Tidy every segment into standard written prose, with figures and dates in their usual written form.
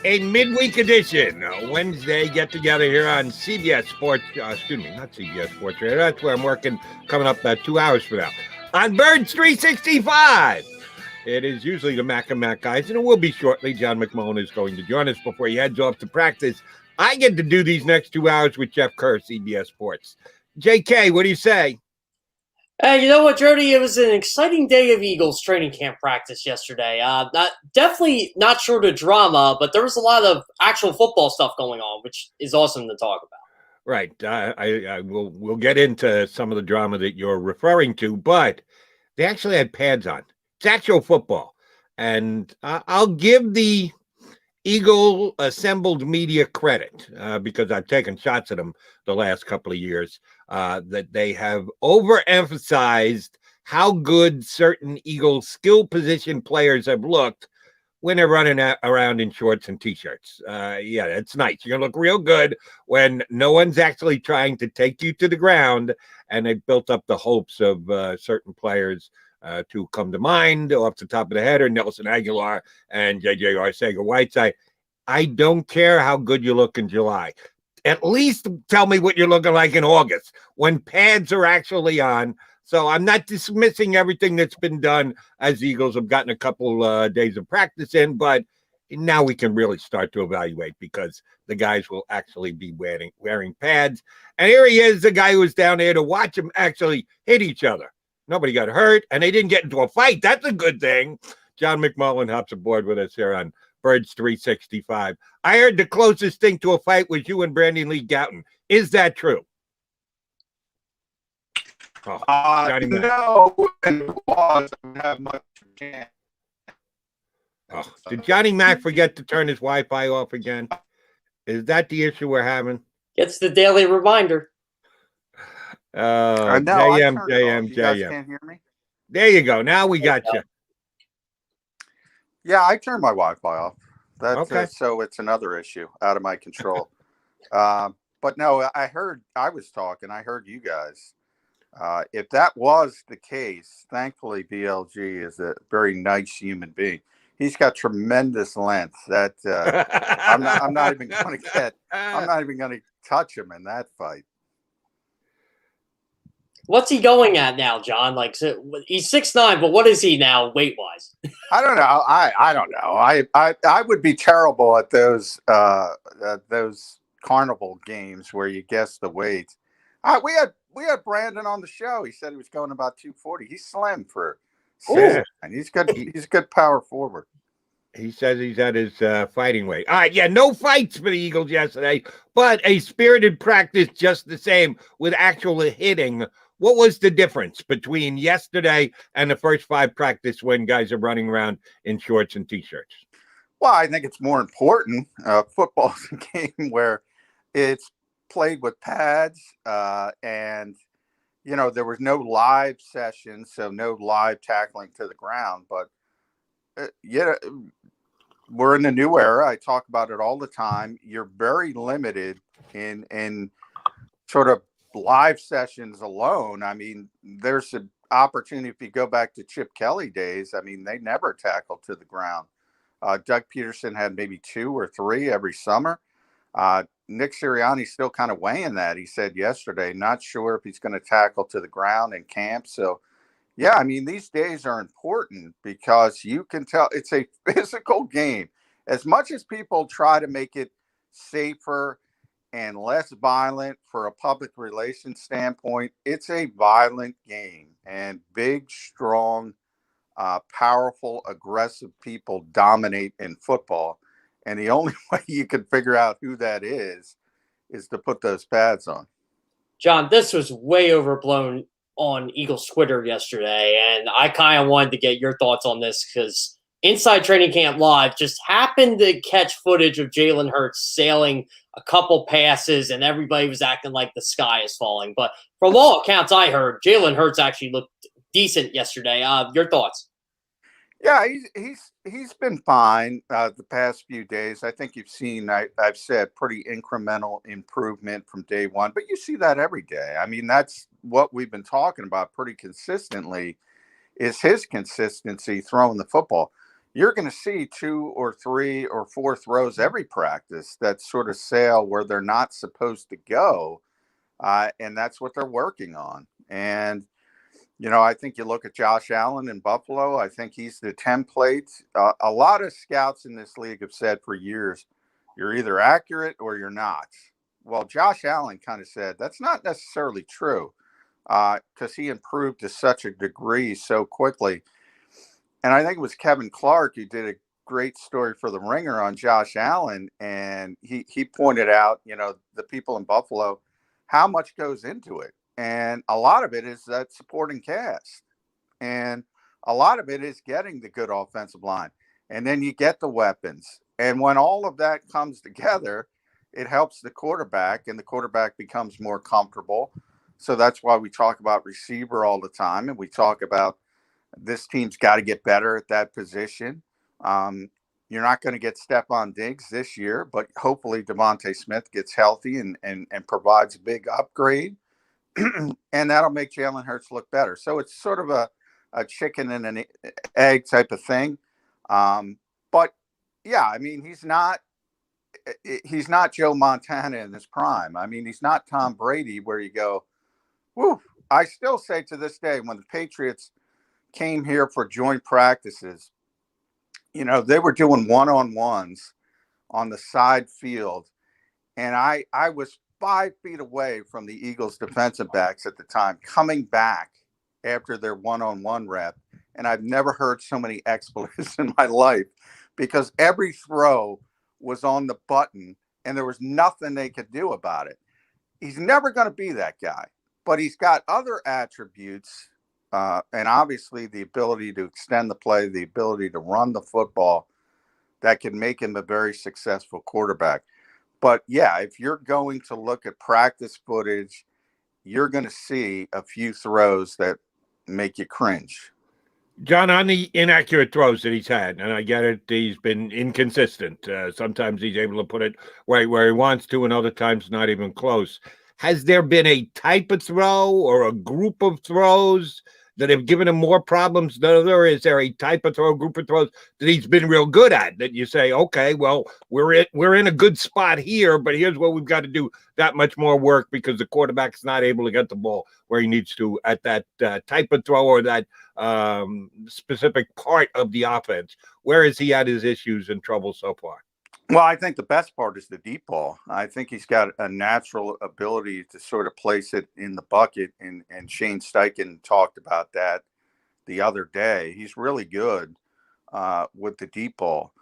A midweek edition, Wednesday get-together here on CBS Sports, not CBS Sports Radio. That's where I'm working, coming up 2 hours from now. On Birds 365, it is usually the Mac and Mac guys, and it will be shortly. John McMullen is going to join us before he heads off to practice. I get to do these next 2 hours with Jeff Kerr, CBS Sports. JK, what do you say? You know what, Jody? It was an exciting day of Eagles training camp practice yesterday. Definitely not short of drama, but there was a lot of actual football stuff going on, which is awesome to talk about. Right. We'll get into some of the drama that you're referring to, but they actually had pads on. It's actual football. And I'll give the Eagle assembled media credit because I've taken shots at them the last couple of years. That they have overemphasized how good certain Eagles skill position players have looked when they're running around in shorts and T-shirts. Yeah, it's nice. You're going to look real good when no one's actually trying to take you to the ground, and they've built up the hopes of certain players to come to mind off the top of the head, or Nelson Aguilar and J.J. Arcega-Whiteside. I don't care how good you look in July. At least tell me what you're looking like in August when pads are actually on. So I'm not dismissing everything that's been done as the Eagles have gotten a couple days of practice in, but now we can really start to evaluate because the guys will actually be wearing pads. And here he is, the guy who was down there to watch them actually hit each other. Nobody got hurt, and they didn't get into a fight. That's a good thing. John McMullen hops aboard with us here on Birds 365. I heard the closest thing to a fight was you and Brandon Lee Gouton. Is that true? No, it was. I don't have much chance. Did Johnny Mac forget to turn his Wi-Fi off again? Is that the issue we're having? It's the daily reminder. JM. You guys can't hear me? There you go. Now we got you. Yeah, I turned my Wi-Fi off. That's okay. So it's another issue out of my control. But no, I was talking. I heard you guys. If that was the case, thankfully BLG is a very nice human being. He's got tremendous length. That I'm not even going to touch him in that fight. What's he going at now, John? Like, so he's 6'9", but what is he now weight-wise? I don't know. I don't know. I would be terrible at those carnival games where you guess the weight. We had Brandon on the show. He said he was going about 240. He's slim for 6'9". He's good. He's a good power forward. He says he's at his fighting weight. All right, yeah, no fights for the Eagles yesterday, but a spirited practice just the same with actual hitting. What was the difference between yesterday and the first 5 practice when guys are running around in shorts and T-shirts? Well, I think it's more important. Football's a game where it's played with pads, and, you know, there was no live session, so no live tackling to the ground. But, we're in a new era. I talk about it all the time. You're very limited in sort of live sessions alone. I mean, there's an opportunity if you go back to Chip Kelly days. I mean, they never tackled to the ground. Doug Peterson had maybe 2 or 3 every summer. Nick Sirianni's still kind of weighing that. He said yesterday, not sure if he's going to tackle to the ground in camp. So, yeah, I mean, these days are important because you can tell it's a physical game. As much as people try to make it safer and less violent for a public relations standpoint, it's a violent game. And big, strong, powerful, aggressive people dominate in football. And the only way you can figure out who that is to put those pads on. John, this was way overblown on Eagles Twitter yesterday, and I kind of wanted to get your thoughts on this because Inside Training Camp Live just happened to catch footage of Jalen Hurts sailing a couple passes, and everybody was acting like the sky is falling. But from all accounts I heard, Jalen Hurts actually looked decent yesterday. Your thoughts? Yeah, he's been fine the past few days. I think you've seen, I've said, pretty incremental improvement from day one. But you see that every day. I mean, that's what we've been talking about pretty consistently is his consistency throwing the football. you're going to see 2 or 3 or 4 throws every practice that sort of sail where they're not supposed to go. And that's what they're working on. And, I think you look at Josh Allen in Buffalo. I think he's the template. A lot of scouts in this league have said for years, you're either accurate or you're not. Well, Josh Allen kind of said that's not necessarily true because he improved to such a degree so quickly. And I think it was Kevin Clark who did a great story for The Ringer on Josh Allen. And he pointed out, the people in Buffalo, how much goes into it. And a lot of it is that supporting cast. And a lot of it is getting the good offensive line. And then you get the weapons. And when all of that comes together, it helps the quarterback, and the quarterback becomes more comfortable. So that's why we talk about receiver all the time. And we talk about this team's got to get better at that position. You're not going to get Stephon Diggs this year, but hopefully Devontae Smith gets healthy and provides a big upgrade. And that'll make Jalen Hurts look better. So it's sort of a chicken and an egg type of thing. But yeah, I mean, he's not Joe Montana in his prime. I mean, he's not Tom Brady where you go, whoo. I still say to this day, when the Patriots came here for joint practices, they were doing one-on-ones on the side field. And I was 5 feet away from the Eagles defensive backs at the time, coming back after their one-on-one rep. And I've never heard so many expletives in my life because every throw was on the button and there was nothing they could do about it. He's never going to be that guy, but he's got other attributes. And obviously the ability to extend the play, the ability to run the football that can make him a very successful quarterback. But yeah, if you're going to look at practice footage, you're going to see a few throws that make you cringe. John, on the inaccurate throws that he's had, and I get it, he's been inconsistent. Sometimes he's able to put it right where he wants to, and other times not even close. Has there been a type of throw or a group of throws that have given him more problems than other? Is there a type of throw, group of throws that he's been real good at that you say, okay, well, we're in a good spot here, but here's what we've got to do that much more work because the quarterback's not able to get the ball where he needs to at that type of throw or that specific part of the offense? Where has he had his issues and trouble so far? Well, I think the best part is the deep ball. I think he's got a natural ability to sort of place it in the bucket, and Shane Steichen talked about that the other day. He's really good with the deep ball,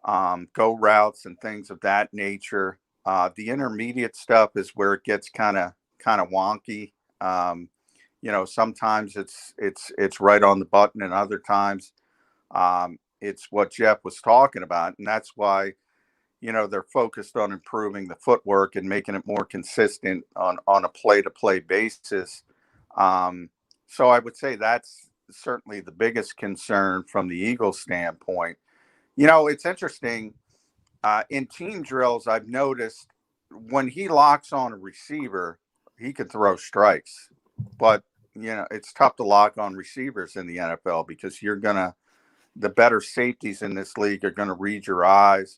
go routes and things of that nature. The intermediate stuff is where it gets kind of wonky. Sometimes it's right on the button, and other times it's what Jeff was talking about, and that's why they're focused on improving the footwork and making it more consistent on a play-to-play basis. So I would say that's certainly the biggest concern from the Eagles standpoint. It's interesting. In team drills, I've noticed when he locks on a receiver, he can throw strikes. But, it's tough to lock on receivers in the NFL because the better safeties in this league are going to read your eyes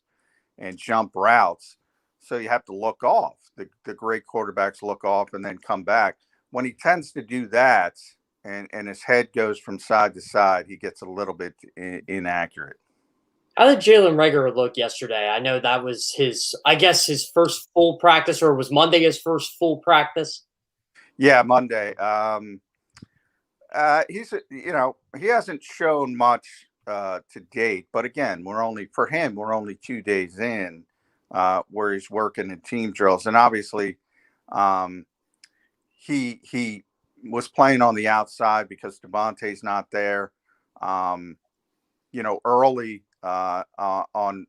and jump routes. So you have to look off. The great quarterbacks look off and then come back. When he tends to do that and his head goes from side to side, he gets a little bit inaccurate. How did Jalen Reagor look yesterday? I know that was his first full practice, or was Monday his first full practice? Yeah, Monday. He hasn't shown much to date, but again, we're only 2 days in where he's working in team drills, and obviously he was playing on the outside because Devontae's not there. Early on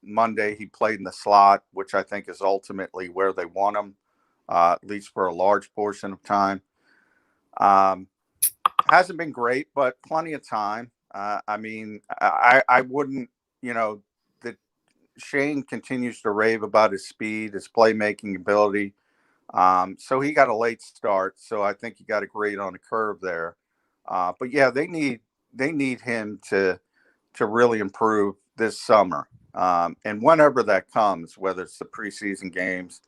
Monday he played in the slot, which I think is ultimately where they want him, at least for a large portion of time. Hasn't been great, but plenty of time. I wouldn't, that Shane continues to rave about his speed, his playmaking ability. So he got a late start. So I think he got a grade on the curve there. But yeah, they need him to to really improve this summer. And whenever that comes, whether it's the preseason games,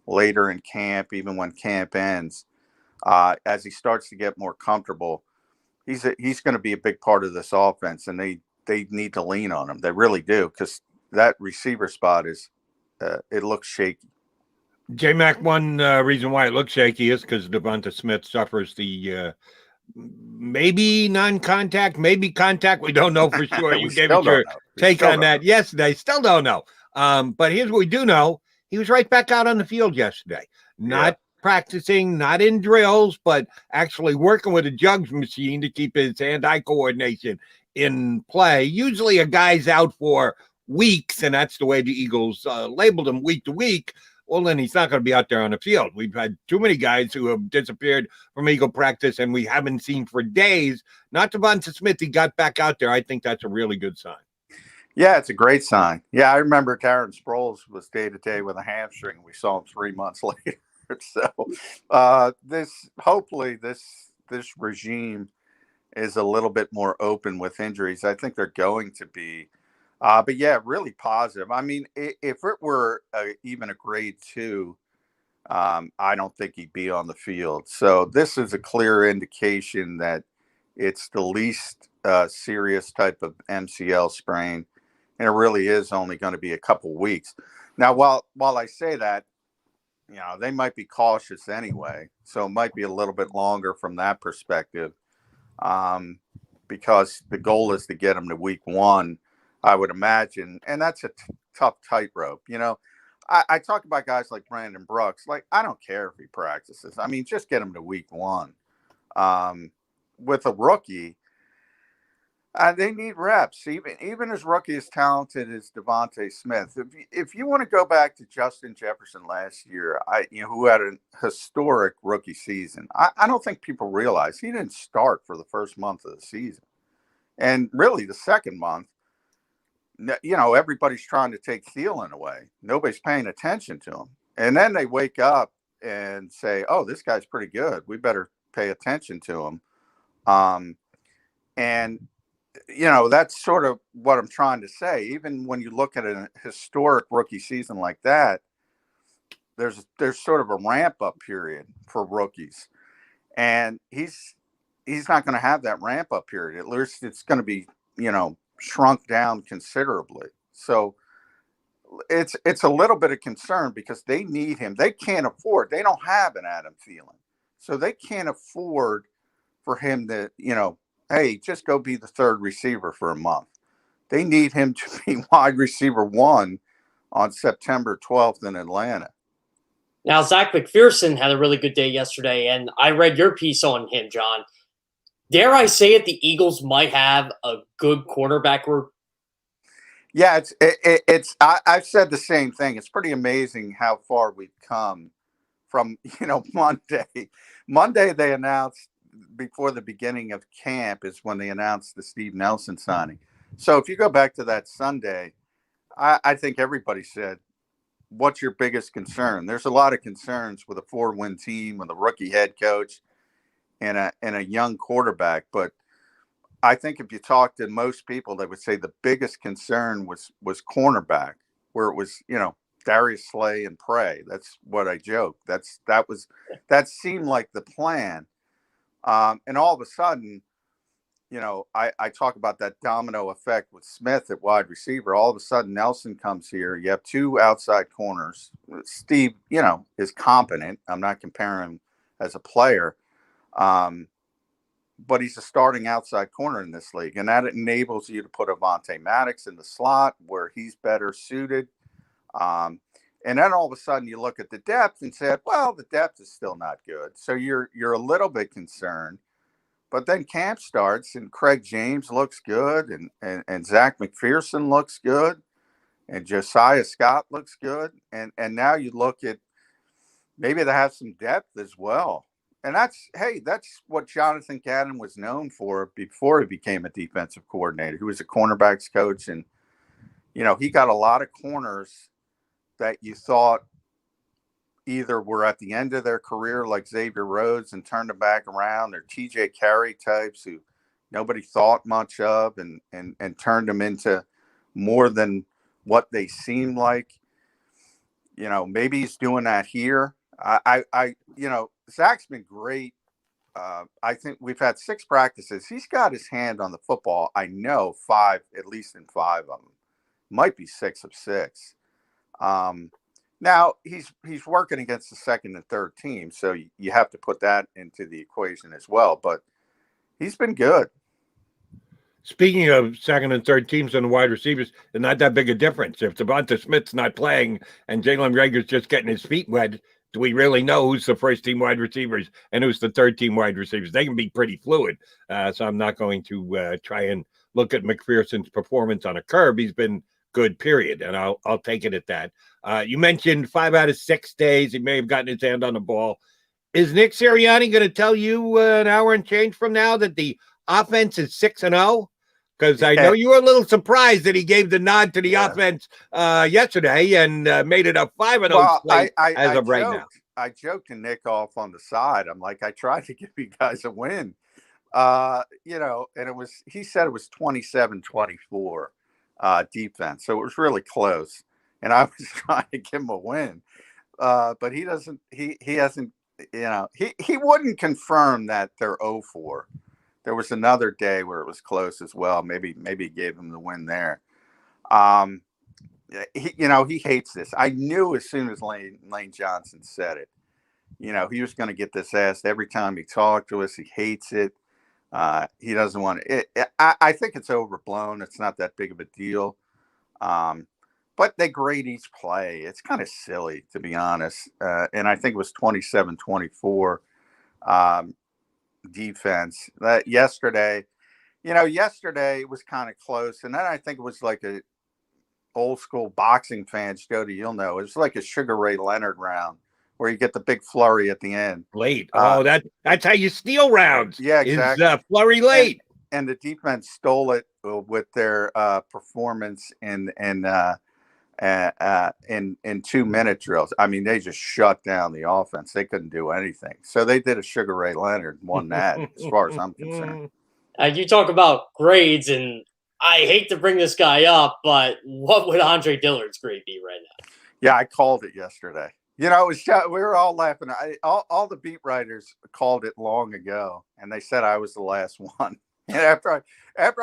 later in camp, even when camp ends, as he starts to get more comfortable, he's going to be a big part of this offense, and they need to lean on him. They really do, because that receiver spot is it looks shaky. J-Mac, one reason why it looks shaky is because Devonta Smith suffers the maybe non-contact, maybe contact. We don't know for sure. You gave it your take on that yesterday. Still don't know. But here's what we do know. He was right back out on the field yesterday. Not practicing, not in drills, but actually working with a jugs machine to keep his hand-eye coordination in play. Usually a guy's out for weeks, and that's the way the Eagles labeled him week to week. Well, then he's not going to be out there on the field. We've had too many guys who have disappeared from Eagle practice and we haven't seen for days. Not Devonta Smith. He got back out there. I think that's a really good sign. Yeah, it's a great sign. Yeah, I remember Darren Sproles was day-to-day with a hamstring. We saw him 3 months later. So hopefully this regime is a little bit more open with injuries. I think they're going to be. But yeah, really positive. I mean, if it were even a grade 2, I don't think he'd be on the field. So this is a clear indication that it's the least serious type of MCL sprain, and it really is only going to be a couple weeks. Now, while I say that, they might be cautious anyway, so it might be a little bit longer from that perspective, because the goal is to get him to week 1. I would imagine, and that's a tough tightrope. I talk about guys like Brandon Brooks. Like, I don't care if he practices. I mean, just get him to week 1. With a rookie, they need reps. Even as rookie as talented as Devonta Smith. If you want to go back to Justin Jefferson last year, who had a historic rookie season, I don't think people realize he didn't start for the first month of the season, and really the second month. Everybody's trying to take Thielen away. Nobody's paying attention to him. And then they wake up and say, oh, this guy's pretty good. We better pay attention to him. And that's sort of what I'm trying to say. Even when you look at a historic rookie season like that, there's sort of a ramp-up period for rookies. And he's not going to have that ramp-up period. At least it's going to be, shrunk down considerably. So it's a little bit of concern because they need him. They don't have an Adam Thielen. So they can't afford for him to, hey, just go be the third receiver for a month. They need him to be wide receiver 1 on September 12th in Atlanta. Now, Zach Mcpherson had a really good day yesterday, and I read your piece on him, John. Dare I say it, the Eagles might have a good quarterback group? Yeah, I've said the same thing. It's pretty amazing how far we've come from, Monday. Monday they announced, before the beginning of camp is when they announced the Steve Nelson signing. So if you go back to that Sunday, I think everybody said, what's your biggest concern? There's a lot of concerns with a 4-win team, with a rookie head coach, and a young quarterback. But I think if you talk to most people, they would say the biggest concern was cornerback, where it was, Darius Slay and Prey. That's what I joke. That seemed like the plan. And all of a sudden, I talk about that domino effect with Smith at wide receiver. All of a sudden, Nelson comes here. You have 2 outside corners. Steve, is competent. I'm not comparing him as a player. But he's a starting outside corner in this league, and that enables you to put Avonte Maddox in the slot where he's better suited. And then all of a sudden you look at the depth and said, well, the depth is still not good. So you're a little bit concerned. But then camp starts and Craig James looks good, and Zach Mcpherson looks good, and Josiah Scott looks good. And now you look at maybe they have some depth as well. And that's what Jonathan Gannon was known for before he became a defensive coordinator. He was a cornerbacks coach, and, he got a lot of corners that you thought either were at the end of their career, like Xavier Rhodes, and turned them back around. They're TJ Carey types who nobody thought much of, and turned them into more than what they seemed like. You know, maybe he's doing that here. Zach's been great. I think we've had 6 practices. He's got his hand on the football. I know 5, at least in 5 of them. Might be 6 of 6. Now he's working against the second and third team, so you have to put that into the equation as well. But he's been good. Speaking of second and third teams and the wide receivers, it's not that big a difference. If Devonta Smith's not playing and Jalen Reagor's just getting his feet wet, do we really know who's the first team wide receivers and who's the third team wide receivers? They can be pretty fluid. So I'm not going to try and look at McPherson's performance on a curve. He's been good, period. And I'll take it at that. You mentioned 5 out of 6 days. He may have gotten his hand on the ball. Is Nick Sirianni going to tell you an hour and change from now that the offense is 6-0? Because I know you were a little surprised that he gave the nod to the offense yesterday and made it a 5-0 slate as of right now. I joked to Nick off on the side. I'm like, I tried to give you guys a win. And he said it was 27-24 defense. So it was really close. And I was trying to give him a win. But he hasn't, he wouldn't confirm that they're 0-4. There was another day where it was close as well. Maybe he gave him the win there. He hates this. I knew as soon as Lane Johnson said it. He was going to get this asked every time he talked to us. He hates it. He doesn't want it. I think it's overblown. It's not that big of a deal. But they grade each play. It's kind of silly, to be honest. And I think it was 27-24. Defense that yesterday it was kind of close, and then I think it was like a old school boxing fans, Jody, you'll know, it was like a Sugar Ray Leonard round where you get the big flurry at the end late. That's how you steal rounds. Yeah, exactly. Is flurry late, and the defense stole it with their performance in 2-minute drills. I mean, they just shut down the offense. They couldn't do anything. So they did a Sugar Ray Leonard, won that as far as I'm concerned. You talk about grades, and I hate to bring this guy up, but what would Andre Dillard's grade be right now? Yeah, I called it yesterday. It was we were all laughing. All the beat writers called it long ago, and they said I was the last one. And after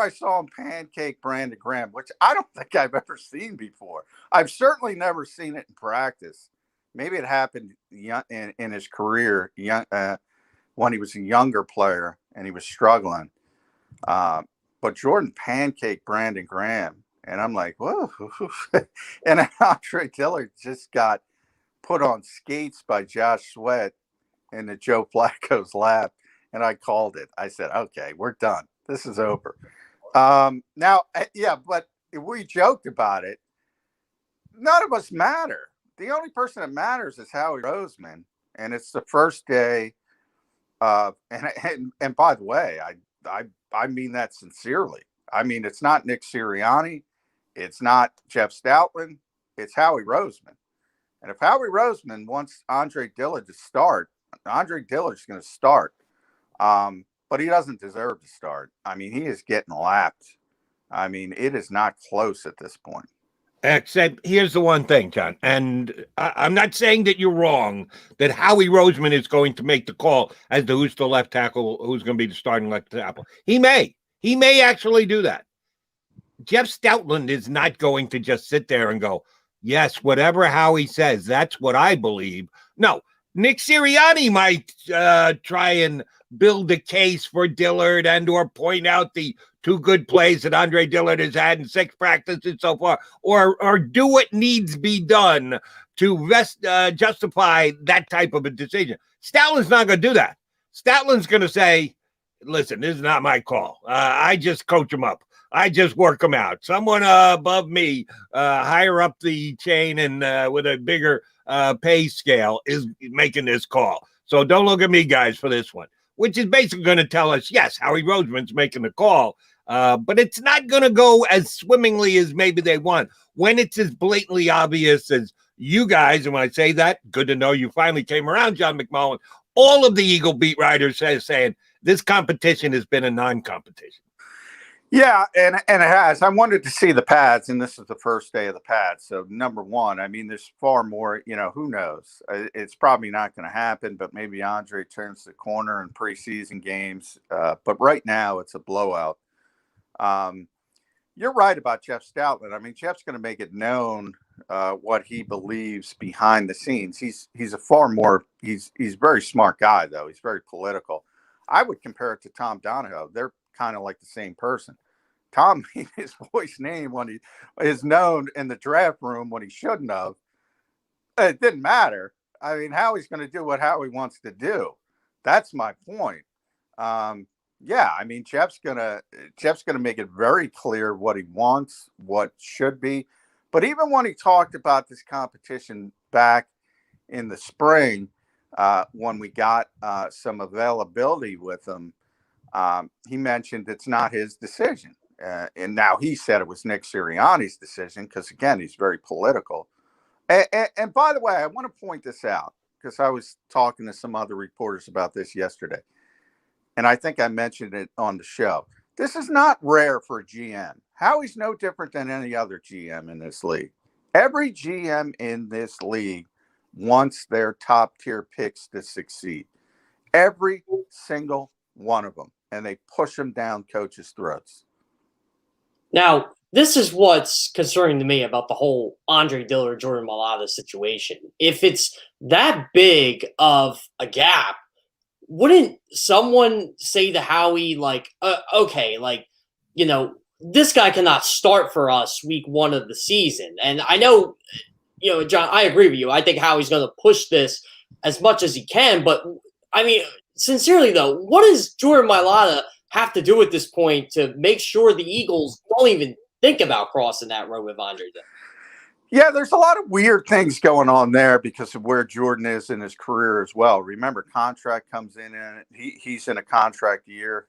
I saw him pancake Brandon Graham, which I don't think I've ever seen before. I've certainly never seen it in practice. Maybe it happened in his career when he was a younger player and he was struggling. But Jordan pancake Brandon Graham, and I'm like, whoa. And Andre Dillard just got put on skates by Josh Sweat into Joe Flacco's lap. And I called it. I said, okay, we're done. This is over. But we joked about it. None of us matter. The only person that matters is Howie Roseman. And it's the first day. And by the way, I mean that sincerely. I mean, it's not Nick Sirianni. It's not Jeff Stoutland. It's Howie Roseman. And if Howie Roseman wants Andre Dillard to start, Andre Dillard's going to start. But he doesn't deserve to start. I mean, he is getting lapped. I mean, it is not close at this point. Except here's the one thing, John, and I'm not saying that you're wrong, that Howie Roseman is going to make the call as to who's the left tackle, who's going to be the starting left tackle. He may actually do that. Jeff Stoutland is not going to just sit there and go, yes, whatever Howie says, that's what I believe. No, Nick Sirianni might try and build a case for Dillard and or point out the 2 good plays that Andre Dillard has had in 6 practices so far, or do what needs be done to justify that type of a decision. Stoutland's not going to do that. Stoutland's going to say, listen, this is not my call. I just coach them up. I just work them out. Someone above me, higher up the chain and with a bigger pay scale is making this call. So don't look at me, guys, for this one, which is basically going to tell us, yes, Howie Roseman's making the call, but it's not going to go as swimmingly as maybe they want when it's as blatantly obvious as you guys. And when I say that, good to know you finally came around, John McMullen. All of the Eagle beat writers saying this competition has been a non-competition. Yeah, and it has. I wanted to see the pads, and this is the first day of the pads. So number one, I mean, there's far more. Who knows? It's probably not going to happen, but maybe Andre turns the corner in preseason games. But right now, it's a blowout. You're right about Jeff Stoutland. I mean, Jeff's going to make it known what he believes behind the scenes. He's a far more. He's a very smart guy, though. He's very political. I would compare it to Tom Donahoe. They're kind of like the same person. Tom made his voice name when he is known in the draft room when he shouldn't have. It didn't matter. I mean, Howie's going to do what Howie wants to do. That's my point. Yeah, I mean, Jeff's gonna make it very clear what he wants, what should be. But even when he talked about this competition back in the spring, when we got some availability with him, he mentioned it's not his decision. And now he said it was Nick Sirianni's decision because, again, he's very political. And by the way, I want to point this out because I was talking to some other reporters about this yesterday. And I think I mentioned it on the show. This is not rare for a GM. Howie's no different than any other GM in this league. Every GM in this league wants their top tier picks to succeed. Every single one of them. And they push them down coaches' throats. Now, this is what's concerning to me about the whole Andre Dillard, Jordan Mailata situation. If it's that big of a gap, wouldn't someone say to Howie, like, okay, like, this guy cannot start for us week 1 of the season? And I know, John, I agree with you. I think Howie's going to push this as much as he can. But, I mean, sincerely, though, what does Jordan Mailata have to do at this point to make sure the Eagles don't even think about crossing that road with Andre Dillard? Yeah, there's a lot of weird things going on there because of where Jordan is in his career as well. Remember, contract comes in and he's in a contract year.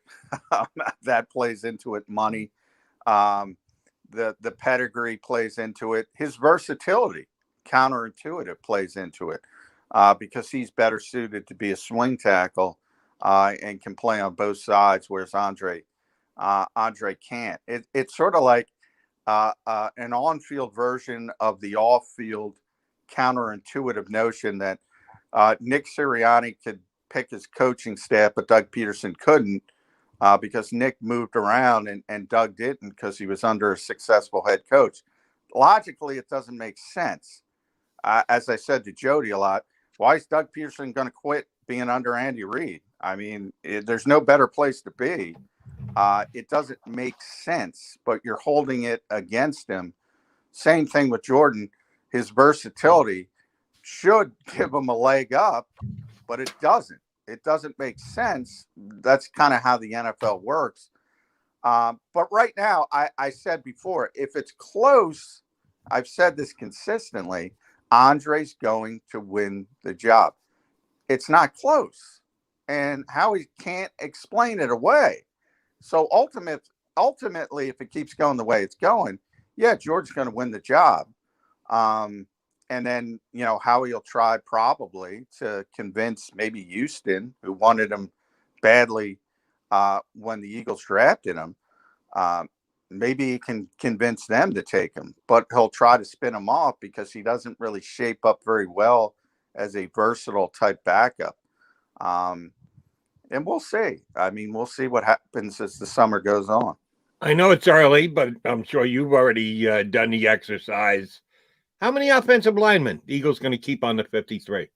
That plays into it. Money, the pedigree plays into it. His versatility, counterintuitive, plays into it because he's better suited to be a swing tackle and can play on both sides, whereas Andre can't. It's sort of like an on-field version of the off-field counterintuitive notion that Nick Sirianni could pick his coaching staff, but Doug Peterson couldn't because Nick moved around and Doug didn't because he was under a successful head coach. Logically, it doesn't make sense. As I said to Jody a lot, why is Doug Peterson going to quit being under Andy Reid? I mean, there's no better place to be. It doesn't make sense, but you're holding it against him. Same thing with Jordan. His versatility should give him a leg up, but it doesn't. It doesn't make sense. That's kind of how the NFL works. But right now, I said before, if it's close, I've said this consistently, Andre's going to win the job. It's not close. And Howie can't explain it away. So ultimately, if it keeps going the way it's going, yeah, George's going to win the job. And then, Howie will try probably to convince maybe Houston, who wanted him badly when the Eagles drafted him. Maybe he can convince them to take him, but he'll try to spin him off because he doesn't really shape up very well as a versatile type backup. And we'll see. I mean, we'll see what happens as the summer goes on. I know it's early, but I'm sure you've already done the exercise. How many offensive linemen the Eagles going to keep on the 53?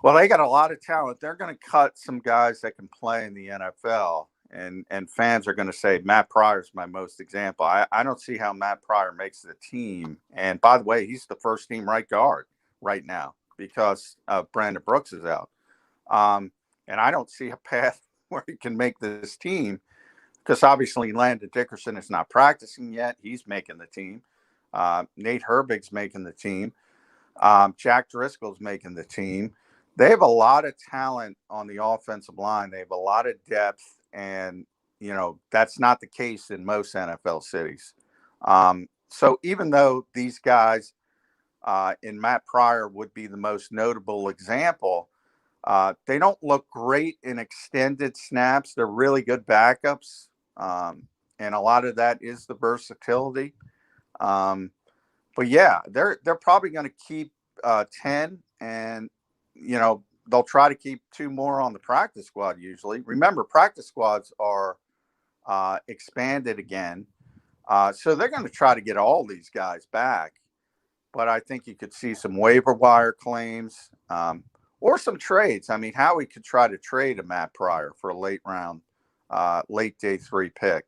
Well, they got a lot of talent. They're going to cut some guys that can play in the NFL. And fans are going to say Matt Pryor's my most example. I don't see how Matt Pryor makes the team. And by the way, he's the first team right guard right now because Brandon Brooks is out. And I don't see a path where he can make this team because obviously Landon Dickerson is not practicing yet. He's making the team. Nate Herbig's making the team. Jack Driscoll's making the team. They have a lot of talent on the offensive line. They have a lot of depth. And, that's not the case in most NFL cities. So even though these guys in Matt Pryor would be the most notable example, They don't look great in extended snaps. They're really good backups. And a lot of that is the versatility. But yeah, they're probably going to keep 10, and they'll try to keep 2 more on the practice squad. Usually, remember, practice squads are expanded again, so they're going to try to get all these guys back. But I think you could see some waiver wire claims or some trades. I mean, Howie could try to trade a Matt Pryor for a late round, late day 3 pick,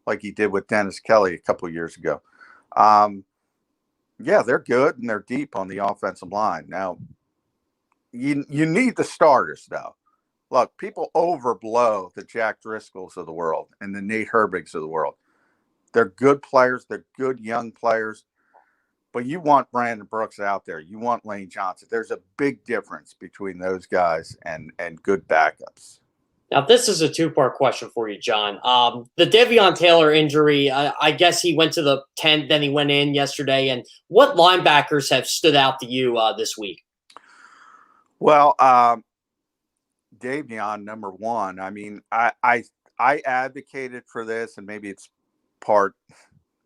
like he did with Dennis Kelly a couple years ago. Yeah, they're good and they're deep on the offensive line. Now, you need the starters, though. Look, people overblow the Jack Driscolls of the world and the Nate Herbigs of the world. They're good players. They're good young players. But you want Brandon Brooks out there. You want Lane Johnson. There's a big difference between those guys and good backups. Now, this is a 2-part question for you, John. The Davion Taylor injury, I guess he went to the tent, then he went in yesterday. And what linebackers have stood out to you this week? Well, Davion, number one. I mean, I advocated for this, and maybe it's part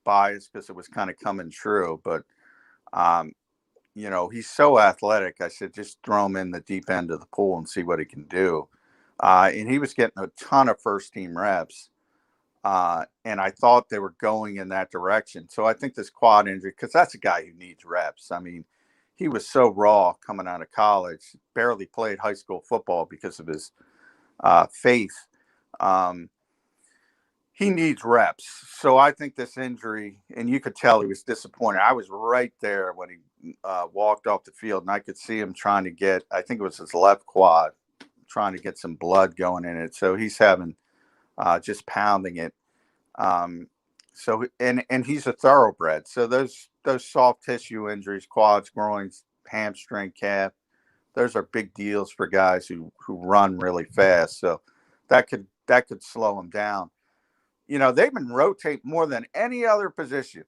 bias because it was kind of coming true. But, he's so athletic. I said, just throw him in the deep end of the pool and see what he can do. And he was getting a ton of first-team reps, and I thought they were going in that direction. So I think this quad injury, because that's a guy who needs reps. I mean, he was so raw coming out of college, barely played high school football because of his faith. He needs reps. So I think this injury, and you could tell he was disappointed. I was right there when he walked off the field, and I could see him trying to get, I think it was his left quad, trying to get some blood going in it. So he's having just pounding it. So he's a thoroughbred. So those soft tissue injuries, quads, groins, hamstring, calf, those are big deals for guys who run really fast. So that could slow them down. They've been rotating more than any other position.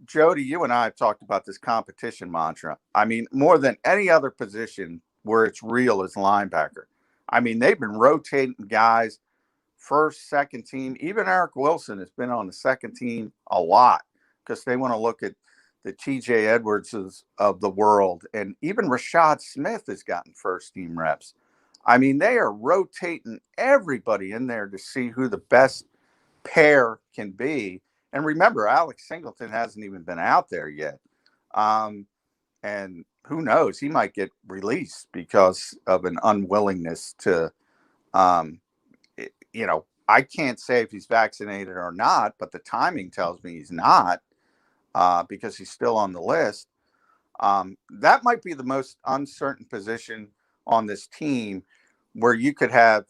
Jody, you and I have talked about this competition mantra. I mean, more than any other position where it's real as linebacker. I mean, they've been rotating guys, first, second team. Even Eric Wilson has been on the second team a lot because they want to look at the TJ Edwardses of the world. And even Rashad Smith has gotten first team reps. I mean, they are rotating everybody in there to see who the best pair can be. And remember, Alex Singleton hasn't even been out there yet. And who knows, he might get released because of an unwillingness to, I can't say if he's vaccinated or not, but the timing tells me he's not because he's still on the list. That might be the most uncertain position on this team where you could have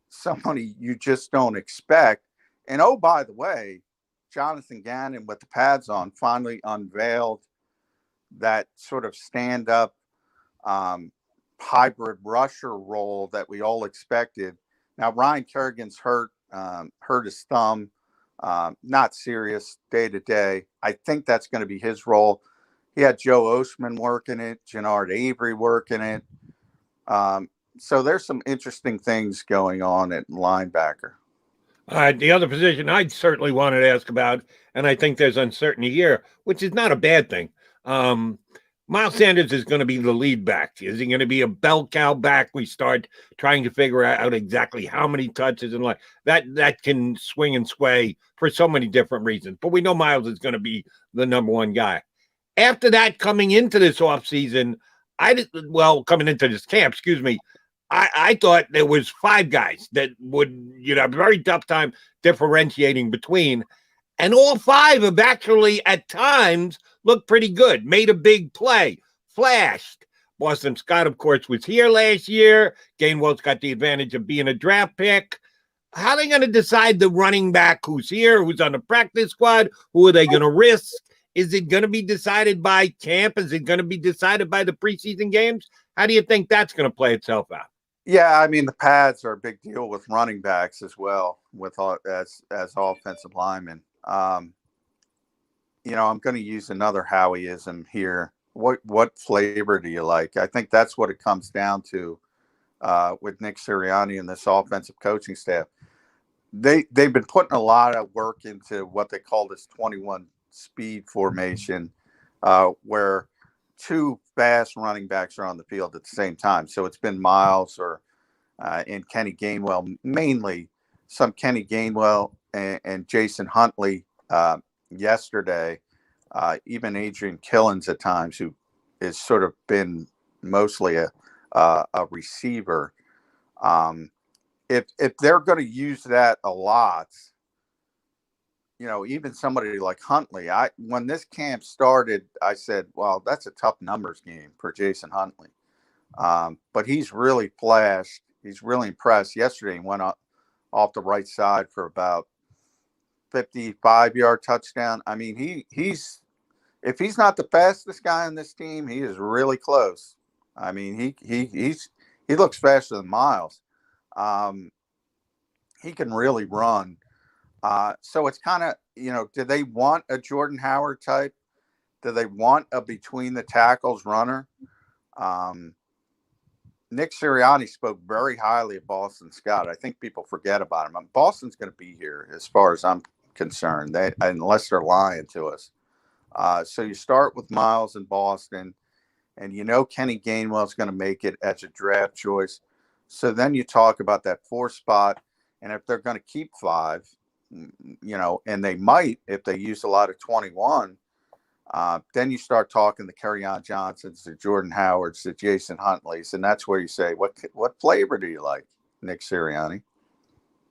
somebody you just don't expect. And, oh, by the way, Jonathan Gannon with the pads on finally unveiled that sort of stand-up hybrid rusher role that we all expected. Now, Ryan Kerrigan's hurt his thumb, not serious, day-to-day. I think that's going to be his role. He had Joe Oshman working it, Jannard Avery working it. So there's some interesting things going on at linebacker. The other position I'd certainly wanted to ask about, and I think there's uncertainty here, which is not a bad thing. Miles Sanders is going to be the lead back. Is he going to be a bell cow back? We start trying to figure out exactly how many touches and like that can swing and sway for so many different reasons. But we know Miles is going to be the number one guy. After that, coming into this offseason, coming into this camp, I thought there was 5 guys that would, have a very tough time differentiating between. And all 5 have actually, at times, looked pretty good, made a big play, flashed. Boston Scott, of course, was here last year. Gainwell's got the advantage of being a draft pick. How are they going to decide the running back who's here, who's on the practice squad? Who are they going to risk? Is it going to be decided by camp? Is it going to be decided by the preseason games? How do you think that's going to play itself out? Yeah, I mean, the pads are a big deal with running backs as well, as offensive linemen. I'm going to use another Howieism here. What flavor do you like? I think that's what it comes down to. with Nick Sirianni and this offensive coaching staff. They've been putting a lot of work into what they call this 21 speed formation, where two fast running backs are on the field at the same time. So it's been Miles or and Kenny Gainwell, mainly some Kenny Gainwell and Jason Huntley yesterday, even Adrian Killens at times, who has sort of been mostly a receiver. If they're going to use that a lot, even somebody like Huntley, when this camp started, I said, well, that's a tough numbers game for Jason Huntley. But he's really flashed. He's really impressed. Yesterday, he went off the right side for about 55-yard touchdown. I mean, he's if he's not the fastest guy on this team, he is really close. I mean, he looks faster than Miles. He can really run. So it's kind of, do they want a Jordan Howard type? Do they want a between the tackles runner? Nick Sirianni spoke very highly of Boston Scott. I think people forget about him. Boston's going to be here as far as I'm concerned, unless they're lying to us. So you start with Miles in Boston, and Kenny Gainwell is going to make it as a draft choice. So then you talk about that 4 spot, and if they're going to keep 5, and they might if they use a lot of 21, then you start talking the Kerryon Johnsons, the Jordan Howards, the Jason Huntleys, and that's where you say, what flavor do you like, Nick Sirianni?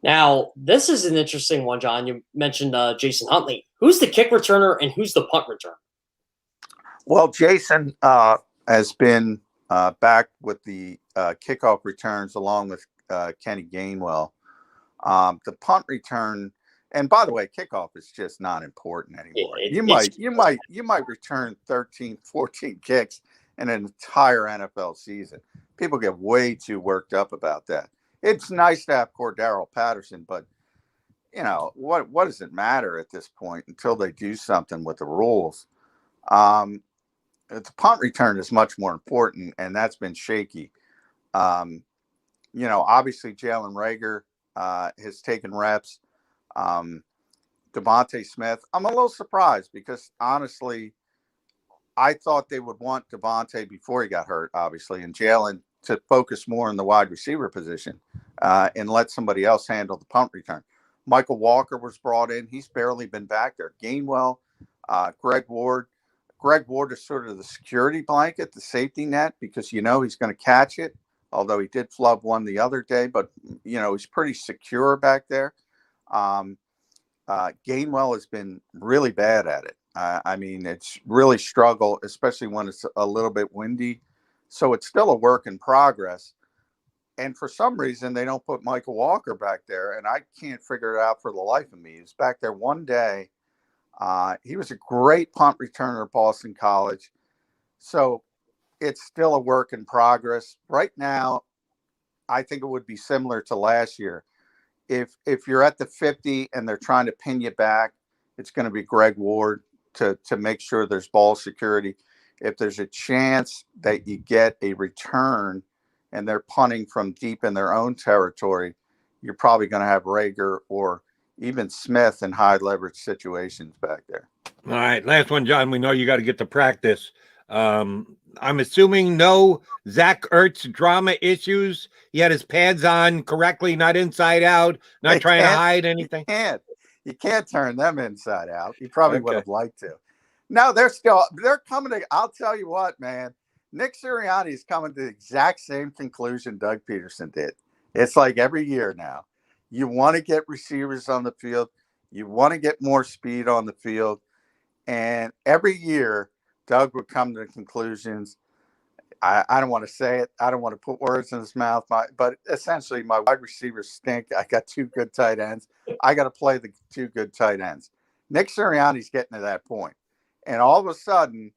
Now, this is an interesting one, John. You mentioned Jason Huntley. Who's the kick returner and who's the punt return? Well, Jason has been back with the kickoff returns along with Kenny Gainwell. The punt return, and by the way, kickoff is just not important anymore. You might return 13, 14 kicks in an entire NFL season. People get way too worked up about that. It's nice to have Cordero Patterson, but what does it matter at this point until they do something with the rules? The punt return is much more important, and that's been shaky. Obviously Jalen Reagor has taken reps. Devontae Smith, I'm a little surprised because honestly, I thought they would want Devontae before he got hurt, obviously, and Jalen to focus more on the wide receiver position and let somebody else handle the punt return. Michael Walker was brought in. He's barely been back there. Gainwell, Greg Ward. Greg Ward is sort of the security blanket, the safety net, because he's going to catch it, although he did flub one the other day, but, he's pretty secure back there. Gainwell has been really bad at it. It's really struggle, especially when it's a little bit windy. So it's still a work in progress. And for some reason, they don't put Michael Walker back there. And I can't figure it out for the life of me. He was back there one day. He was a great punt returner at Boston College. So it's still a work in progress. Right now, I think it would be similar to last year. If you're at the 50 and they're trying to pin you back, it's going to be Greg Ward to make sure there's ball security. If there's a chance that you get a return and they're punting from deep in their own territory, you're probably going to have Reagor or even Smith in high leverage situations back there. All right. Last one, John. We know you got to get to practice. I'm assuming no Zach Ertz drama issues. He had his pads on correctly, not inside out, not trying to hide anything. You can't turn them inside out. You probably would have liked to. No, they're coming to, I'll tell you what, man, Nick Sirianni is coming to the exact same conclusion Doug Peterson did. It's like every year now. You want to get receivers on the field. You want to get more speed on the field. And every year, Doug would come to the conclusions. I don't want to say it. I don't want to put words in his mouth. But essentially, my wide receivers stink. I got 2 good tight ends. I got to play the 2 good tight ends. Nick Sirianni's getting to that point. And all of a sudden,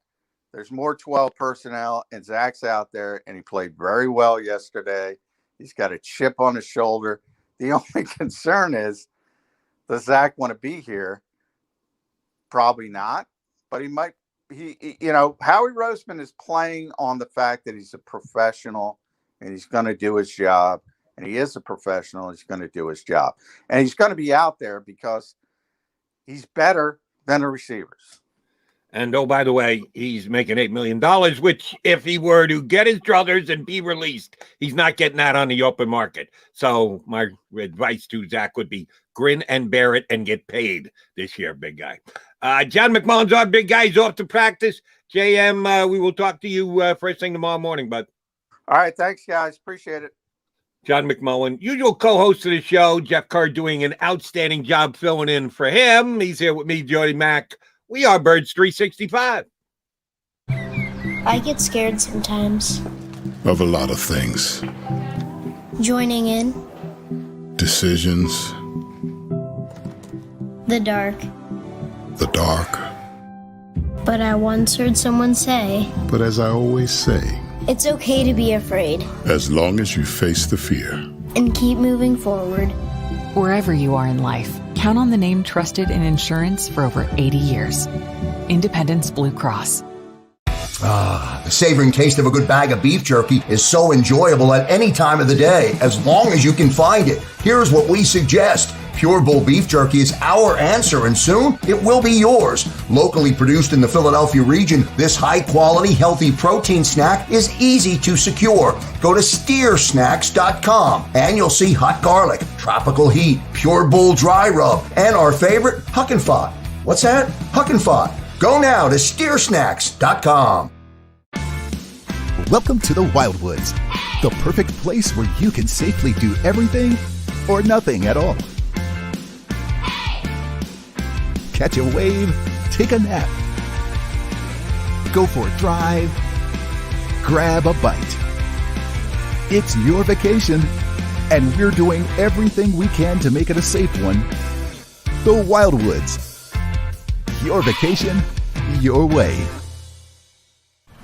there's more 12 personnel, and Zach's out there, and he played very well yesterday. He's got a chip on his shoulder. The only concern is, does Zach want to be here? Probably not, but he might. Howie Roseman is playing on the fact that he's a professional and he's going to do his job. And he is a professional. He's going to do his job. And he's going to be out there because he's better than the receivers. And oh, by the way, he's making $8 million, which if he were to get his druthers and be released, he's not getting that on the open market. So my advice to Zach would be grin and bear it and get paid this year, big guy. John McMullen's our big guy. He's off to practice. JM, we will talk to you first thing tomorrow morning, bud. All right. Thanks, guys. Appreciate it. John McMullen, usual co-host of the show. Jeff Kerr doing an outstanding job filling in for him. He's here with me, Jody Mack. We are Birds 365. I get scared sometimes. Of a lot of things. Joining in. Decisions. The dark. The dark. But I once heard someone say, But as I always say, it's okay to be afraid. as long as you face the fear. And keep moving forward. Wherever you are in life, count on the name trusted in insurance for over 80 years. Independence Blue Cross. The savoring taste of a good bag of beef jerky is so enjoyable at any time of the day, as long as you can find it. Here's what we suggest. Pure Bull Beef Jerky is our answer, and soon it will be yours. Locally produced in the Philadelphia region, this high-quality, healthy protein snack is easy to secure. Go to steersnacks.com, and you'll see hot garlic, tropical heat, Pure Bull dry rub, and our favorite, Huck and Fod. What's that? Huck and Fod. Go now to steersnacks.com. Welcome to the Wildwoods, the perfect place where you can safely do everything or nothing at all. Catch a wave, take a nap, go for a drive, grab a bite. It's your vacation, and we're doing everything we can to make it a safe one. The Wildwoods. Your vacation, your way.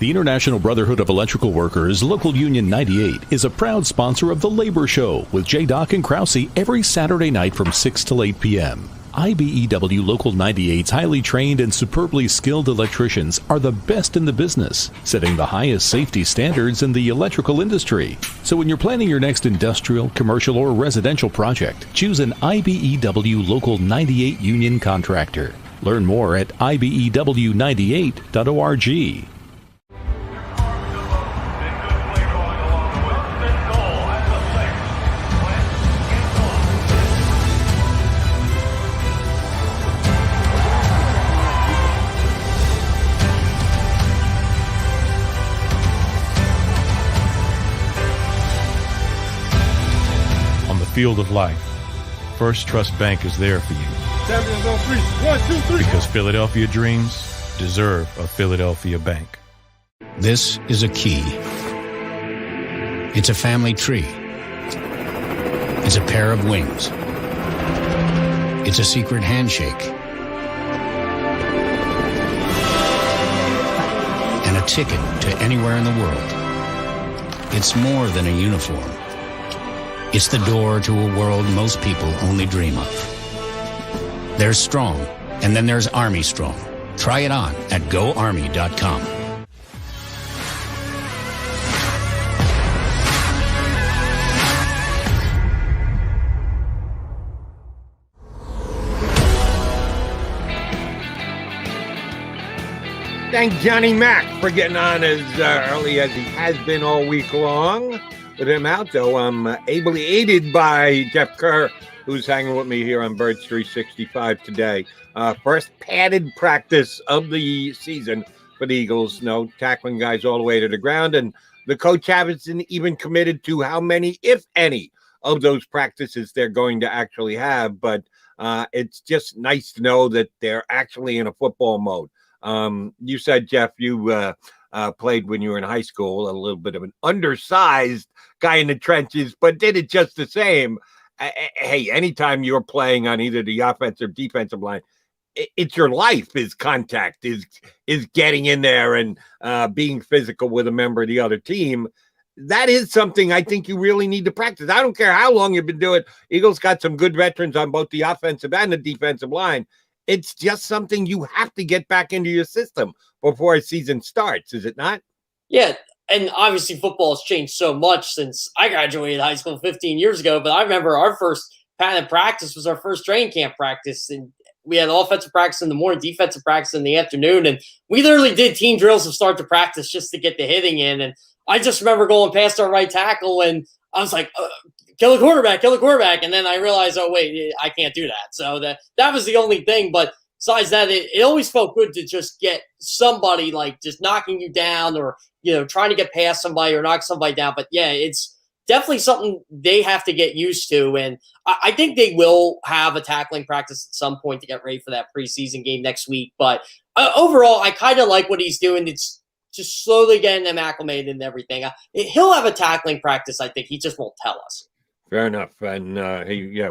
The International Brotherhood of Electrical Workers, Local Union 98, is a proud sponsor of The Labor Show with J. Doc and Krause every Saturday night from 6 till 8 p.m. IBEW Local 98's highly trained and superbly skilled electricians are the best in the business, setting the highest safety standards in the electrical industry. So when you're planning your next industrial, commercial, or residential project, choose an IBEW Local 98 union contractor. Learn more at ibew98.org. Field of life, First Trust Bank is there for you. Champions on three. 1, 2, 3. Because Philadelphia dreams deserve a Philadelphia bank. This is a key. It's a family tree. It's a pair of wings. It's a secret handshake. And a ticket to anywhere in the world. It's more than a uniform. It's the door to a world most people only dream of. There's Strong, and then there's Army Strong. Try it on at GoArmy.com. Thank Johnny Mack for getting on as early as he has been all week long. With him out, though, I'm ably aided by Jeff Kerr, who's hanging with me here on Birds 365 today. First padded practice of the season for the Eagles. No tackling guys all the way to the ground. And the coach hasn't even committed to how many, if any, of those practices they're going to actually have. But it's just nice to know that they're actually in a football mode. You said, Jeff, you played when you were in high school, a little bit of an undersized guy in the trenches, but did it just the same. Hey, anytime you're playing on either the offensive or defensive line, it's your life is contact, is getting in there and being physical with a member of the other team. That is something I think you really need to practice. I don't care how long you've been doing it. Eagles got some good veterans on both the offensive and the defensive line. It's just something you have to get back into your system before a season starts, is it not? Yeah, and obviously football has changed so much since I graduated high school 15 years ago. But I remember our first padded practice was our first training camp practice, and we had offensive practice in the morning, defensive practice in the afternoon, and we literally did team drills to start the practice just to get the hitting in. And I just remember going past our right tackle, and I was like, kill the quarterback. And then I realized, oh, wait, I can't do that. So that was the only thing. But besides that, it always felt good to just get somebody like just knocking you down or, trying to get past somebody or knock somebody down. But yeah, it's definitely something they have to get used to. And I think they will have a tackling practice at some point to get ready for that preseason game next week. But overall, I kind of like what he's doing. It's just slowly getting them acclimated and everything. He'll have a tackling practice, I think. He just won't tell us. Fair enough. And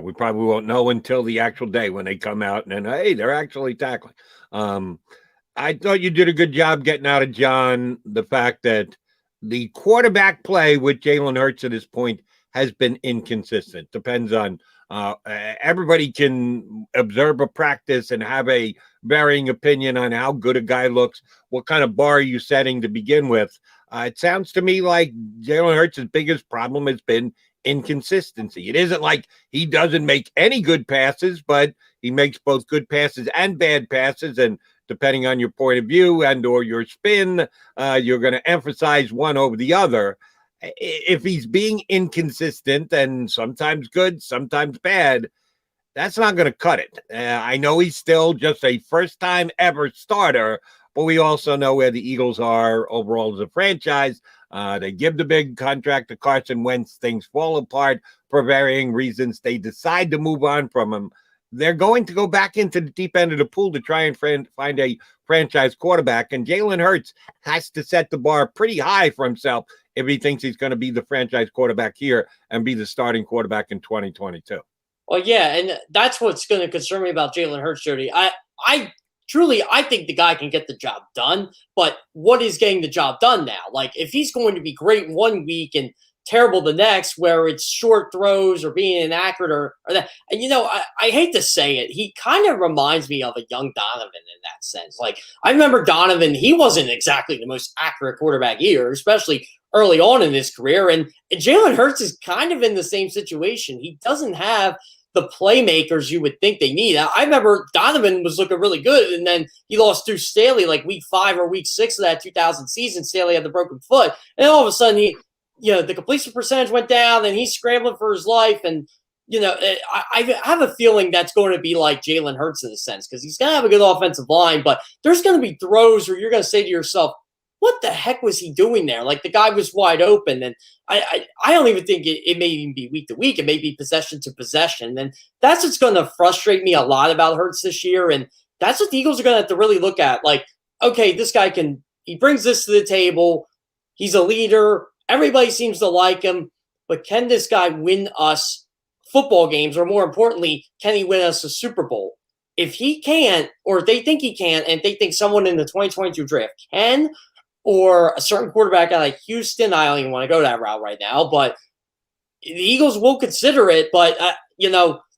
we probably won't know until the actual day when they come out and then, hey, they're actually tackling. I thought you did a good job getting out of John the fact that the quarterback play with Jalen Hurts at this point has been inconsistent. Depends on everybody can observe a practice and have a varying opinion on how good a guy looks. What kind of bar are you setting to begin with? It sounds to me like Jalen Hurts' biggest problem has been inconsistency. It isn't like he doesn't make any good passes, but he makes both good passes and bad passes. And depending on your point of view and or your spin, you're going to emphasize one over the other. If he's being inconsistent and sometimes good, sometimes bad, that's not going to cut it. I know he's still just a first-time ever starter, but we also know where the Eagles are overall as a franchise. They give the big contract to Carson Wentz. Things fall apart for varying reasons. They decide to move on from him. They're going to go back into the deep end of the pool to try and find a franchise quarterback. And Jalen Hurts has to set the bar pretty high for himself if he thinks he's going to be the franchise quarterback here and be the starting quarterback in 2022. Well, yeah, and that's what's going to concern me about Jalen Hurts, Jody. I truly think the guy can get the job done, but what is getting the job done now? Like, if he's going to be great one week and terrible the next, where it's short throws or being inaccurate or that, and I hate to say it, he kind of reminds me of a young Donovan in that sense. Like, I remember Donovan, he wasn't exactly the most accurate quarterback either, especially early on in his career. And Jalen Hurts is kind of in the same situation. He doesn't have the playmakers you would think they need. I remember Donovan was looking really good, and then he lost to Staley like week 5 or week 6 of that 2000 season. Staley had the broken foot, and all of a sudden the completion percentage went down, and he's scrambling for his life. And I have a feeling that's going to be like Jalen Hurts in a sense, because he's going to have a good offensive line, but there's going to be throws where you're going to say to yourself, what the heck was he doing there? Like, the guy was wide open. And I don't even think it may even be week to week. It may be possession to possession. And that's what's going to frustrate me a lot about Hurts this year. And that's what the Eagles are going to have to really look at. Like, okay, this guy he brings this to the table. He's a leader. Everybody seems to like him. But can this guy win us football games? Or more importantly, can he win us a Super Bowl? If he can't, or if they think he can, and they think someone in the 2022 draft can, or a certain quarterback out of Houston, I don't even want to go that route right now, but the Eagles will consider it. But,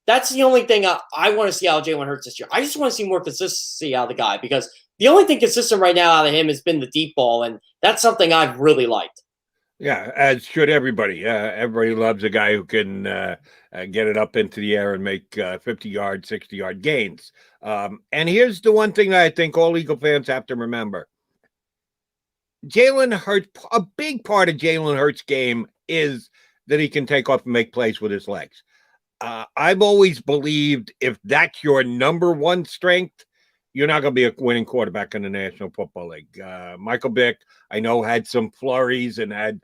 that's the only thing I want to see out of Jalen Hurts this year. I just want to see more consistency out of the guy, because the only thing consistent right now out of him has been the deep ball, and that's something I've really liked. Yeah, as should everybody. Everybody loves a guy who can get it up into the air and make 50-yard, 60-yard gains. And here's the one thing that I think all Eagle fans have to remember. Jalen Hurts, a big part of Jalen Hurts' game is that he can take off and make plays with his legs. I've always believed if that's your number one strength, you're not going to be a winning quarterback in the National Football League. Michael Vick, I know, had some flurries and had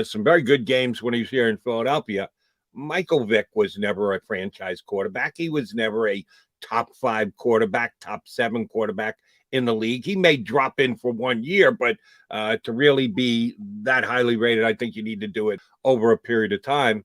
some very good games when he was here in Philadelphia. Michael Vick was never a franchise quarterback. He was never a top 5 quarterback, top 7 quarterback in the league. He may drop in for 1 year, but to really be that highly rated, I think you need to do it over a period of time.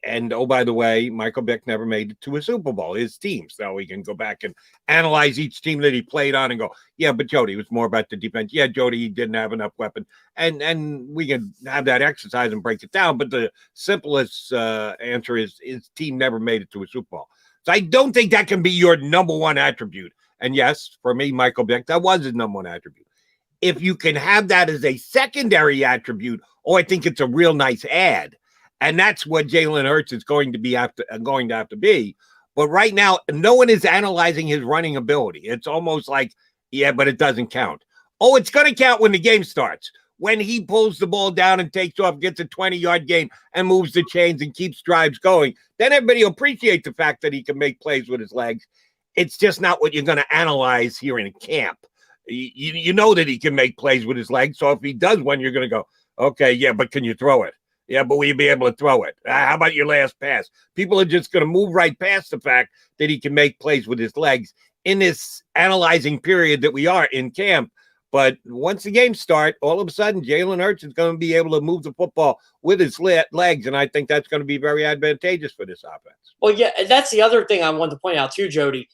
And, oh, by the way, Michael Vick never made it to a Super Bowl, his team. So we can go back and analyze each team that he played on and go, yeah, but Jody, it was more about the defense. Yeah, Jody, he didn't have enough weapon. And we can have that exercise and break it down. But the simplest answer is his team never made it to a Super Bowl. So I don't think that can be your number one attribute. And yes, for me, Michael Vick, that was his number one attribute. if you can have that as a secondary attribute, I think it's a real nice ad. And that's what Jalen Hurts is going to have to be. But right now, no one is analyzing his running ability. It's almost like, yeah, but it doesn't count. Oh, it's going to count when the game starts. When he pulls the ball down and takes off, gets a 20-yard gain and moves the chains and keeps drives going, then everybody will appreciate the fact that he can make plays with his legs. It's just not what you're going to analyze here in camp. You know that he can make plays with his legs. So if he does one, you're going to go, okay, yeah, but can you throw it? Yeah, but will you be able to throw it? How about your last pass? People are just going to move right past the fact that he can make plays with his legs in this analyzing period that we are in camp. But once the games start, all of a sudden, Jalen Hurts is going to be able to move the football with his legs, and I think that's going to be very advantageous for this offense. Well, yeah, that's the other thing I wanted to point out too, Jody.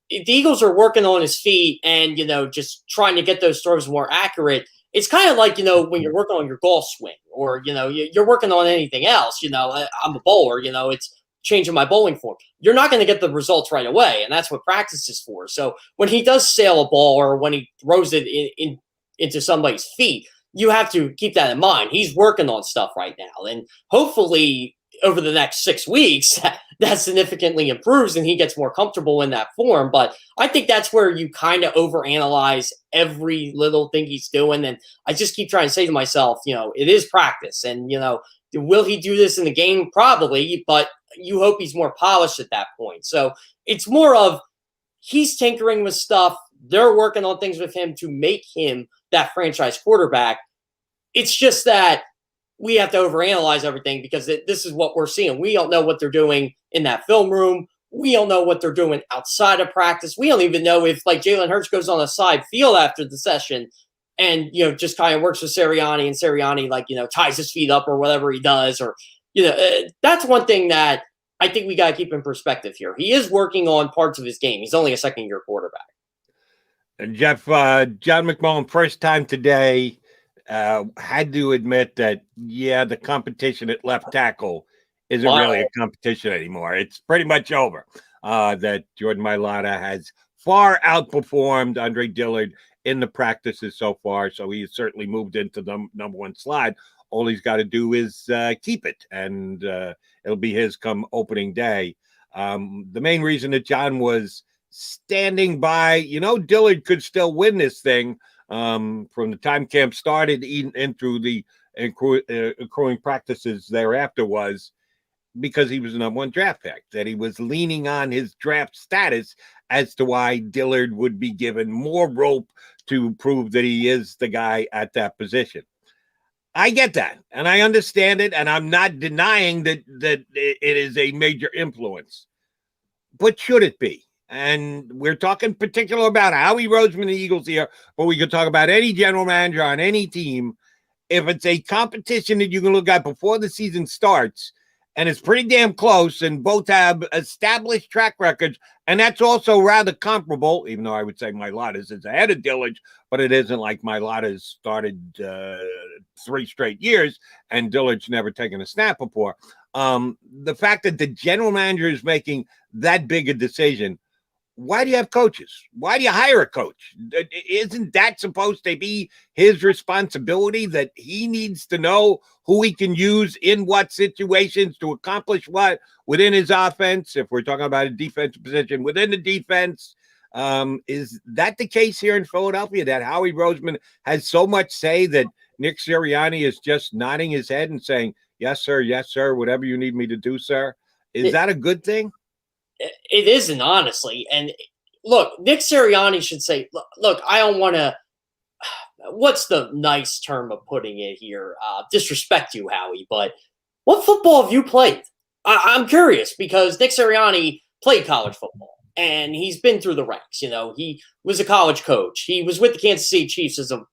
The Eagles are working on his feet and, just trying to get those throws more accurate. It's kind of like, when you're working on your golf swing or, you're working on anything else. I'm a bowler, it's changing my bowling form. You're not going to get the results right away, and that's what practice is for. So when he does sail a ball or when he throws it into somebody's feet, you have to keep that in mind. He's working on stuff right now, and hopefully over the next 6 weeks, that significantly improves and he gets more comfortable in that form. But I think that's where you kind of overanalyze every little thing he's doing. And I just keep trying to say to myself, it is practice. And, will he do this in the game? Probably, but you hope he's more polished at that point. So it's more of he's tinkering with stuff. They're working on things with him to make him that franchise quarterback. It's just that we have to overanalyze everything because this is what we're seeing. We don't know what they're doing in that film room. We don't know what they're doing outside of practice. We don't even know if Jalen Hurts goes on a side field after the session and, just kind of works with Sirianni and Sirianni, ties his feet up or whatever he does. Or, that's one thing that I think we got to keep in perspective here. He is working on parts of his game. He's only a second-year quarterback. And Jeff, John McMullen, first time today, had to admit that, the competition at left tackle isn't really a competition anymore. It's pretty much over. That Jordan Mailata has far outperformed Andre Dillard in the practices so far, so he has certainly moved into the number one slide. All he's got to do is keep it, and it'll be his come opening day. The main reason that John was standing by, Dillard could still win this thing from the time camp started and through the accruing practices thereafter was because he was the number one draft pick, that he was leaning on his draft status as to why Dillard would be given more rope to prove that he is the guy at that position. I get that, and I understand it, and I'm not denying that it is a major influence. But should it be? And we're talking particular about Howie Roseman, the Eagles here, but we could talk about any general manager on any team. If it's a competition that you can look at before the season starts, and it's pretty damn close, and both have established track records, and that's also rather comparable, even though I would say Mailata's is ahead of Dillard, but it isn't like Mailata's started 3 straight years, and Dillard's never taken a snap before. The fact that the general manager is making that big a decision, why do you have coaches? Why do you hire a coach? Isn't that supposed to be his responsibility, that he needs to know who he can use in what situations to accomplish what within his offense? If we're talking about a defensive position within the defense, is that the case here in Philadelphia, that Howie Roseman has so much say that Nick Sirianni is just nodding his head and saying, yes, sir, whatever you need me to do, sir? Is that a good thing? It isn't, honestly. And look, Nick Sirianni should say, look, I don't want to, what's the nice term of putting it here? Disrespect you, Howie, but what football have you played? I'm curious, because Nick Sirianni played college football and he's been through the ranks. He was a college coach. He was with the Kansas City Chiefs as a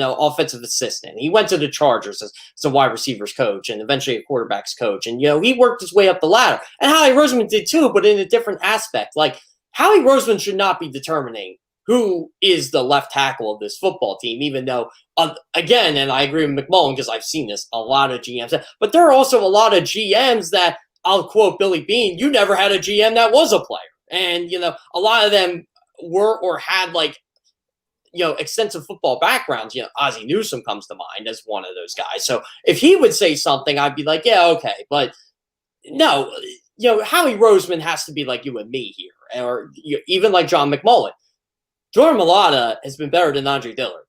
offensive assistant. He went to the Chargers as a wide receivers coach and eventually a quarterbacks coach. And, he worked his way up the ladder. And Howie Roseman did too, but in a different aspect. Like, Howie Roseman should not be determining who is the left tackle of this football team, even though, again, and I agree with McMullen because I've seen this, a lot of GMs. But there are also a lot of GMs that, I'll quote Billy Beane, you never had a GM that was a player. And, a lot of them were or had extensive football backgrounds. Ozzie Newsome comes to mind as one of those guys. So if he would say something, I'd be like, yeah, okay. But no, Howie Roseman has to be like you and me here, or even like John McMullen. Jordan Mailata has been better than Andre Dillard.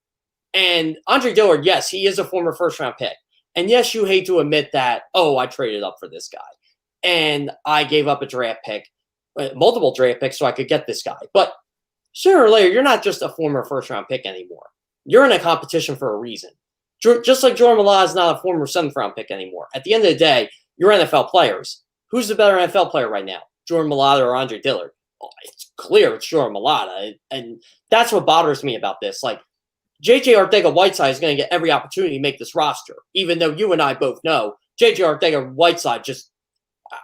And Andre Dillard, yes, he is a former first-round pick. And yes, you hate to admit that, I traded up for this guy. And I gave up a draft pick, multiple draft picks, so I could get this guy. But sooner or later, you're not just a former first-round pick anymore. You're in a competition for a reason. Just like Jordan Mailata is not a former seventh-round pick anymore. At the end of the day, you're NFL players. Who's the better NFL player right now? Jordan Mailata or Andre Dillard? It's clear it's Jordan Mailata. And that's what bothers me about this. Like, J.J. Arcega-Whiteside is going to get every opportunity to make this roster, even though you and I both know J.J. Arcega-Whiteside just,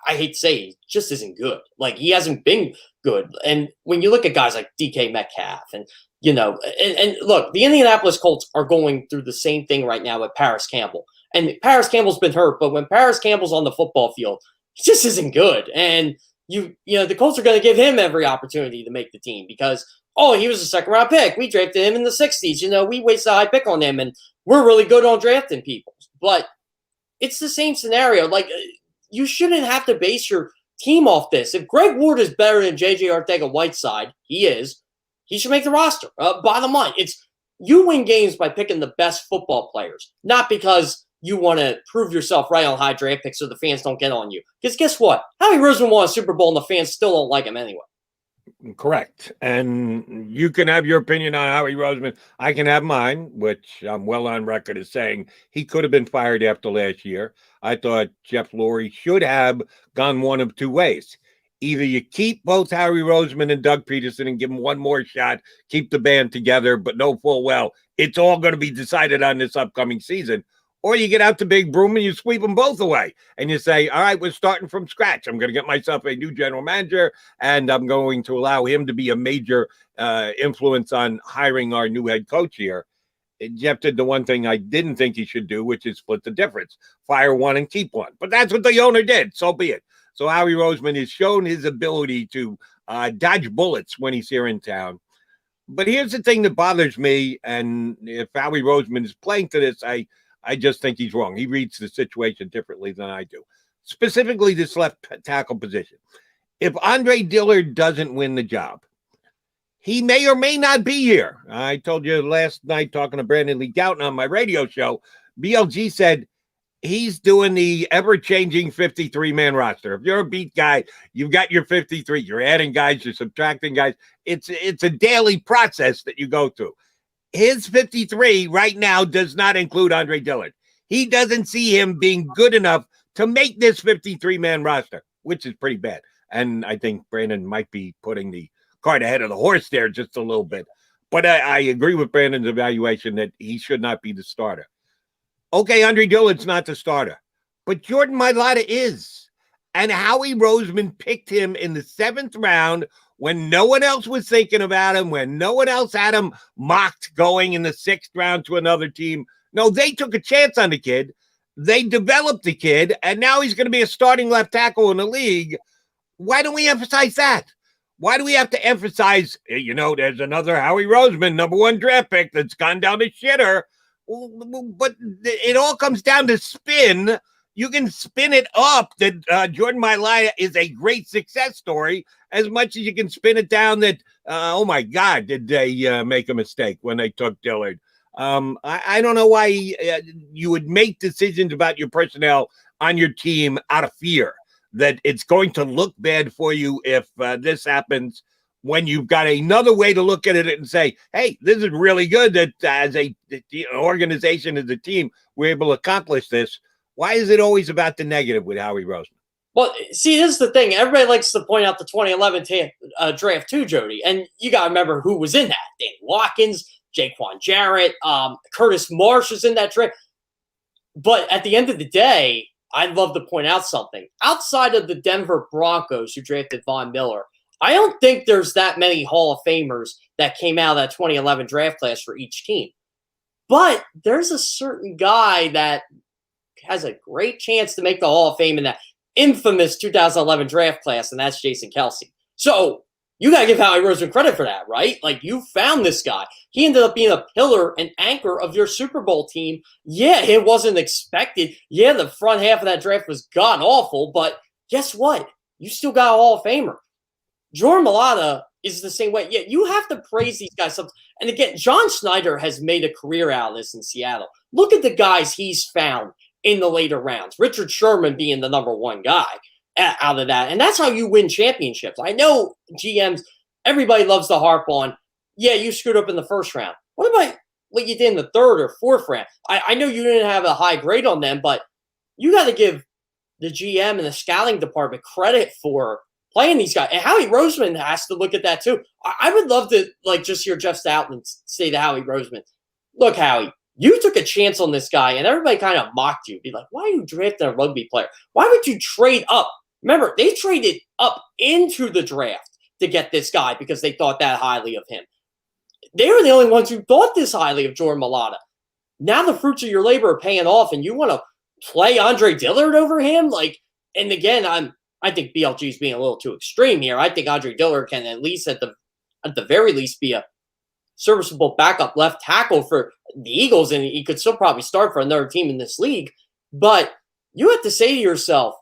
I hate to say it, just isn't good. Like, he hasn't been good. And when you look at guys like DK Metcalf and, and look, the Indianapolis Colts are going through the same thing right now with Paris Campbell. And Paris Campbell's been hurt, but when Paris Campbell's on the football field, he just isn't good. And, the Colts are going to give him every opportunity to make the team because, he was a second-round pick. We drafted him in the 60s. We wasted a high pick on him, and we're really good on drafting people. But it's the same scenario. Like, you shouldn't have to base your team off this. If Greg Ward is better than J.J. Arcega-Whiteside, he should make the roster. Bottom line, it's you win games by picking the best football players, not because you want to prove yourself right on high draft picks so the fans don't get on you. Because guess what? Howie Roseman won a Super Bowl, and the fans still don't like him anyway. Correct. And you can have your opinion on Howie Roseman. I can have mine, which I'm well on record as saying he could have been fired after last year. I thought Jeff Lurie should have gone one of two ways. Either you keep both Howie Roseman and Doug Peterson and give them one more shot, keep the band together, but know full well it's all going to be decided on this upcoming season. Or you get out the big broom and you sweep them both away. And you say, all right, we're starting from scratch. I'm going to get myself a new general manager, and I'm going to allow him to be a major influence on hiring our new head coach here. And Jeff did the one thing I didn't think he should do, which is split the difference. Fire one and keep one. But that's what the owner did. So be it. So Howie Roseman has shown his ability to dodge bullets when he's here in town. But here's the thing that bothers me, and if Howie Roseman is playing to this, I just think he's wrong. He reads the situation differently than I do. Specifically, this left tackle position. If Andre Dillard doesn't win the job, he may or may not be here. I told you last night talking to Brandon Lee Gouton on my radio show, BLG said he's doing the ever-changing 53-man roster. If you're a beat guy, you've got your 53. You're adding guys, you're subtracting guys. It's a daily process that you go through. His 53 right now does not include Andre Dillard. He doesn't see him being good enough to make this 53-man roster, which is pretty bad. And I think Brandon might be putting the cart ahead of the horse there just a little bit. But I agree with Brandon's evaluation that he should not be the starter. Okay, Andre Dillard's not the starter, but Jordan Mailata is. And Howie Roseman picked him in the 7th round when no one else was thinking about him, when no one else had him mocked going in the 6th round to another team. No, they took a chance on the kid. They developed the kid, and now he's going to be a starting left tackle in the league. Why don't we emphasize that? Why do we have to emphasize, there's another Howie Roseman, number 1 draft pick that's gone down the shitter? But it all comes down to spin. You can spin it up that Jordan Mailata is a great success story as much as you can spin it down that, oh, my God, did they make a mistake when they took Dillard. I don't know why you would make decisions about your personnel on your team out of fear that it's going to look bad for you if this happens, when you've got another way to look at it and say, hey, this is really good that as an organization, as a team, we're able to accomplish this. Why is it always about the negative with Howie Roseman? Well, see, this is the thing. Everybody likes to point out the 2011 draft too, Jody. And you got to remember who was in that. Danny Watkins, Jaquan Jarrett, Curtis Marsh was in that draft. But at the end of the day, I'd love to point out something. Outside of the Denver Broncos, who drafted Von Miller, I don't think there's that many Hall of Famers that came out of that 2011 draft class for each team. But there's a certain guy that has a great chance to make the Hall of Fame in that infamous 2011 draft class, and that's Jason Kelce. So You got to give Howie Roseman credit for that, right? Like, you found this guy. He ended up being a pillar and anchor of your Super Bowl team. Yeah, it wasn't expected. Yeah, the front half of that draft was god-awful, but guess what? You still got a Hall of Famer. Jordan Mailata is the same way. Yeah, you have to praise these guys. And again, John Schneider has made a career out of this in Seattle. Look at the guys he's found in the later rounds. Richard Sherman being the number one guy out of that. And that's how you win championships. I know GMs, everybody loves to harp on, yeah, you screwed up in the first round. What about what you did in the third or fourth round? I know you didn't have a high grade on them, but you got to give the GM and the scouting department credit for playing these guys. And Howie Roseman has to look at that too. I would love to just hear Jeff Stoutland say to Howie Roseman, look, Howie, you took a chance on this guy, and everybody kind of mocked you. Be like, why are you drafting a rugby player? Why would you trade up? Remember, they traded up into the draft to get this guy because they thought that highly of him. They were the only ones who thought this highly of Jordan Mailata. Now the fruits of your labor are paying off, and you want to play Andre Dillard over him? And again, I think BLG is being a little too extreme here. I think Andre Dillard can at least, at the very least, be a serviceable backup left tackle for the Eagles, and he could still probably start for another team in this league. But you have to say to yourself,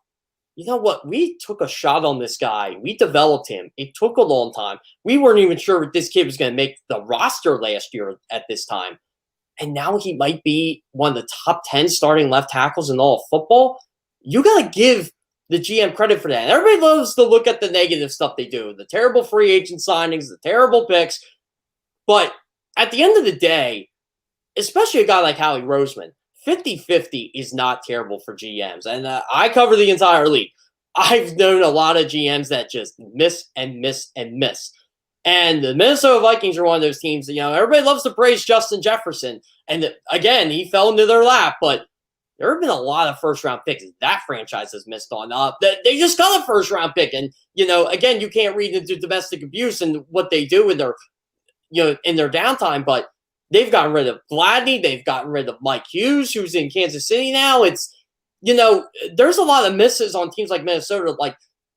you know what? We took a shot on this guy. We developed him. It took a long time. We weren't even sure if this kid was going to make the roster last year at this time. And now he might be one of the top 10 starting left tackles in all of football. You got to give the GM credit for that. And everybody loves to look at the negative stuff they do, the terrible free agent signings, the terrible picks. But at the end of the day, especially a guy like Howie Roseman, 50-50 is not terrible for GMs. And I cover the entire league. I've known a lot of GMs that just miss and miss and miss. And the Minnesota Vikings are one of those teams that, everybody loves to praise Justin Jefferson. And again, he fell into their lap, but there have been a lot of first-round picks that franchise has missed on. They just got a first-round pick. And, again, you can't read into domestic abuse and what they do in their, in their downtime, but they've gotten rid of Gladney. They've gotten rid of Mike Hughes, who's in Kansas City now. It's, there's a lot of misses on teams like Minnesota.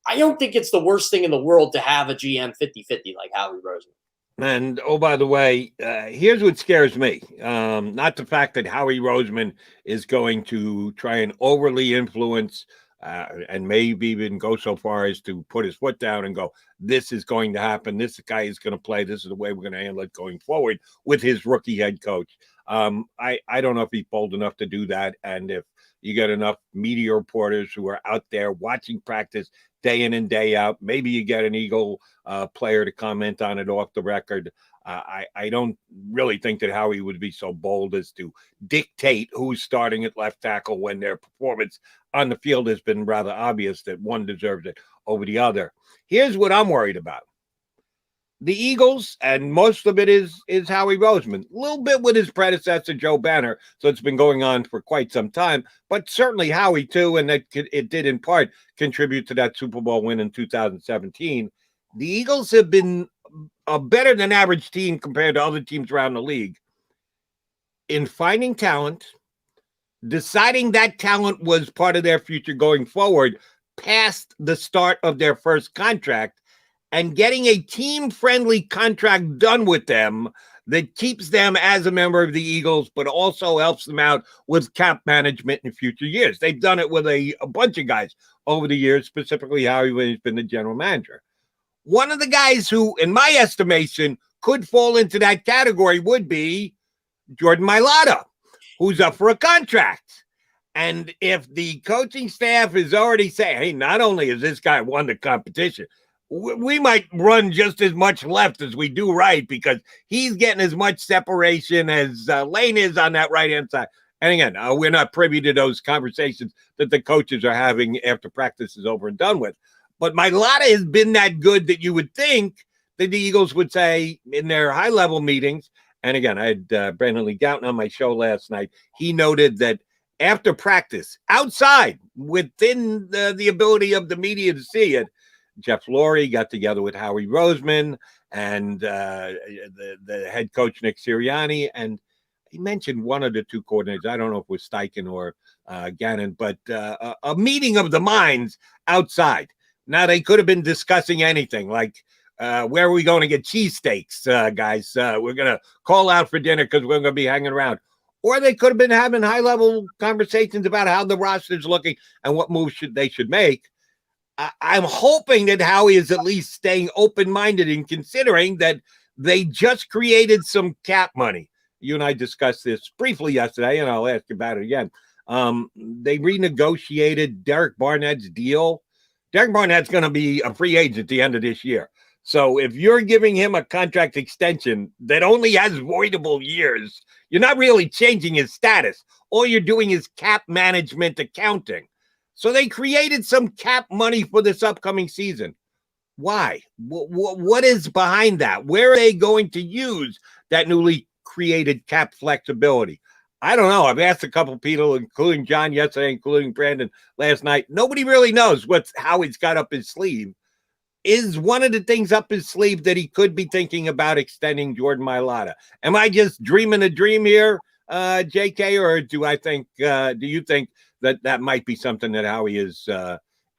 I don't think it's the worst thing in the world to have a GM 50-50 like Howie Roseman. And, oh, by the way, here's what scares me. Not the fact that Howie Roseman is going to try and overly influence and maybe even go so far as to put his foot down and go, this is going to happen. This guy is going to play. This is the way we're going to handle it going forward with his rookie head coach. I don't know if he's bold enough to do that. And if you get enough media reporters who are out there watching practice day in and day out, maybe you get an Eagle player to comment on it off the record. I don't really think that Howie would be so bold as to dictate who's starting at left tackle when their performance on the field has been rather obvious that one deserves it over the other. Here's what I'm worried about. The Eagles, and most of it is Howie Roseman, a little bit with his predecessor, Joe Banner, so it's been going on for quite some time, but certainly Howie too, and it did in part contribute to that Super Bowl win in 2017. The Eagles have been a better than average team compared to other teams around the league in finding talent, deciding that talent was part of their future going forward past the start of their first contract, and getting a team-friendly contract done with them that keeps them as a member of the Eagles, but also helps them out with cap management in future years. They've done it with a bunch of guys over the years, specifically Howie when he's been the general manager. One of the guys who, in my estimation, could fall into that category would be Jordan Mailata, who's up for a contract. And if the coaching staff is already saying, hey, not only has this guy won the competition, we might run just as much left as we do right because he's getting as much separation as Lane is on that right-hand side. And again, we're not privy to those conversations that the coaches are having after practice is over and done with. But Mailata has been that good that you would think that the Eagles would say in their high-level meetings, and again, I had Brandon Lee Gouton on my show last night. He noted that after practice, outside, within the ability of the media to see it, Jeff Lurie got together with Howie Roseman and the head coach, Nick Sirianni, and he mentioned one of the two coordinators. I don't know if it was Steichen or Gannon, but a meeting of the minds outside. Now, they could have been discussing anything like where are we going to get cheesesteaks, guys? We're going to call out for dinner because we're going to be hanging around. Or they could have been having high-level conversations about how the roster's looking and what moves they should make. I'm hoping that Howie is at least staying open-minded and considering that they just created some cap money. You and I discussed this briefly yesterday, and I'll ask you about it again. They renegotiated Derek Barnett's deal. Derek Barnett's going to be a free agent at the end of this year. So if you're giving him a contract extension that only has voidable years, you're not really changing his status. All you're doing is cap management accounting. So they created some cap money for this upcoming season. Why? What is behind that? Where are they going to use that newly created cap flexibility? I don't know. I've asked a couple people, including John yesterday, including Brandon last night. Nobody really knows how he's got up his sleeve. Is one of the things up his sleeve that he could be thinking about extending Jordan Mailata? Am I just dreaming a dream here, JK, or do you think that might be something that Howie is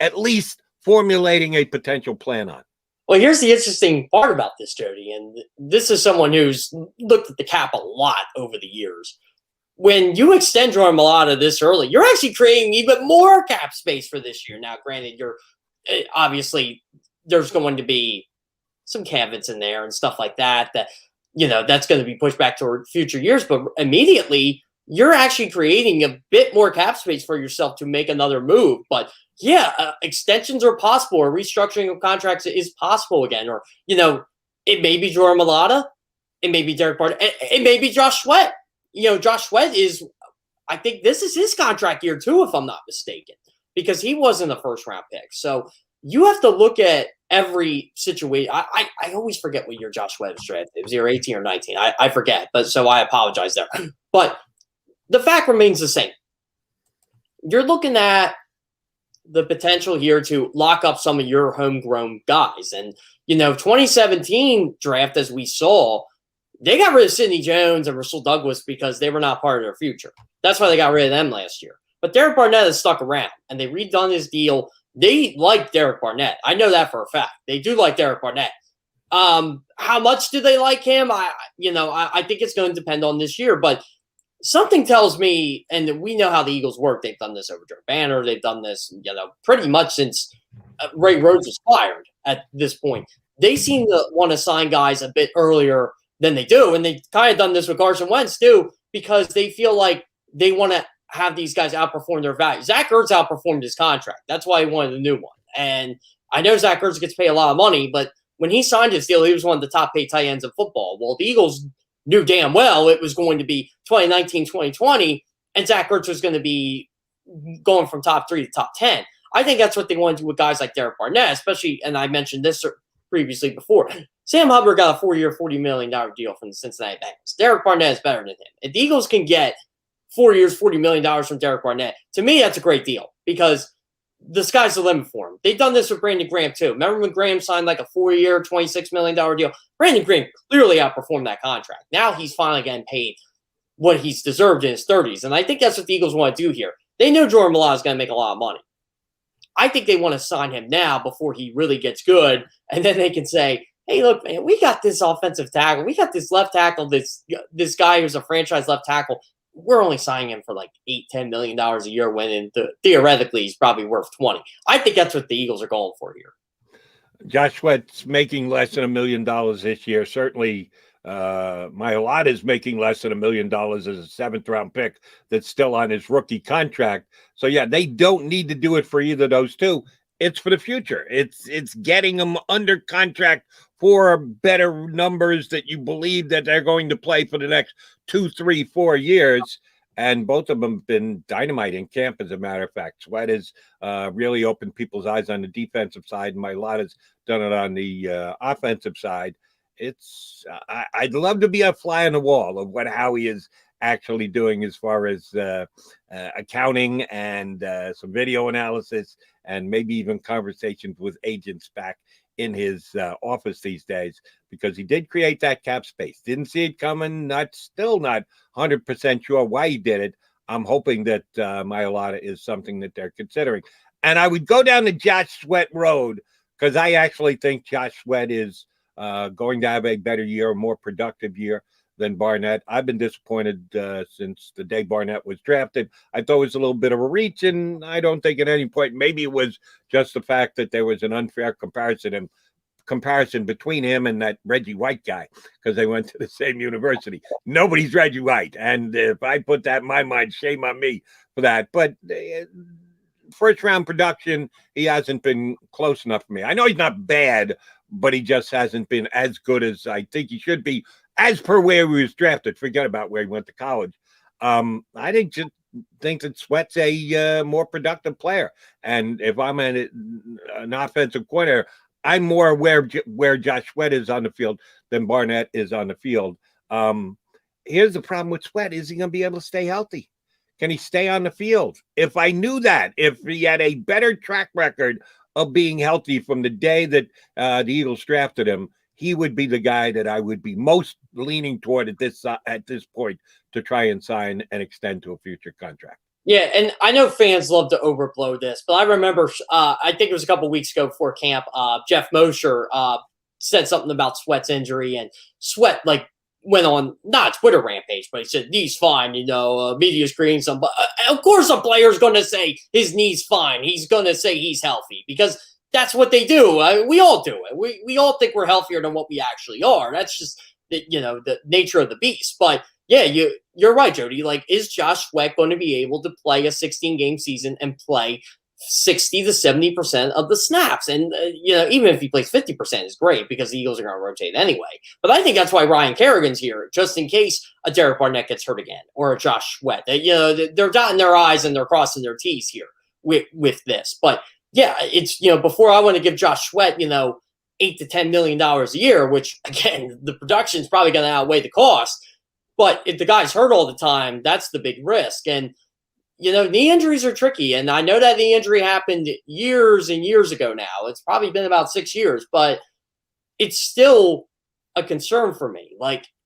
at least formulating a potential plan on? Well, here's the interesting part about this, Jody, and this is someone who's looked at the cap a lot over the years. When you extend Jordan Mailata this early, you're actually creating even more cap space for this year. Now, granted, you're obviously there's going to be some caveats in there and stuff like that, that's going to be pushed back toward future years. But immediately, you're actually creating a bit more cap space for yourself to make another move. But yeah, extensions are possible, or restructuring of contracts is possible again. Or, it may be Jordan Mailata, it may be Derek Barnett, it may be Josh Sweat. Josh Sweat I think this is his contract year too, if I'm not mistaken, because he wasn't a first round pick. So you have to look at every situation. I always forget what year Josh Sweat was drafted. It was either 18 or 19. I forget, but so I apologize there. But the fact remains the same. You're looking at the potential here to lock up some of your homegrown guys. And, 2017 draft, as we saw, they got rid of Sidney Jones and Russell Douglas because they were not part of their future. That's why they got rid of them last year. But Derek Barnett has stuck around, and they redone his deal. They like Derek Barnett. I know that for a fact. They do like Derek Barnett. How much do they like him? I think it's going to depend on this year. But something tells me, and we know how the Eagles work. They've done this over Joe Banner. They've done this, pretty much since Ray Rhodes was fired at this point. They seem to want to sign guys a bit earlier than they do. And they've kind of done this with Carson Wentz too, because they feel like they want to have these guys outperform their value. Zach Ertz outperformed his contract. That's why he wanted a new one. And I know Zach Ertz gets paid a lot of money, but when he signed his deal, he was one of the top paid tight ends in football. Well, the Eagles knew damn well it was going to be 2019, 2020, and Zach Ertz was going to be going from top 3 to top 10. I think that's what they want to do with guys like Derek Barnett, especially, and I mentioned this previously before. Sam Hubbard got a 4-year, $40 million deal from the Cincinnati Bengals. Derek Barnett is better than him. If the Eagles can get 4 years, $40 million from Derek Barnett, to me, that's a great deal because the sky's the limit for him. They've done this with Brandon Graham, too. Remember when Graham signed like a 4-year, $26 million deal? Brandon Graham clearly outperformed that contract. Now he's finally getting paid what he's deserved in his 30s, and I think that's what the Eagles want to do here. They know Jordan Mailata is going to make a lot of money. I think they want to sign him now before he really gets good, and then they can say, hey, look, man, we got this offensive tackle. We got this left tackle, this guy who's a franchise left tackle. We're only signing him for like $8-10 million a year when theoretically he's probably worth 20. I think that's what the Eagles are going for here. Josh Sweat's making less than $1 million this year. Certainly, Mailata is making less than $1 million as a 7th-round pick that's still on his rookie contract. So, yeah, they don't need to do it for either of those two. It's for the future. It's getting them under contract for better numbers that you believe that they're going to play for the next 2, 3, 4 years. And both of them have been dynamite in camp, as a matter of fact. Sweat has really opened people's eyes on the defensive side, and Mailata's done it on the offensive side. I'd love to be a fly on the wall of what Howie is actually doing as far as accounting and some video analysis and maybe even conversations with agents back in his office these days, because he did create that cap space. Didn't see it coming. Still not 100% sure why he did it. I'm hoping that Mailata is something that they're considering. And I would go down the Josh Sweat road because I actually think Josh Sweat is going to have a better year, a more productive year than Barnett. I've been disappointed since the day Barnett was drafted. I thought it was a little bit of a reach, and I don't think at any point, maybe it was just the fact that there was an unfair comparison between him and that Reggie White guy, because they went to the same university. Nobody's Reggie White, and if I put that in my mind, shame on me for that. But first round production, he hasn't been close enough for me. I know he's not bad, but he just hasn't been as good as I think he should be, as per where he was drafted. Forget about where he went to college. I think that Sweat's a more productive player. And if I'm an offensive coordinator, I'm more aware where Josh Sweat is on the field than Barnett is on the field. Here's the problem with Sweat. Is he going to be able to stay healthy? Can he stay on the field? If I knew that, if he had a better track record of being healthy from the day that the Eagles drafted him, he would be the guy that I would be most leaning toward at this point to try and sign and extend to a future contract. Yeah, and I know fans love to overblow this, but I remember, I think it was a couple weeks ago before camp, Jeff Mosher said something about Sweat's injury, and Sweat went on, not a Twitter rampage, but he said, knee's fine, media's creating some. But of course a player's going to say his knee's fine. He's going to say he's healthy because that's what they do. We all do it. We all think we're healthier than what we actually are. That's just, the nature of the beast. But yeah, you're right, Jody. Is Josh Sweat going to be able to play a 16-game season and play 60 to 70% of the snaps? And, even if he plays 50% is great because the Eagles are going to rotate anyway. But I think that's why Ryan Kerrigan's here, just in case a Derek Barnett gets hurt again or a Josh Sweat. They're dotting their I's and they're crossing their T's here with this. But yeah, it's, before I want to give Josh Sweat, $8 to $10 million a year, which again, the production is probably going to outweigh the cost. But if the guy's hurt all the time, that's the big risk. And, knee injuries are tricky. And I know that knee injury happened years and years ago now. It's probably been about 6 years, but it's still a concern for me.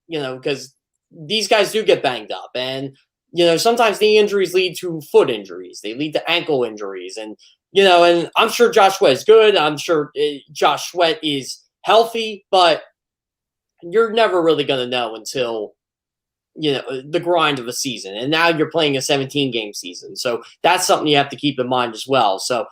Because these guys do get banged up. And, sometimes knee injuries lead to foot injuries. They lead to ankle injuries. And, and I'm sure Josh Sweat is good. I'm sure Josh Sweat is healthy, but you're never really going to know until the grind of a season. And now you're playing a 17-game season. So that's something you have to keep in mind as well. So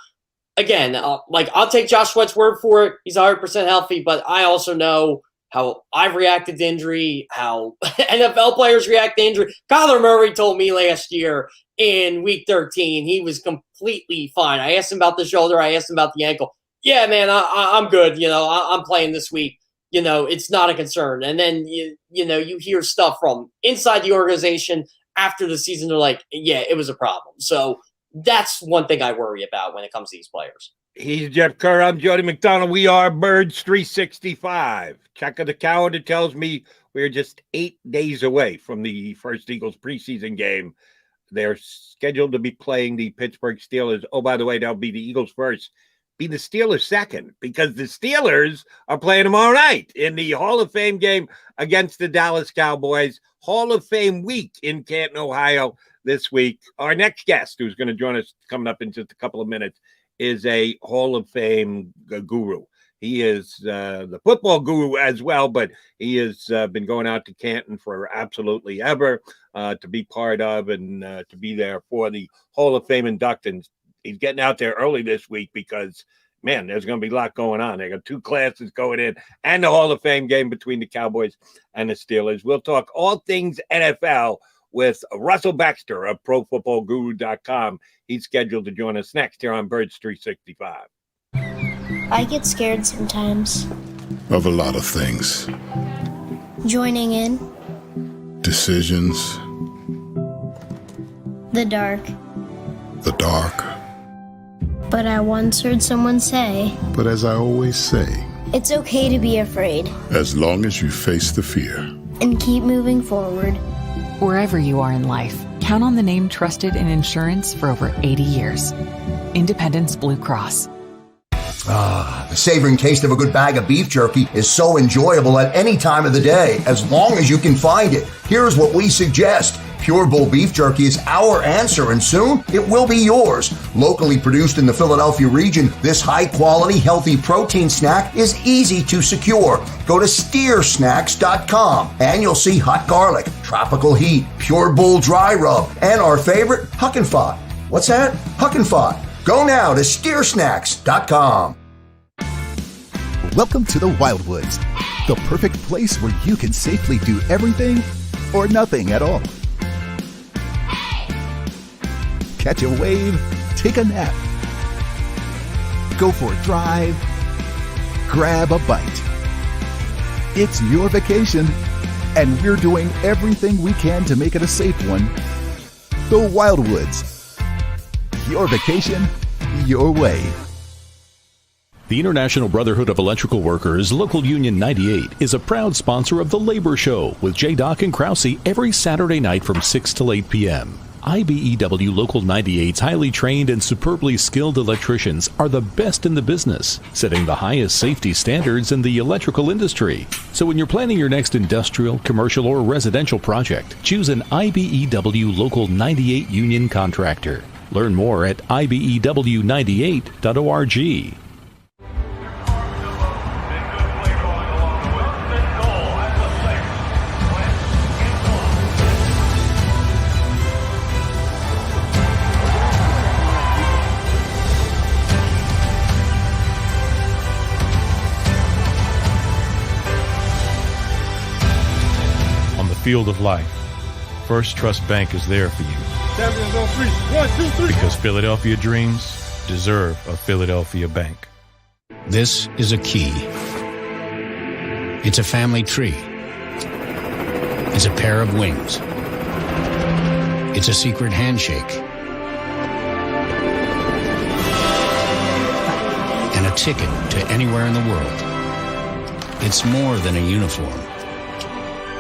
again, I'll take Josh Sweat's word for it. He's 100% healthy, but I also know how I've reacted to injury, how NFL players react to injury. Kyler Murray told me last year in week 13, he was completely fine. I asked him about the shoulder. I asked him about the ankle. Yeah, man, I'm good. I'm playing this week. It's not a concern. And then, you hear stuff from inside the organization after the season. They're like, yeah, it was a problem. So that's one thing I worry about when it comes to these players. He's Jeff Kerr. I'm Jody McDonald. We are Birds 365. Check of the calendar tells me we're just 8 days away from the first Eagles preseason game. They're scheduled to be playing the Pittsburgh Steelers. Oh, by the way, that'll be the Eagles first. Be the Steelers second, because the Steelers are playing tomorrow night in the Hall of Fame game against the Dallas Cowboys. Hall of Fame week in Canton, Ohio this week. Our next guest, who's going to join us coming up in just a couple of minutes, is a Hall of Fame guru. He is the football guru as well, but he has been going out to Canton for absolutely ever to be part of and to be there for the Hall of Fame inductions. He's getting out there early this week because, man, there's going to be a lot going on. They got 2 classes going in and the Hall of Fame game between the Cowboys and the Steelers. We'll talk all things NFL with Russell Baxter of ProFootballGuru.com. He's scheduled to join us next here on Birds 365. I get scared sometimes. Of a lot of things. Joining in. Decisions. The dark. The dark. But I once heard someone say, But as I always say, it's okay to be afraid. as long as you face the fear. And keep moving forward. Wherever you are in life, count on the name trusted in insurance for over 80 years. Independence Blue Cross. The savoring taste of a good bag of beef jerky is so enjoyable at any time of the day, as long as you can find it. Here's what we suggest. Pure Bull beef jerky is our answer, and soon it will be yours. Locally produced in the Philadelphia region, this high-quality, healthy protein snack is easy to secure. Go to steersnacks.com and you'll see hot garlic, tropical heat, Pure Bull dry rub, and our favorite, Huck and Fod. What's that? Huck and Fod. Go now to steersnacks.com. Welcome to the Wildwoods, the perfect place where you can safely do everything or nothing at all. Catch a wave, take a nap, go for a drive, grab a bite. It's your vacation, and we're doing everything we can to make it a safe one. The Wildwoods. Your vacation, your way. The International Brotherhood of Electrical Workers, Local Union 98, is a proud sponsor of The Labor Show with J. Doc and Krause every Saturday night from 6 to 8 p.m. IBEW Local 98's highly trained and superbly skilled electricians are the best in the business, setting the highest safety standards in the electrical industry. So when you're planning your next industrial, commercial, or residential project, choose an IBEW Local 98 union contractor. Learn more at ibew98.org. Field of life, First Trust Bank is there for you. Champions on 3, 1, 2, 3. Because Philadelphia dreams deserve a Philadelphia bank. This is a key. It's a family tree. It's a pair of wings. It's a secret handshake. And a ticket to anywhere in the world. It's more than a uniform.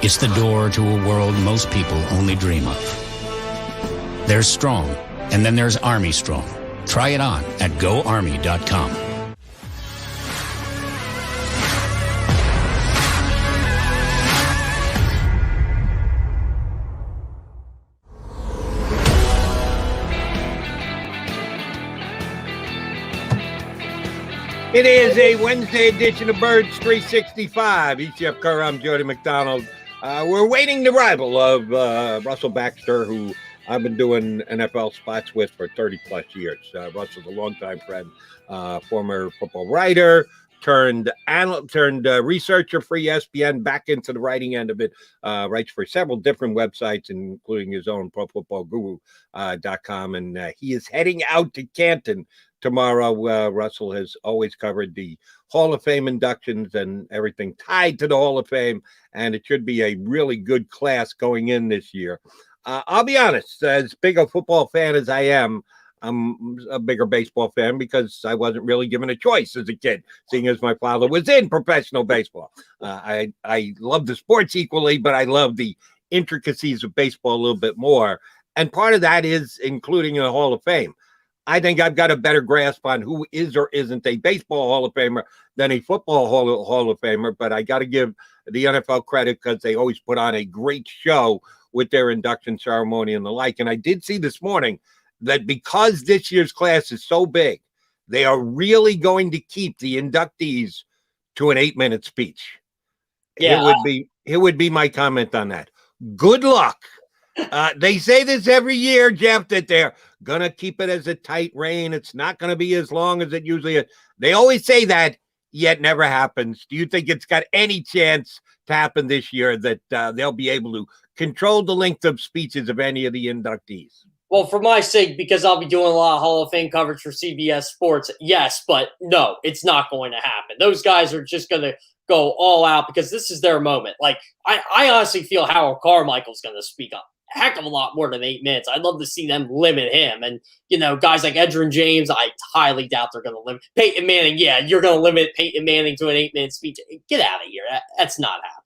It's the door to a world most people only dream of. There's Strong, and then there's Army Strong. Try it on at GoArmy.com. It is a Wednesday edition of Birds 365. He's Jeff Kerr. I'm Jody McDonald. We're waiting the arrival of Russell Baxter, who I've been doing NFL spots with for 30-plus years. Russell's a longtime friend, former football writer, turned researcher for ESPN, back into the writing end of it, writes for several different websites, including his own ProFootballGuru.com, and he is heading out to Canton tomorrow. Russell has always covered the Hall of Fame inductions and everything tied to the Hall of Fame, and it should be a really good class going in this year. I'll be honest, as big a football fan as I am, I'm a bigger baseball fan because I wasn't really given a choice as a kid, seeing as my father was in professional baseball. I love the sports equally, but I love the intricacies of baseball a little bit more, and part of that is including the Hall of Fame. I think I've got a better grasp on who is or isn't a baseball Hall of Famer than a football Hall of Famer, but I got to give the NFL credit because they always put on a great show with their induction ceremony and the like. And I did see this morning that because this year's class is so big, they are really going to keep the inductees to an 8-minute speech. Yeah. It would be my comment on that. Good luck. They say this every year, Jeff, that they're going to keep it as a tight rein. It's not going to be as long as it usually is. They always say that, yet never happens. Do you think it's got any chance to happen this year that they'll be able to control the length of speeches of any of the inductees? Well, for my sake, because I'll be doing a lot of Hall of Fame coverage for CBS Sports, yes, but no, it's not going to happen. Those guys are just going to go all out because this is their moment. Like, I honestly feel Howard Carmichael's going to speak up a heck of a lot more than 8 minutes. I'd love to see them limit him. And, guys like Edgerrin James, I highly doubt they're going to limit. Peyton Manning, yeah, you're going to limit Peyton Manning to an 8-minute speech. Get out of here. That's not happening.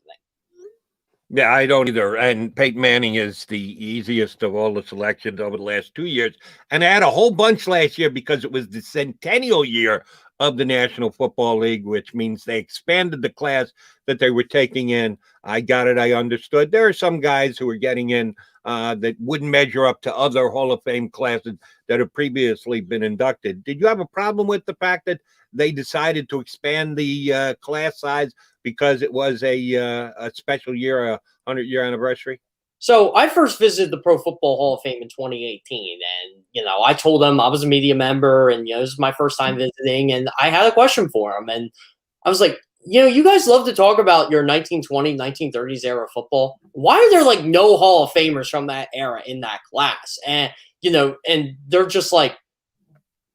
Yeah, I don't either. And Peyton Manning is the easiest of all the selections over the last 2 years. And I had a whole bunch last year because it was the centennial year of the National Football League, which means they expanded the class that they were taking in. I got it. I understood. There are some guys who are getting in that wouldn't measure up to other Hall of Fame classes that have previously been inducted. Did you have a problem with the fact that they decided to expand the class size because it was a special year, a 100-year anniversary? So I first visited the Pro Football Hall of Fame in 2018, and I told them I was a media member, and this is my first time visiting, and I had a question for them, and I was like, you guys love to talk about your 1920s, 1930s era football. Why are there like no Hall of Famers from that era in that class? And and they're just like,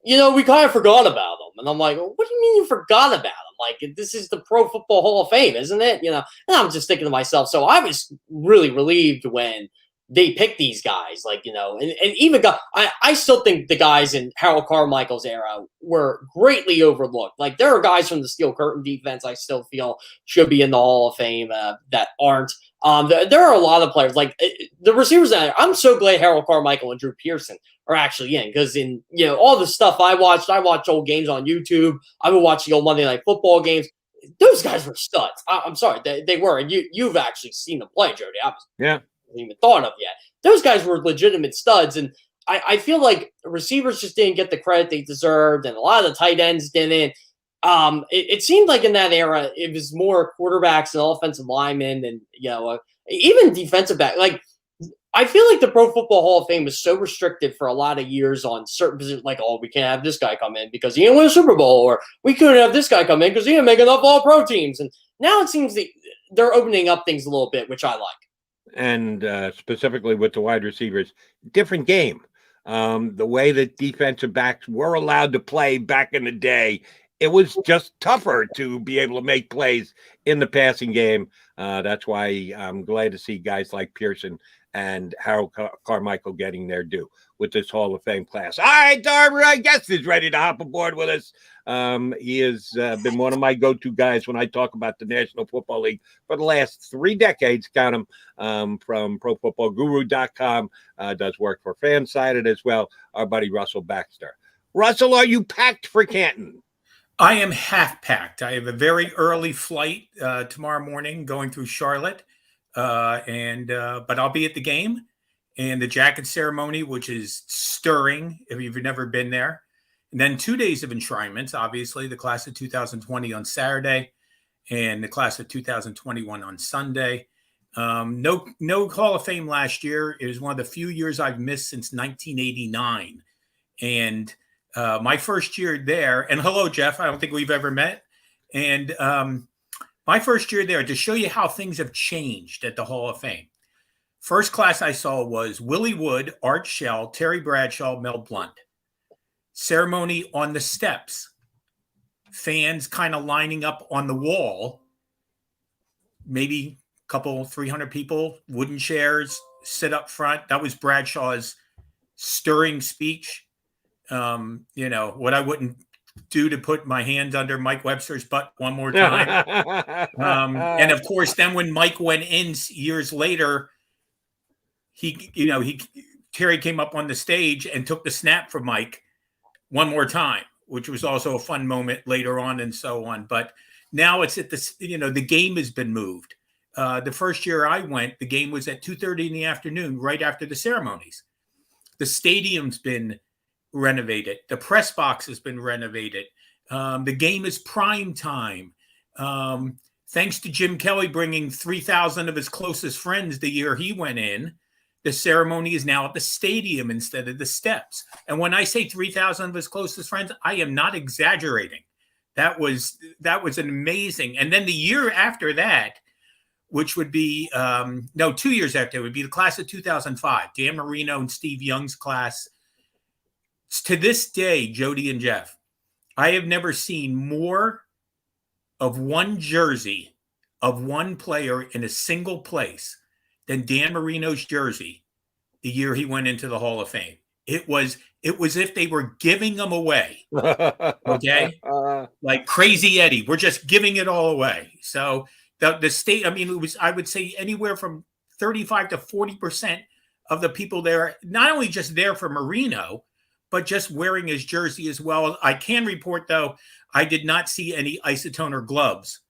we kind of forgot about them. And I'm like, well, what do you mean you forgot about them? Like, this is the Pro Football Hall of Fame, isn't it? And I'm just thinking to myself. So I was really relieved when they picked these guys, like, and even I still think the guys in Harold Carmichael's era were greatly overlooked. Like, there are guys from the Steel Curtain defense I still feel should be in the Hall of Fame that aren't. There are a lot of players, like the receivers. I'm so glad Harold Carmichael and Drew Pearson are actually in, because in all the stuff I watched old games on YouTube. I would watch the old Monday Night Football games. Those guys were studs. I'm sorry, they were, and you've actually seen them play, Jody. Yeah. Even thought of yet. Those guys were legitimate studs, and I feel like receivers just didn't get the credit they deserved, and a lot of the tight ends didn't. It seemed like in that era it was more quarterbacks and offensive linemen, and even defensive back. Like, I feel like the Pro Football Hall of Fame was so restricted for a lot of years on certain positions, like, oh, we can't have this guy come in because he didn't win a Super Bowl, or we couldn't have this guy come in because he didn't make enough All-Pro teams. And now it seems that they're opening up things a little bit, which I like. And specifically with the wide receivers, different game. The way that defensive backs were allowed to play back in the day, it was just tougher to be able to make plays in the passing game. That's why I'm glad to see guys like Pearson and Harold Carmichael getting their due with this Hall of Fame class. All right, Darby, I guess is ready to hop aboard with us. He has been one of my go-to guys when I talk about the National Football League for the last 3 decades, count him, from ProFootballGuru.com, does work for Fansided as well, our buddy Russell Baxter. Russell, are you packed for Canton? I am half packed. I have a very early flight tomorrow morning going through Charlotte, but I'll be at the game and the jacket ceremony, which is stirring if you've never been there. And then 2 days of enshrinements, obviously, the class of 2020 on Saturday and the class of 2021 on Sunday. No Hall of Fame last year. It was one of the few years I've missed since 1989. And my first year there, and hello, Jeff, I don't think we've ever met. And my first year there, to show you how things have changed at the Hall of Fame. First class I saw was Willie Wood, Art Shell, Terry Bradshaw, Mel Blount. Ceremony on the steps. Fans kind of lining up on the wall. Maybe a couple, 300 people, wooden chairs, sit up front. That was Bradshaw's stirring speech. What I wouldn't do to put my hand under Mike Webster's butt one more time. And of course, then when Mike went in years later, Terry came up on the stage and took the snap from Mike one more time, which was also a fun moment later on and so on. But now it's at the game has been moved. The first year I went, the game was at 2:30 in the afternoon, right after the ceremonies. The stadium's been renovated. The press box has been renovated. The game is prime time. Thanks to Jim Kelly bringing 3,000 of his closest friends the year he went in, the ceremony is now at the stadium instead of the steps. And when I say 3,000 of his closest friends, I am not exaggerating. That was an amazing. And then the year after that, which would be 2 years after, it would be the class of 2005, Dan Marino and Steve Young's class. To this day, Jody and Jeff, I have never seen more of one jersey of one player in a single place than Dan Marino's jersey the year he went into the Hall of Fame. It was if they were giving them away. Okay? Like Crazy Eddie. We're just giving it all away. So The state, I mean, it was, I would say, anywhere from 35 to 40% of the people there, not only just there for Marino, but just wearing his jersey as well. I can report, though, I did not see any isotoner gloves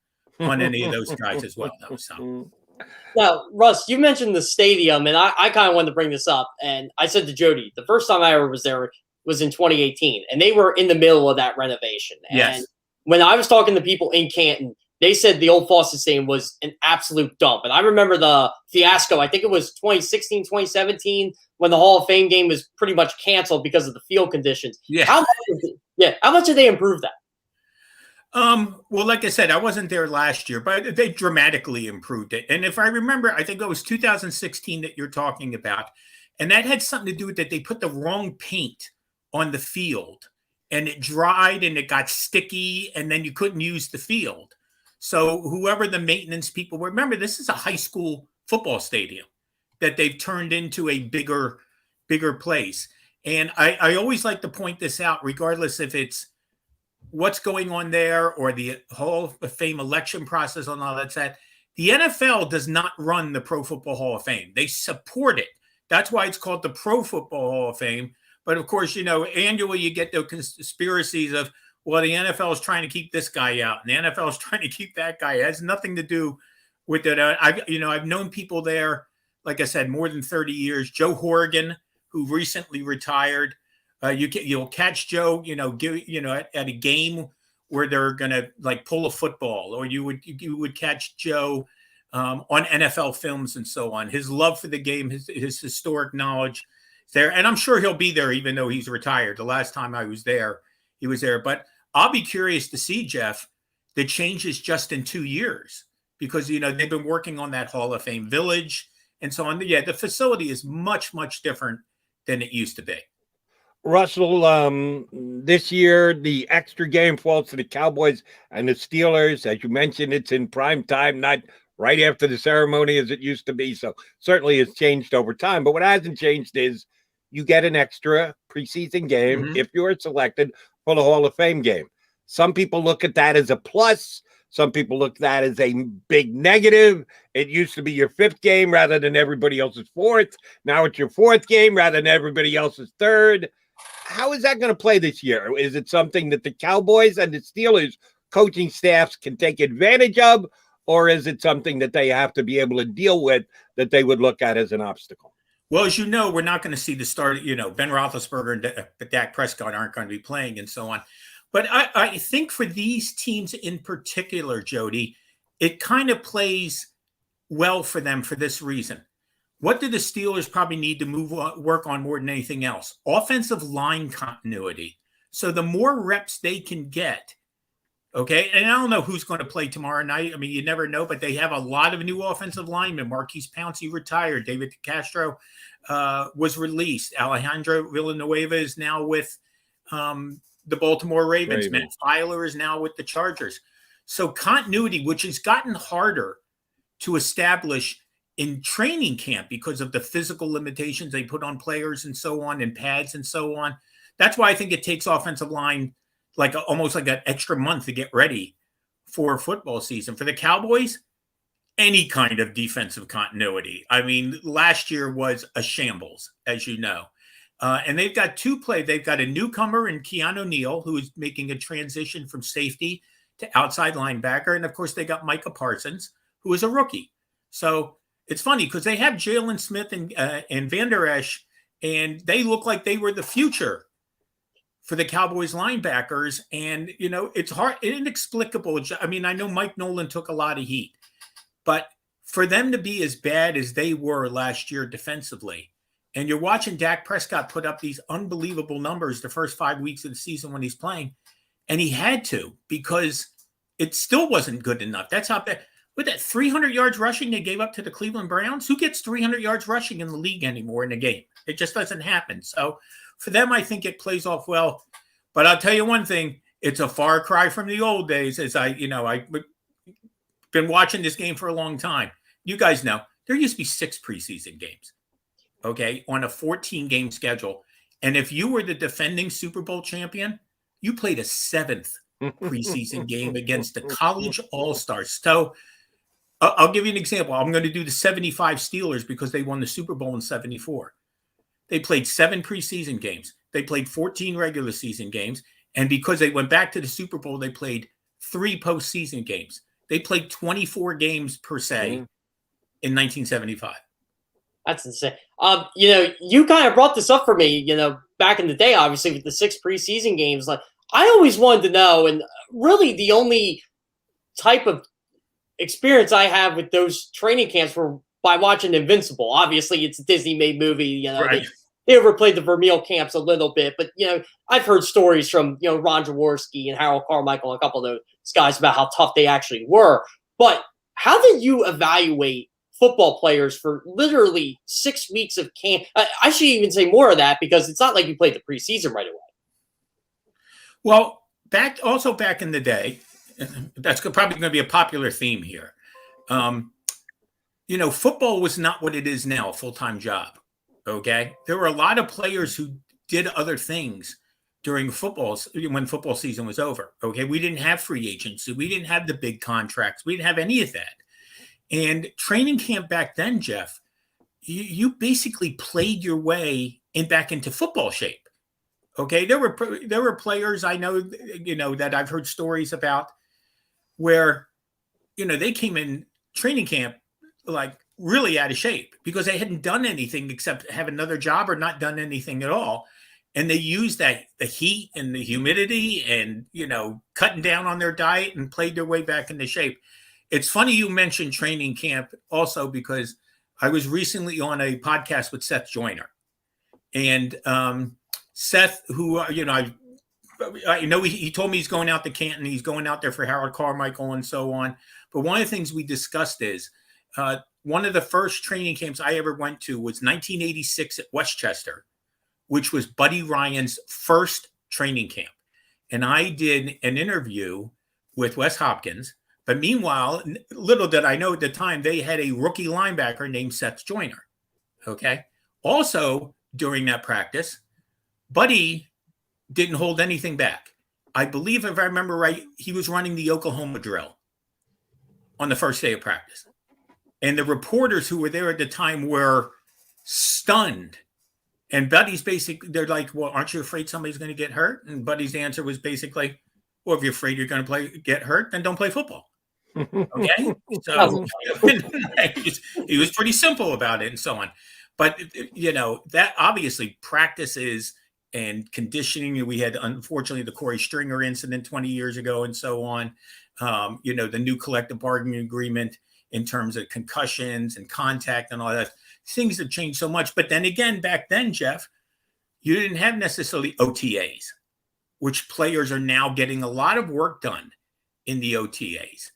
on any of those guys as well, though. So. Now, Russ, you mentioned the stadium, and I kind of wanted to bring this up. And I said to Jody, the first time I ever was there was in 2018, and they were in the middle of that renovation. Yes. And when I was talking to people in Canton, they said the old Fawcett Stadium was an absolute dump. And I remember the fiasco, I think it was 2016, 2017, when the Hall of Fame game was pretty much canceled because of the field conditions. Yeah. How much did they improve that? Well, like I said, I wasn't there last year, but they dramatically improved it. And if I remember, I think it was 2016 that you're talking about. And that had something to do with that they put the wrong paint on the field and it dried and it got sticky and then you couldn't use the field. So whoever the maintenance people were, remember, this is a high school football stadium that they've turned into a bigger place. And I always like to point this out, regardless if it's what's going on there or the Hall of Fame election process and all that stuff. The NFL does not run the Pro Football Hall of Fame. They support it. That's why it's called the Pro Football Hall of Fame. But of course, you know, annually you get the conspiracies of, well, the NFL is trying to keep this guy out and the NFL is trying to keep that guy. It has nothing to do with it. I've known people there, like I said, more than 30 years. Joe Horrigan, who recently retired. You'll catch Joe, at a game where they're gonna like pull a football, or you would catch Joe on NFL films and so on. His love for the game, his historic knowledge there, and I'm sure he'll be there even though he's retired. The last time I was there, he was there. But I'll be curious to see, Jeff, the changes just in 2 years, because they've been working on that Hall of Fame village and so on. Yeah, the facility is much, much different than it used to be. Russell, this year, the extra game falls to the Cowboys and the Steelers. As you mentioned, it's in prime time, not right after the ceremony as it used to be. So certainly it's changed over time. But what hasn't changed is you get an extra preseason game if you're selected for the Hall of Fame game. Some people look at that as a plus. Some people look at that as a big negative. It used to be your fifth game rather than everybody else's fourth. Now it's your fourth game rather than everybody else's third. How is that going to play this year? Is it something that the Cowboys and the Steelers coaching staffs can take advantage of, or is it something that they have to be able to deal with that they would look at as an obstacle? Well, as you know, we're not going to see the start. Ben Roethlisberger and Dak Prescott aren't going to be playing and so on. But I think for these teams in particular, Jody, it kind of plays well for them for this reason. What do the Steelers probably need to work on more than anything else? Offensive line continuity. So the more reps they can get, okay, and I don't know who's going to play tomorrow night. I mean, you never know, but they have a lot of new offensive linemen. Marquise Pouncey retired. David Castro was released. Alejandro Villanueva is now with the Baltimore Ravens. Matt Filer is now with the Chargers. So continuity, which has gotten harder to establish in training camp because of the physical limitations they put on players and so on, and pads and so on. That's why I think it takes offensive line almost like an extra month to get ready for football season. For the Cowboys, any kind of defensive continuity. I mean, last year was a shambles, as you know. And they've got they've got a newcomer in Keanu Neal, who is making a transition from safety to outside linebacker. And of course, they got Micah Parsons, who is a rookie. So it's funny because they have Jalen Smith and Van Der Esch, and they look like they were the future for the Cowboys linebackers. And, it's hard, inexplicable. I mean, I know Mike Nolan took a lot of heat, but for them to be as bad as they were last year defensively, and you're watching Dak Prescott put up these unbelievable numbers the first 5 weeks of the season when he's playing, and he had to because it still wasn't good enough. That's how bad. With that 300 yards rushing they gave up to the Cleveland Browns, who gets 300 yards rushing in the league anymore in a game? It just doesn't happen. So for them, I think it plays off well. But I'll tell you one thing, it's a far cry from the old days. As I've been watching this game for a long time. You guys know there used to be 6 preseason games, okay, on a 14-game schedule. And if you were the defending Super Bowl champion, you played a 7th preseason game against the college all-stars. So I'll give you an example. I'm going to do the 75 Steelers because they won the Super Bowl in 74. They played 7 preseason games. They played 14 regular season games. And because they went back to the Super Bowl, they played 3 postseason games. They played 24 games per se in 1975. That's insane. You kind of brought this up for me, back in the day, obviously, with the 6 preseason games. Like, I always wanted to know, and really the only type of experience I have with those training camps were by watching Invincible. Obviously, it's a Disney-made movie. Right. They overplayed the Vermeil camps a little bit, but I've heard stories from Ron Jaworski and Harold Carmichael, and a couple of those guys about how tough they actually were. But how did you evaluate football players for literally 6 weeks of camp? I should even say more of that, because it's not like you played the preseason right away. Well, back in the day, that's probably going to be a popular theme here. Football was not what it is now, a full-time job. Okay. There were a lot of players who did other things during when football season was over. Okay. We didn't have free agency. We didn't have the big contracts. We didn't have any of that. And training camp back then, Jeff, you basically played your way back into football shape. Okay. There were players I know, that I've heard stories about where, they came in training camp like really out of shape because they hadn't done anything except have another job or not done anything at all. And they used the heat and the humidity and, cutting down on their diet and played their way back into shape. It's funny you mentioned training camp also, because I was recently on a podcast with Seth Joyner. And Seth, who, I know he told me he's going out to Canton. He's going out there for Harold Carmichael and so on. But one of the things we discussed is one of the first training camps I ever went to was 1986 at Westchester, which was Buddy Ryan's first training camp. And I did an interview with Wes Hopkins. But meanwhile, little did I know at the time, they had a rookie linebacker named Seth Joyner. Okay. Also, during that practice, Buddy didn't hold anything back. I believe, if I remember right, he was running the Oklahoma drill on the first day of practice. And the reporters who were there at the time were stunned. And Buddy's they're like, well, aren't you afraid somebody's going to get hurt? And Buddy's answer was basically, well, if you're afraid you're going to get hurt, then don't play football. Okay. So he was pretty simple about it and so on. But, that obviously practices and conditioning. We had, unfortunately, the Corey Stringer incident 20 years ago and so on. The new collective bargaining agreement in terms of concussions and contact and all that. Things have changed so much. But then again, back then, Jeff, you didn't have necessarily OTAs, which players are now getting a lot of work done in the OTAs.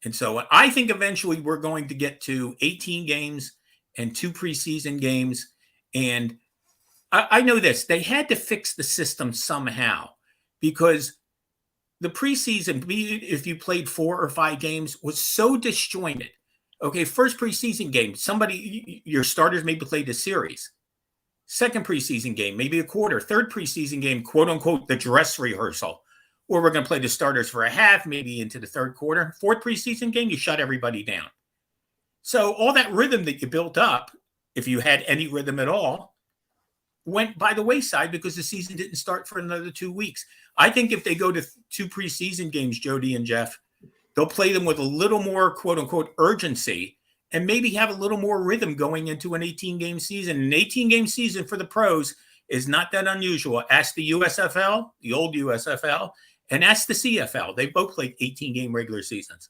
And so I think eventually we're going to get to 18 games and 2 preseason games. And I know this, they had to fix the system somehow, because the preseason, if you played 4 or 5 games, was so disjointed. Okay, first preseason game, your starters maybe played a series. Second preseason game, maybe a quarter. Third preseason game, quote unquote, the dress rehearsal, where we're going to play the starters for a half, maybe into the third quarter. Fourth preseason game, you shut everybody down. So all that rhythm that you built up, if you had any rhythm at all, went by the wayside because the season didn't start for another 2 weeks. I think if they go to 2 preseason games, Jody and Jeff, they'll play them with a little more, quote unquote, urgency, and maybe have a little more rhythm going into an 18-game season. An 18-game season for the pros is not that unusual. Ask the USFL, the old USFL, and ask the CFL. They both played 18-game regular seasons.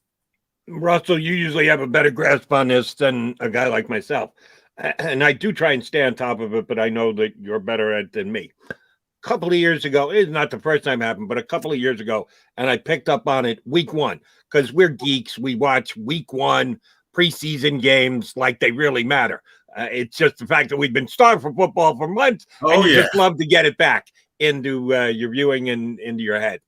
Russell, you usually have a better grasp on this than a guy like myself. And I do try and stay on top of it, but I know that you're better at it than me. A couple of years ago, it's not the first time it happened, but a couple of years ago, and I picked up on it week 1, because we're geeks. We watch week 1 preseason games like they really matter. It's just the fact that we've been starved for football for months, and you just love to get it back into your viewing and into your head.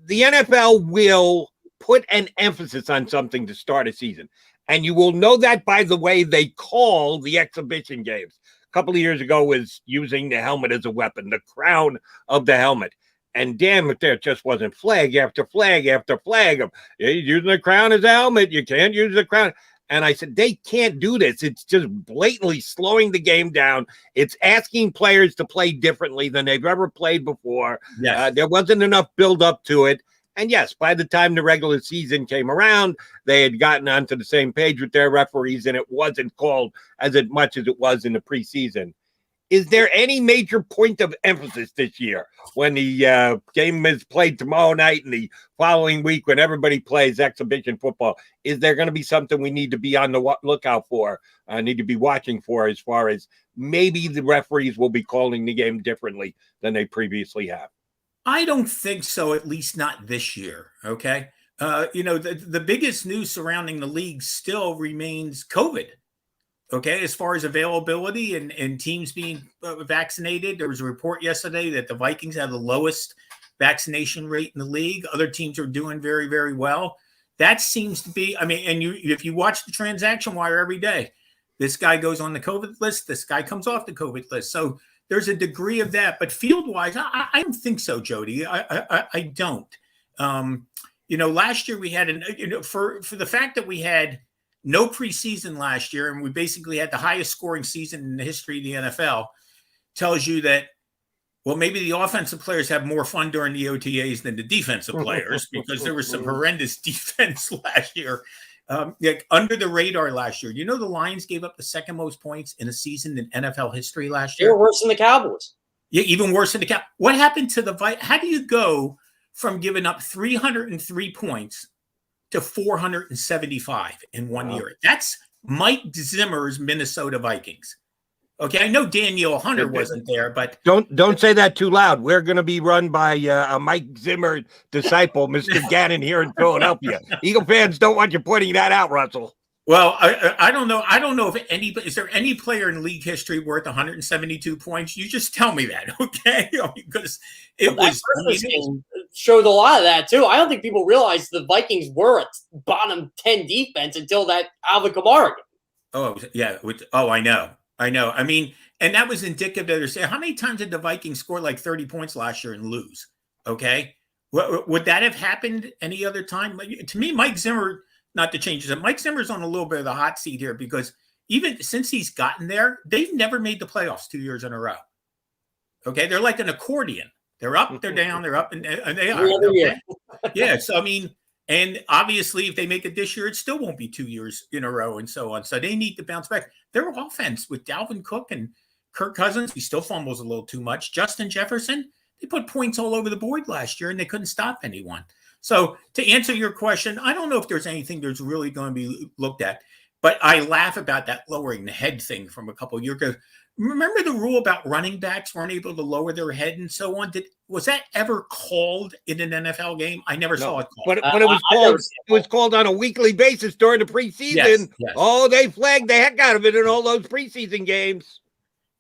The NFL will put an emphasis on something to start a season. And you will know that by the way they call the exhibition games. A couple of years ago was using the helmet as a weapon, the crown of the helmet. And damn if there just wasn't flag after flag after flag of he's using the crown as a helmet. You can't use the crown. And I said, they can't do this. It's just blatantly slowing the game down. It's asking players to play differently than they've ever played before. Yes. There wasn't enough build up to it. And yes, by the time the regular season came around, they had gotten onto the same page with their referees, and it wasn't called as much as it was in the preseason. Is there any major point of emphasis this year when the game is played tomorrow night and the following week when everybody plays exhibition football? Is there going to be something we need to be on the lookout for, need to be watching for, as far as maybe the referees will be calling the game differently than they previously have? I don't think so, at least not this year, okay? The biggest news surrounding the league still remains COVID. Okay, as far as availability and teams being vaccinated, there was a report yesterday that the Vikings have the lowest vaccination rate in the league. Other teams are doing very, very well. That seems to be, if you watch the transaction wire every day, this guy goes on the COVID list, this guy comes off the COVID list. So there's a degree of that. But field-wise, I don't think so, Jody. I don't. Last year we had, for the fact that we had no preseason last year, and we basically had the highest scoring season in the history of the NFL, tells you that, well, maybe the offensive players have more fun during the OTAs than the defensive players, because there was some horrendous defense last year, under the radar last year. The Lions gave up the second most points in a season in NFL history last year. They were worse than the Cowboys. Yeah, even worse than the Cowboys. What happened to the Vikings? How do you go from giving up 303 points to 475 in 1 year? That's Mike Zimmer's Minnesota Vikings. Okay, I know Daniel Hunter wasn't there, but don't say that too loud. We're going to be run by a Mike Zimmer disciple, Mr. Gannon, here in Philadelphia. Eagle fans don't want you pointing that out, Russell. Well, I don't know. I don't know if is there any player in league history worth 172 points? You just tell me that, okay? Because it was showed a lot of that too. I don't think people realize the Vikings were a bottom 10 defense until that Alvin Kamara game. Oh yeah. I know. And that was indicative of their. How many times did the Vikings score like 30 points last year and lose? Okay, would that have happened any other time? To me, Mike Zimmer. Not to change it. Mike Zimmer's on a little bit of the hot seat here, because even since he's gotten there, they've never made the playoffs 2 years in a row. Okay, they're like an accordion. They're up, they're down, they're up, and they are. Okay? Yeah. So and obviously, if they make it this year, it still won't be 2 years in a row, and so on. So they need to bounce back. Their offense with Dalvin Cook and Kirk Cousins, he still fumbles a little too much. Justin Jefferson, they put points all over the board last year, and they couldn't stop anyone. So to answer your question, I don't know if there's anything there's really going to be looked at, but I laugh about that lowering the head thing from a couple of years ago. Remember the rule about running backs weren't able to lower their head and so on? Was that ever called in an NFL game? I never saw it called. But it was called. It was called on a weekly basis during the preseason. Yes. Oh, they flagged the heck out of it in all those preseason games.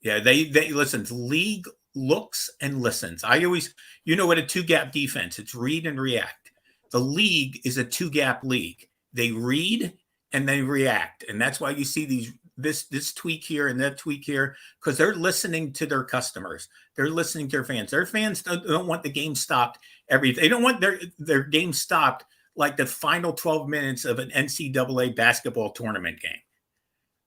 Yeah, they listen. The league looks and listens. I always, what a two-gap defense. It's read and react. The league is a two-gap league. They read and they react, and that's why you see this tweak here and that tweak here, because they're listening to their customers. They're listening to their fans. Their fans don't want the game stopped. They don't want their game stopped like the final 12 minutes of an NCAA basketball tournament game.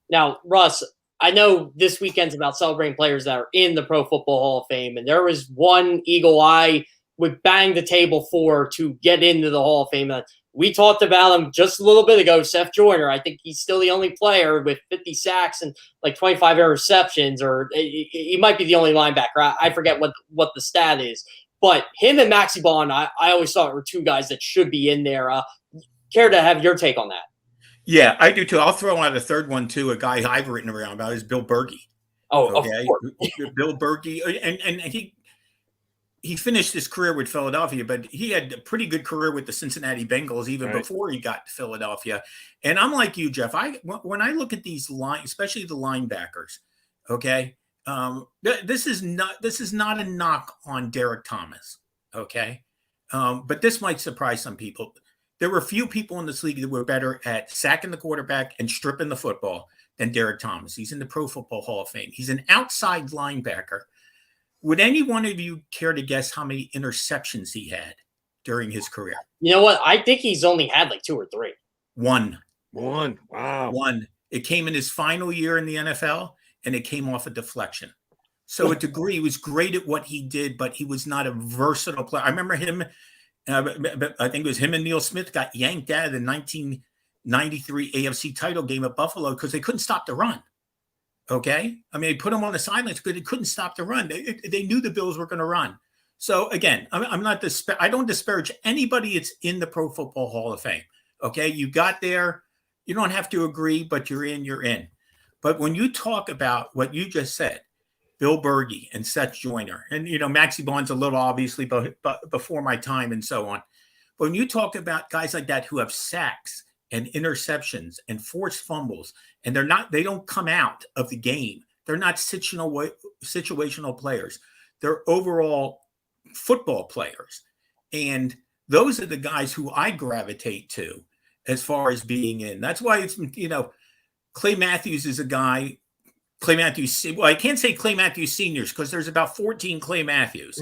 Now, Russ, I know this weekend's about celebrating players that are in the Pro Football Hall of Fame, and there was one Eagle I would bang the table for to get into the Hall of Fame. We talked about him just a little bit ago, Seth Joyner. I think he's still the only player with 50 sacks and like 25 interceptions, or he might be the only linebacker. I forget what the stat is. But him and Maxie Bond, I always thought were two guys that should be in there. Care to have your take on that? Yeah, I do too. I'll throw out a third one too. A guy I've written around about is Bill Bergey. Oh, okay. Of course. Bill Bergey, and he finished his career with Philadelphia, but he had a pretty good career with the Cincinnati Bengals even before he got to Philadelphia. And I'm like you, Jeff. When I look at these lines, especially the linebackers, okay, this is not a knock on Derek Thomas, okay, but this might surprise some people. There were few people in this league that were better at sacking the quarterback and stripping the football than Derek Thomas. He's in the Pro Football Hall of Fame. He's an outside linebacker. Would any one of you care to guess how many interceptions he had during his career? You know what? I think he's only had like 2 or 3. One. Wow. One. It came in his final year in the NFL, and it came off a deflection. So, a degree, he was great at what he did, but he was not a versatile player. I remember him. I think it was him and Neil Smith got yanked out of the 1993 AFC title game at Buffalo because they couldn't stop the run. Okay. I mean, they put him on the sidelines because they couldn't stop the run. They knew the Bills were going to run. So again, I'm not I don't disparage anybody that's in the Pro Football Hall of Fame. Okay. You got there. You don't have to agree, but you're in. But when you talk about what you just said, Bill Bergey and Seth Joyner, and, Maxie Bond's a little obviously but before my time and so on. But when you talk about guys like that who have sacks and interceptions and forced fumbles, and they don't come out of the game. They're not situational players. They're overall football players. And those are the guys who I gravitate to as far as being in. That's why it's, Clay Matthews is a guy. Clay Matthews. Well, I can't say Clay Matthews seniors because there's about 14 Clay Matthews.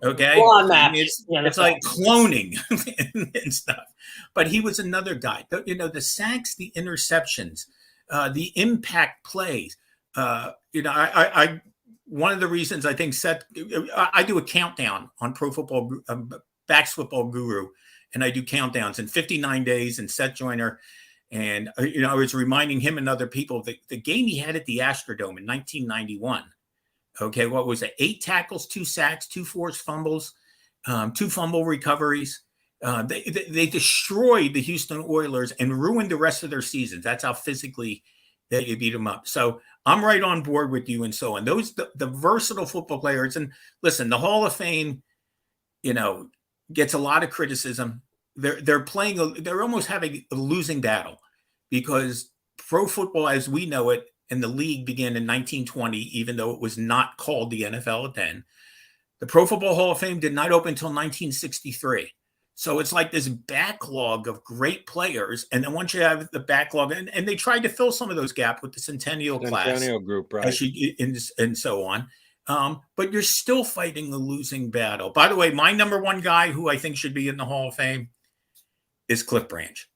Okay. It's like cloning and stuff. But he was another guy. The sacks, the interceptions, the impact plays. I one of the reasons I think Seth, I do a countdown on Pro Football, Backs Football Guru, and I do countdowns in 59 days. And Seth Joyner. And, I was reminding him and other people the game he had at the Astrodome in 1991. Okay, what was it? 8 tackles, 2 sacks, 2 forced fumbles, 2 fumble recoveries. They destroyed the Houston Oilers and ruined the rest of their seasons. That's how physically they beat them up. So I'm right on board with you and so on. Those the versatile football players. And listen, the Hall of Fame, gets a lot of criticism. They're almost having a losing battle because pro football as we know it and the league began in 1920, even though it was not called the NFL then. The Pro Football Hall of Fame did not open until 1963. So it's like this backlog of great players. And then once you have the backlog, and they tried to fill some of those gaps with the Centennial class. Group, right. And so on. But you're still fighting a losing battle. By the way, my number one guy who I think should be in the Hall of Fame is Cliff Branch.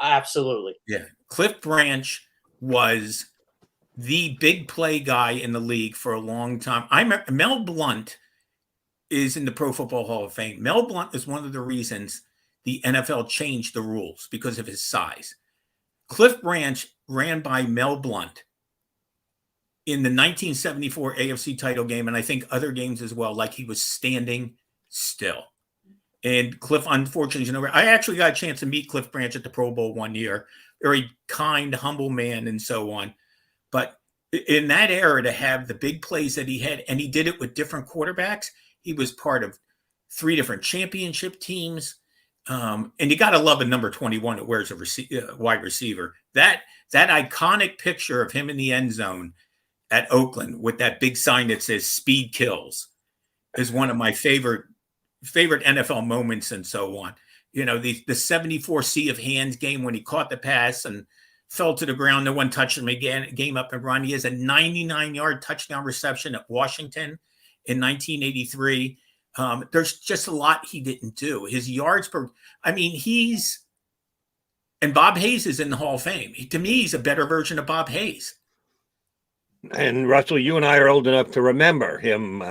Absolutely. Yeah. Cliff Branch was the big play guy in the league for a long time. Mel Blount is in the Pro Football Hall of Fame. Mel Blount is one of the reasons the NFL changed the rules because of his size. Cliff Branch ran by Mel Blount in the 1974 AFC title game, and I think other games as well, like he was standing still. And Cliff, unfortunately, I actually got a chance to meet Cliff Branch at the Pro Bowl one year. Very kind, humble man and so on. But in that era, to have the big plays that he had, and he did it with different quarterbacks, he was part of 3 different championship teams. And you got to love a number 21 that wears a wide receiver. That iconic picture of him in the end zone at Oakland with that big sign that says "Speed Kills" is one of my favorite NFL moments and so on. The 74 Sea of Hands game when he caught the pass and fell to the ground. No one touched him again. Game up and run. He has a 99-yard touchdown reception at Washington in 1983. There's just a lot he didn't do. His yards per, and Bob Hayes is in the Hall of Fame. To me, he's a better version of Bob Hayes. And Russell, you and I are old enough to remember him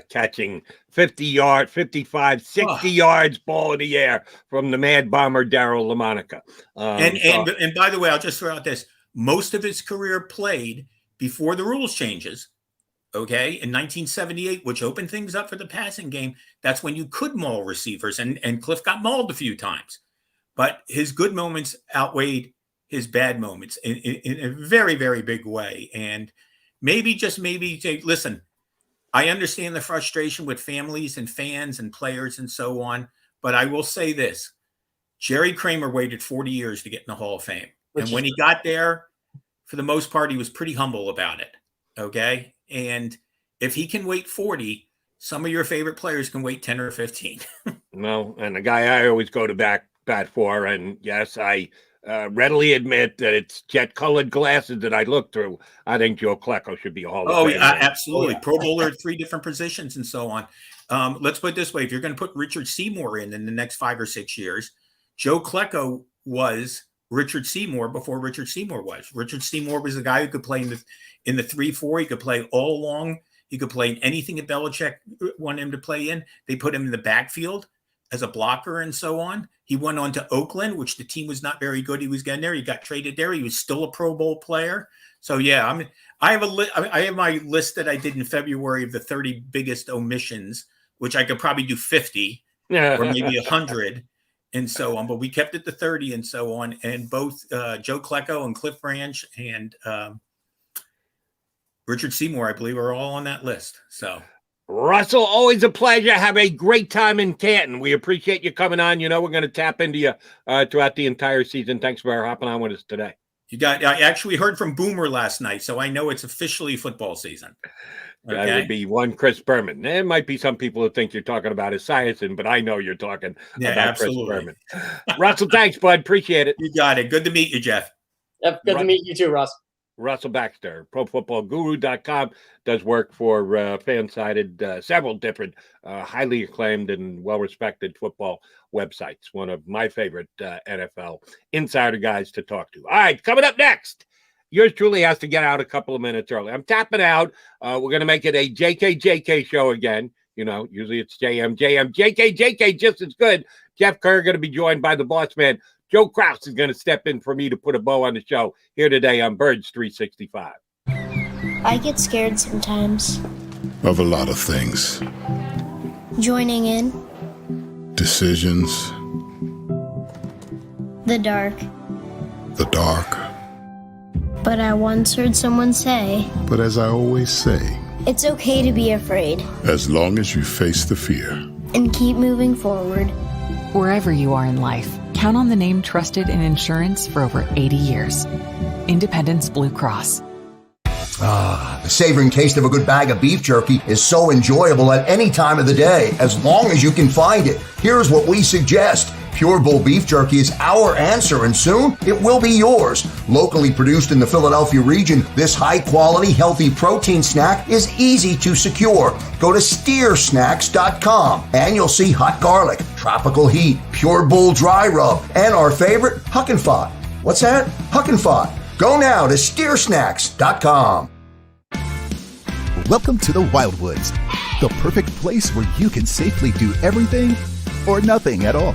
catching 55, 60 yards, ball in the air from the Mad Bomber Darryl LaMonica. And by the way, I'll just throw out this. Most of his career played before the rules changes. Okay, in 1978, which opened things up for the passing game. That's when you could maul receivers, and Cliff got mauled a few times. But his good moments outweighed his bad moments in a very, very big way. And maybe, listen, I understand the frustration with families and fans and players and so on, but I will say this. Jerry Kramer waited 40 years to get in the Hall of Fame. And when he got there, for the most part, he was pretty humble about it, okay? And if he can wait 40, some of your favorite players can wait 10 or 15. No, and the guy I always go to bat for, and yes, I readily admit that it's jet-colored glasses that I look through. I think Joe Klecko should be a Hall of Famer. Yeah, absolutely. Pro Bowler at 3 different positions and so on. Let's put it this way. If you're going to put Richard Seymour in the next 5 or 6 years, Joe Klecko was Richard Seymour before Richard Seymour was. Richard Seymour was the guy who could play in the 3-4. He could play all along. He could play in anything that Belichick wanted him to play in. They put him in the backfield as a blocker and so on. He went on to Oakland, which the team was not very good. He was getting there. He got traded there. He was still a Pro Bowl player. So yeah, I have my list that I did in February of the 30 biggest omissions, which I could probably do 50 or maybe 100 and so on. But we kept it to 30 and so on. And both Joe Klecko and Cliff Branch and Richard Seymour, I believe, are all on that list. So. Russell, always a pleasure. Have a great time in Canton. We appreciate you coming on. You know, we're going to tap into you throughout the entire season. Thanks for hopping on with us today. I actually heard from Boomer last night, so I know it's officially football season. Okay? That would be one Chris Berman. There might be some people who think you're talking about Esiason, but I know you're talking about absolutely. Chris Berman. Russell, thanks, bud. Appreciate it. You got it. Good to meet you, Jeff. Yep, good to meet you too, Russ. Russell Baxter, ProFootballGuru.com, does work for FanSided, several different highly acclaimed and well-respected football websites. One of my favorite NFL insider guys to talk to. All right, coming up next, yours truly has to get out a couple of minutes early. I'm tapping out. We're going to make it a JK show again. You know, usually it's JM. JK just as good. Jeff Kerr going to be joined by the boss man. Joe Krause is going to step in for me to put a bow on the show here today on Birds 365. I get scared sometimes. Of a lot of things. Joining in. Decisions. The dark. The dark. But I once heard someone say, But as I always say, it's okay to be afraid. As long as you face the fear. And keep moving forward. Wherever you are in life, count on the name trusted in insurance for over 80 years. Independence Blue Cross. The savoring taste of a good bag of beef jerky is so enjoyable at any time of the day, as long as you can find it. Here's what we suggest. Pure Bull beef jerky is our answer, and soon it will be yours. Locally produced in the Philadelphia region, this high-quality, healthy protein snack is easy to secure. Go to steersnacks.com, and you'll see hot garlic, tropical heat, Pure Bull dry rub, and our favorite, Huck and Fod. What's that? Huck and Fod. Go now to steersnacks.com. Welcome to the Wildwoods, the perfect place where you can safely do everything or nothing at all.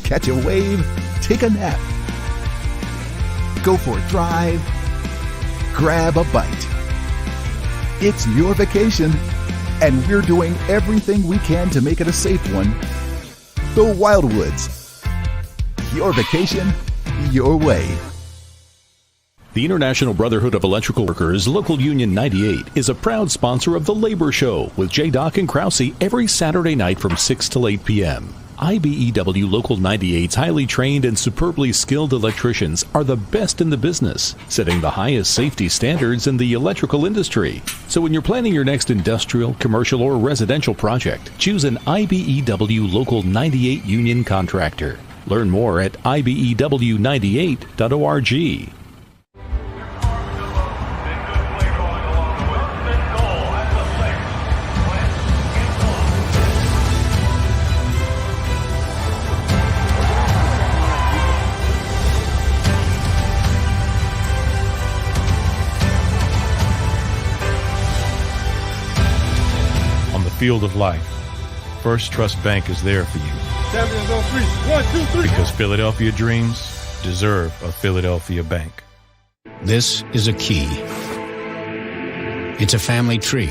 Catch a wave, take a nap, go for a drive, grab a bite. It's your vacation, and we're doing everything we can to make it a safe one. The Wildwoods. Your vacation, your way. The International Brotherhood of Electrical Workers, Local Union 98, is a proud sponsor of The Labor Show with J. Doc and Krause every Saturday night from 6 to 8 p.m. IBEW Local 98's highly trained and superbly skilled electricians are the best in the business, setting the highest safety standards in the electrical industry. So when you're planning your next industrial, commercial, or residential project, choose an IBEW Local 98 union contractor. Learn more at IBEW98.org. Field of life, First Trust Bank is there for you. Champions on 3. 1, 2, 3. Because Philadelphia dreams deserve a Philadelphia bank. This is a key. It's a family tree.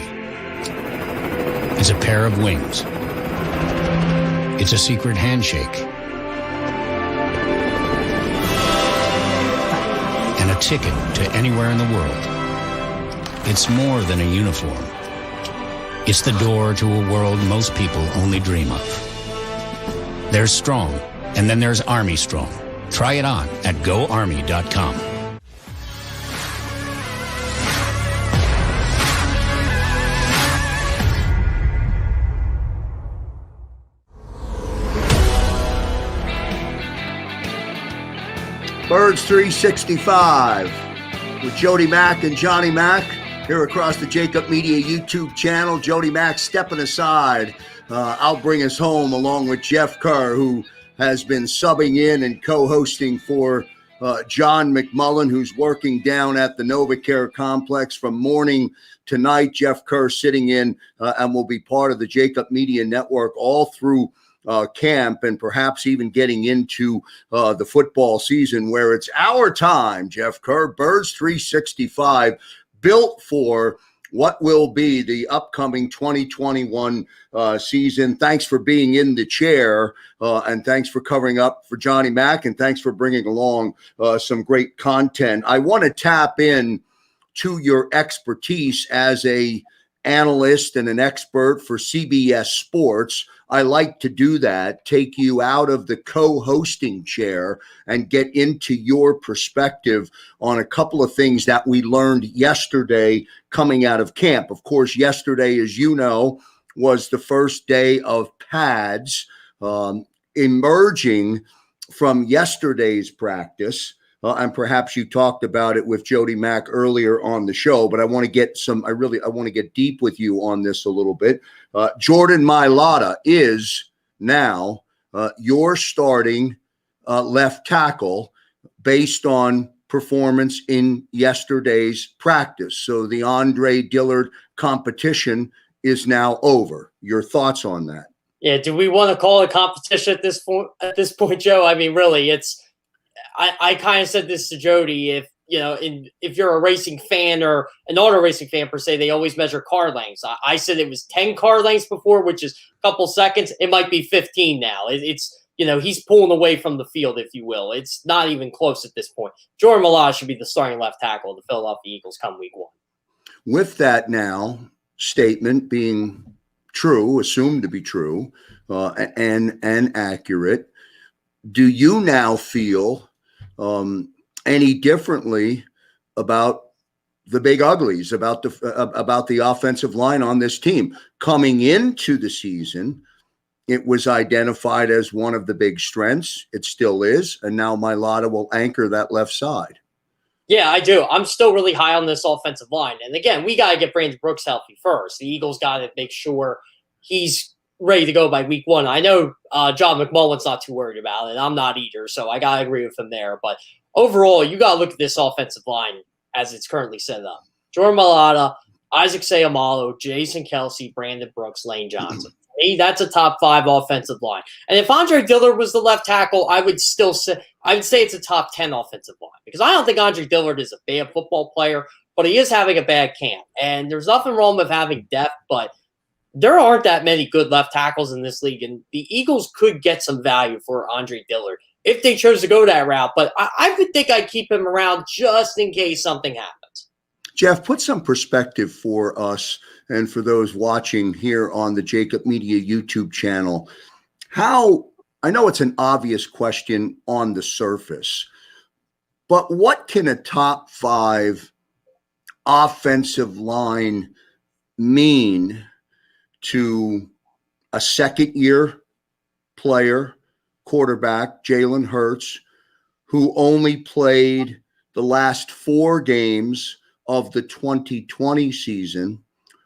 It's a pair of wings. It's a secret handshake. And a ticket to anywhere in the world. It's more than a uniform. It's the door to a world most people only dream of. There's Strong, and then there's Army Strong. Try it on at GoArmy.com. Birds 365 with Jody Mack and Johnny Mack here across the JAKIB Media YouTube channel. Jody Mack stepping aside. I'll bring us home along with Jeff Kerr, who has been subbing in and co-hosting for John McMullen, who's working down at the NovaCare complex from morning to night. Jeff Kerr sitting in and will be part of the JAKIB Media Network all through camp and perhaps even getting into the football season, where it's our time. Jeff Kerr, Birds 365, built for what will be the upcoming 2021 season. Thanks for being in the chair, and thanks for covering up for Johnny Mack, and thanks for bringing along some great content. I want to tap in to your expertise as a analyst and an expert for CBS Sports. I like to do that, take you out of the co-hosting chair and get into your perspective on a couple of things that we learned yesterday coming out of camp. Of course, yesterday, as you know, was the first day of pads. Emerging from yesterday's practice, and perhaps you talked about it with Jody Mack earlier on the show, but I want to get I want to get deep with you on this a little bit. Jordan Mailata is now your starting left tackle based on performance in yesterday's practice. So the Andre Dillard competition is now over. Your thoughts on that? Yeah, do we want to call it competition at this point, Joe? I mean, really, I kind of said this to Jody. If you're a racing fan or an auto racing fan per se, they always measure car lengths. I said it was 10 car lengths before, which is a couple seconds. It might be 15 now. He's pulling away from the field, if you will. It's not even close at this point. Jordan Mailata should be the starting left tackle of the Philadelphia Eagles come week 1. With that statement being true, assumed to be true, and accurate, do you now feel any differently about the big uglies, about the offensive line on this team? Coming into the season, it was identified as one of the big strengths. It still is, and now Mailata will anchor that left side. Yeah, I do. I'm still really high on this offensive line. And again, we got to get Brandon Brooks healthy first. The Eagles got to make sure he's ready to go by week 1. I know John McMullen's not too worried about it. I'm not either, so I got to agree with him there. But overall, you got to look at this offensive line as it's currently set up. Jordan Mailata, Isaac Seumalo, Jason Kelce, Brandon Brooks, Lane Johnson. To me, that's a top 5 offensive line. And if Andre Dillard was the left tackle, I would say it's a top 10 offensive line, because I don't think Andre Dillard is a bad football player, but he is having a bad camp. And there's nothing wrong with having depth, but there aren't that many good left tackles in this league, and the Eagles could get some value for Andre Dillard if they chose to go that route. But I would think I'd keep him around just in case something happens. Jeff, put some perspective for us and for those watching here on the JAKIB Media YouTube channel. I know it's an obvious question on the surface, but what can a top 5 offensive line mean to a second-year player, quarterback, Jalen Hurts, who only played the last 4 games of the 2020 season,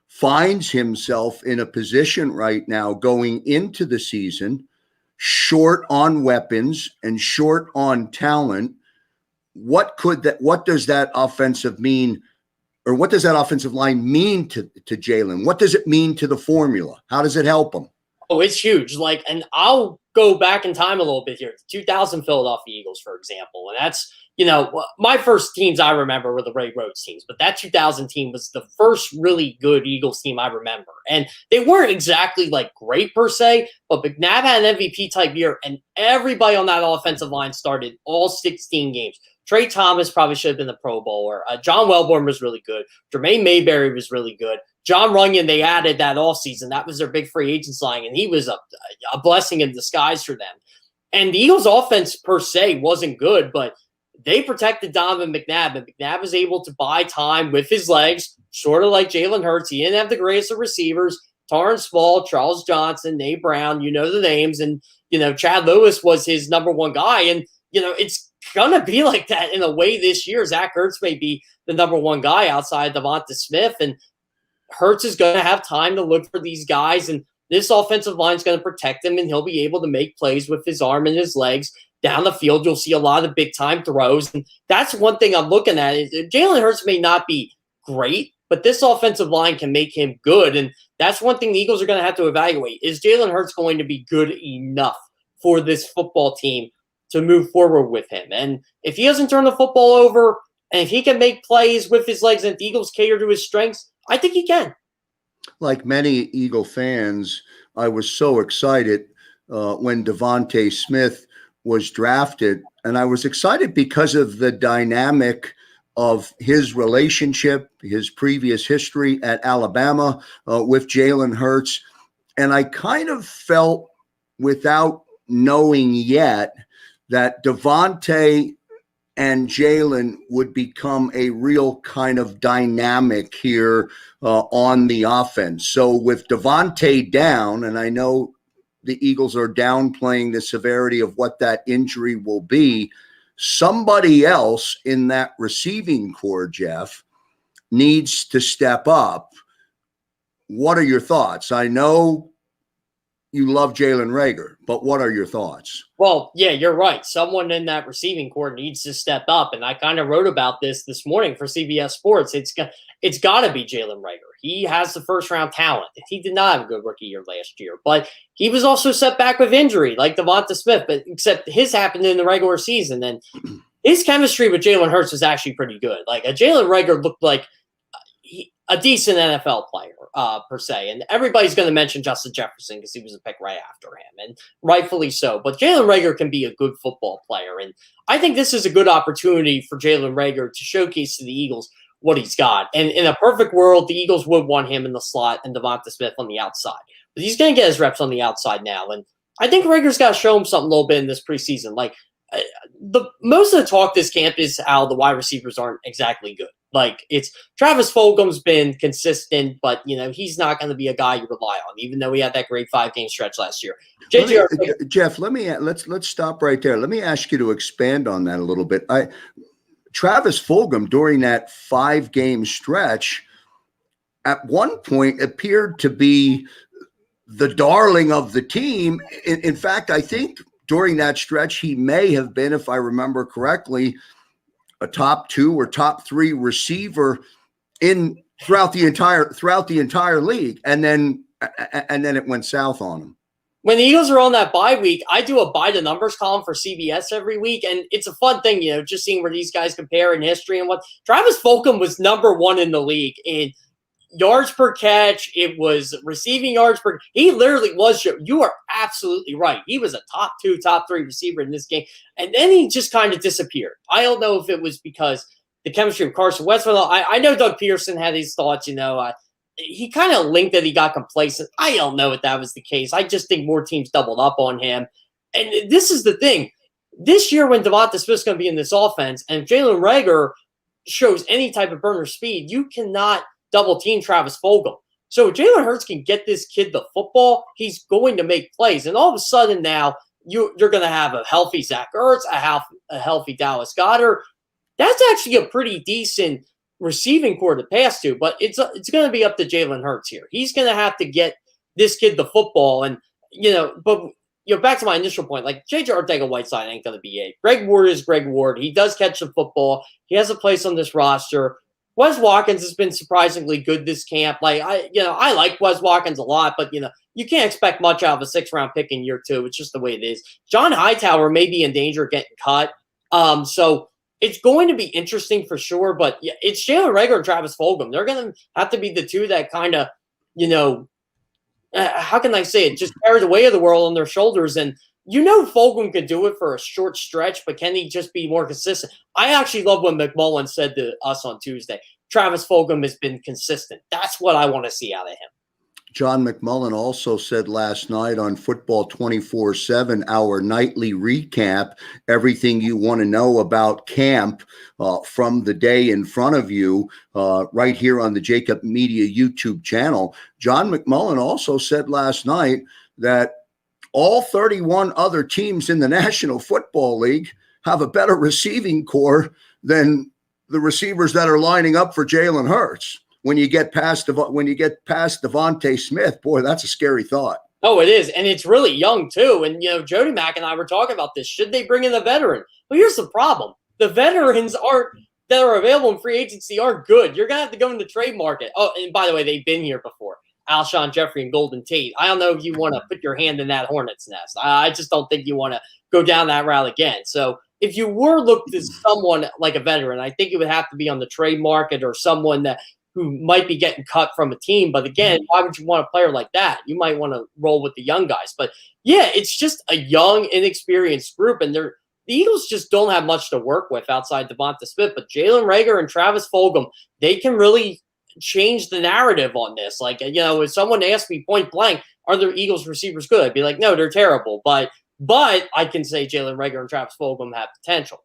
finds himself in a position right now going into the season short on weapons and short on talent? What does that offensive line mean to Jalen? What does it mean to the formula? How does it help him? Oh, it's huge. And I'll go back in time a little bit here. The 2000 Philadelphia Eagles, for example. And that's, my first teams I remember were the Ray Rhodes teams, but that 2000 team was the first really good Eagles team I remember. And they weren't exactly great per se, but McNabb had an MVP type year, and everybody on that offensive line started all 16 games. Trey Thomas probably should have been the Pro Bowler. John Welborn was really good. Jermaine Mayberry was really good. John Runyon, they added that offseason. That was their big free agent signing, and he was a blessing in disguise for them. And the Eagles' offense per se wasn't good, but they protected Donovan McNabb, and McNabb was able to buy time with his legs, sort of like Jalen Hurts. He didn't have the greatest of receivers. Torrance Small, Charles Johnson, Nate Brown, you know the names. And, Chad Lewis was his number 1 guy. And, it's going to be like that in a way this year. Zach Ertz may be the number one guy outside Devonta Smith, and Hurts is going to have time to look for these guys, and this offensive line is going to protect him, and he'll be able to make plays with his arm and his legs down the field. You'll see a lot of big-time throws, and that's one thing I'm looking at. Is Jalen Hurts may not be great, but this offensive line can make him good, and that's one thing the Eagles are going to have to evaluate. Is Jalen Hurts going to be good enough for this football team to move forward with him? And if he doesn't turn the football over, and if he can make plays with his legs and if the Eagles cater to his strengths, I think he can. Like many Eagle fans, I was so excited when Devontae Smith was drafted. And I was excited because of the dynamic of his relationship, his previous history at Alabama with Jalen Hurts. And I kind of felt, without knowing yet, that Devontae and Jalen would become a real kind of dynamic here on the offense. So with Devontae down, and I know the Eagles are downplaying the severity of what that injury will be, somebody else in that receiving core, Jeff, needs to step up. What are your thoughts? I know you love Jalen Reagor, but what are your thoughts? Well, yeah, you're right. Someone in that receiving core needs to step up, and I kind of wrote about this morning for CBS Sports. It's got to be Jalen Reagor. He has the first-round talent. He did not have a good rookie year last year, but he was also set back with injury, like Devonta Smith, but except his happened in the regular season, and his chemistry with Jalen Hurts was actually pretty good. Like, Jalen Reagor looked like a decent NFL player, per se. And everybody's going to mention Justin Jefferson because he was a pick right after him, and rightfully so. But Jalen Reagor can be a good football player. And I think this is a good opportunity for Jalen Reagor to showcase to the Eagles what he's got. And in a perfect world, the Eagles would want him in the slot and Devonta Smith on the outside. But he's going to get his reps on the outside now. And I think Reagor's got to show him something a little bit in this preseason. Like, most of the talk this camp is how the wide receivers aren't exactly good. Like, it's Travis Fulgham's been consistent, but he's not going to be a guy you rely on, even though he had that great 5-game stretch last year. Jeff, let's stop right there. Let me ask you to expand on that a little bit. Travis Fulgham, during that 5-game stretch, at one point appeared to be the darling of the team. In fact, I think during that stretch, he may have been, if I remember correctly, a top 2 or top 3 receiver throughout the entire league, and then it went south on him. When the Eagles are on that bye week, I do a by the numbers column for CBS every week, and it's a fun thing, just seeing where these guys compare in history and what. Travis Fulgham was number 1 in the league in yards per catch. It was receiving yards per. He literally was. You are absolutely right. He was a top 2, top 3 receiver in this game, and then he just kind of disappeared. I don't know if it was because the chemistry of Carson Wentz. I know Doug Pearson had his thoughts. He kind of linked that he got complacent. I don't know if that was the case. I just think more teams doubled up on him, and this is the thing. This year, when Devonta Smith's going to be in this offense, and if Jalen Reagor shows any type of burner speed, you cannot double team Travis Fulgham. So if Jalen Hurts can get this kid the football, he's going to make plays. And all of a sudden now you're going to have a healthy Zach Ertz, a healthy Dallas Goedert. That's actually a pretty decent receiving core to pass to, but it's going to be up to Jalen Hurts here. He's going to have to get this kid the football. And, back to my initial point, like J.J. Arcega-Whiteside ain't going to be it. Greg Ward is Greg Ward. He does catch the football. He has a place on this roster. Wes Watkins has been surprisingly good this camp. Like, I like Wes Watkins a lot, but, you can't expect much out of a 6th-round pick in year 2. It's just the way it is. John Hightower may be in danger of getting cut. So it's going to be interesting for sure, but yeah, it's Jalen Reagor and Travis Fulgham. They're going to have to be the two that kind of, how can I say it, just carry the weight of the world on their shoulders. And Fulgham could do it for a short stretch, but can he just be more consistent? I actually love what McMullen said to us on Tuesday. Travis Fulgham has been consistent. That's what I want to see out of him. John McMullen also said last night on Football 24/7, our nightly recap, everything you want to know about camp from the day in front of you, right here on the JAKIB Media YouTube channel. John McMullen also said last night that all 31 other teams in the National Football League have a better receiving core than the receivers that are lining up for Jalen Hurts. When you get past Devontae Smith, boy, that's a scary thought. Oh, it is. And it's really young, too. And, Jody Mack and I were talking about this. Should they bring in a veteran? Well, here's the problem. The veterans that are available in free agency aren't good. You're going to have to go in the trade market. Oh, and by the way, they've been here before. Alshon Jeffrey and Golden Tate. I don't know if you want to put your hand in that hornet's nest. I just don't think you want to go down that route again. So if you were looking to someone like a veteran, I think it would have to be on the trade market or someone who might be getting cut from a team. But again, why would you want a player like that? You might want to roll with the young guys. But yeah, it's just a young, inexperienced group, and the Eagles just don't have much to work with outside Devonta Smith. But Jalen Reagor and Travis Fulgham, they can really change the narrative on this. Like, if someone asked me point blank, are the Eagles receivers good? I'd be like, no, they're terrible. But I can say Jalen Reagor and Travis Fulgham have potential.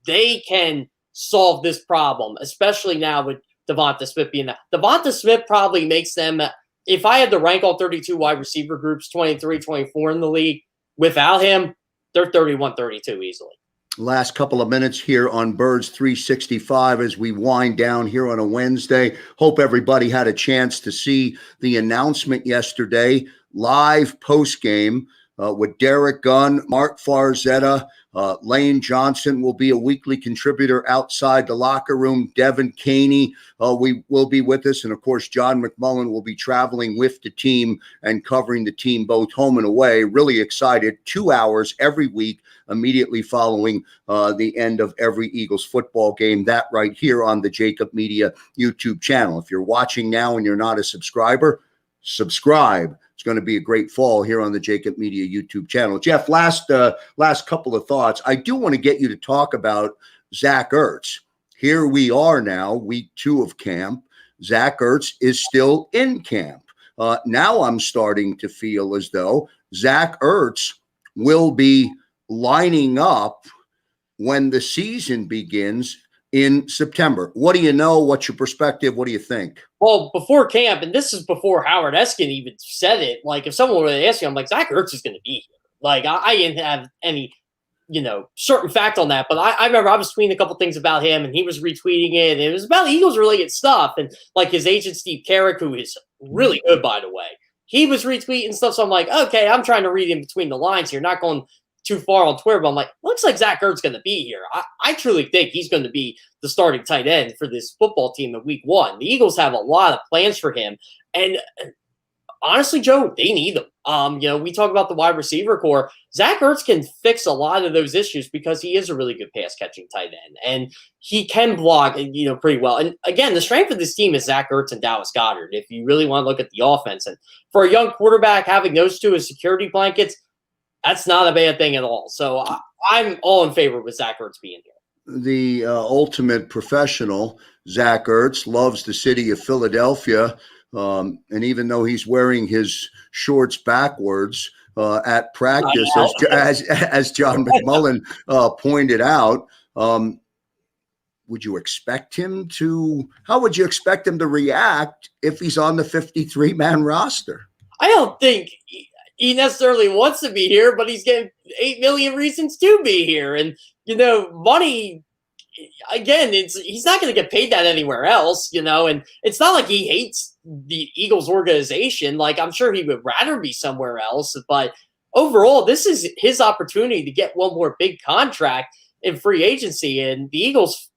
They can solve this problem, especially now with Devonta Smith being that. Devonta Smith probably makes them, if I had to rank all 32 wide receiver groups, 23, 24 in the league, without him, they're 31, 32 easily. Last couple of minutes here on Birds 365 as we wind down here on a Wednesday. Hope everybody had a chance to see the announcement yesterday, live post-game with Derek Gunn, Mark Farzetta. Lane Johnson will be a weekly contributor outside the locker room. Devin Caney will be with us. And, of course, John McMullen will be traveling with the team and covering the team both home and away. Really excited. 2 hours every week immediately following the end of every Eagles football game. That right here on the JAKIB Media YouTube channel. If you're watching now and you're not a subscriber, subscribe. It's going to be a great fall here on the JAKIB Media YouTube channel. Jeff, last couple of thoughts. I do want to get you to talk about Zach Ertz. Here we are now, week 2 of camp. Zach Ertz is still in camp. Now I'm starting to feel as though Zach Ertz will be lining up when the season begins in September. What do you know? What's your perspective? What do you think? Well, before camp, and this is before Howard Eskin even said it, like if someone were to ask me, I'm like, Zach Ertz is going to be here. Like I didn't have any, certain fact on that, but I remember I was tweeting a couple things about him and he was retweeting it. And it was about Eagles related stuff. And like his agent, Steve Carrick, who is really good, by the way, he was retweeting stuff. So I'm like, okay, I'm trying to read in between the lines here, not going too far on Twitter, but I'm like, looks like Zach Ertz going to be here. I truly think he's going to be the starting tight end for this football team in week 1. The Eagles have a lot of plans for him. And honestly, Joe, they need them. We talk about the wide receiver core. Zach Ertz can fix a lot of those issues because he is a really good pass catching tight end and he can block, pretty well. And again, the strength of this team is Zach Ertz and Dallas Goedert. If you really want to look at the offense, and for a young quarterback, having those two as security blankets, that's not a bad thing at all. So I'm all in favor with Zach Ertz being here. The ultimate professional, Zach Ertz, loves the city of Philadelphia. And even though he's wearing his shorts backwards at practice, as John McMullen pointed out, would you expect him to – how would you expect him to react if he's on the 53-man roster? I don't think he necessarily wants to be here, but he's getting 8 million reasons to be here. And, money, again, he's not going to get paid that anywhere else, and it's not like he hates the Eagles organization. Like, I'm sure he would rather be somewhere else, but overall, this is his opportunity to get one more big contract in free agency, and the Eagles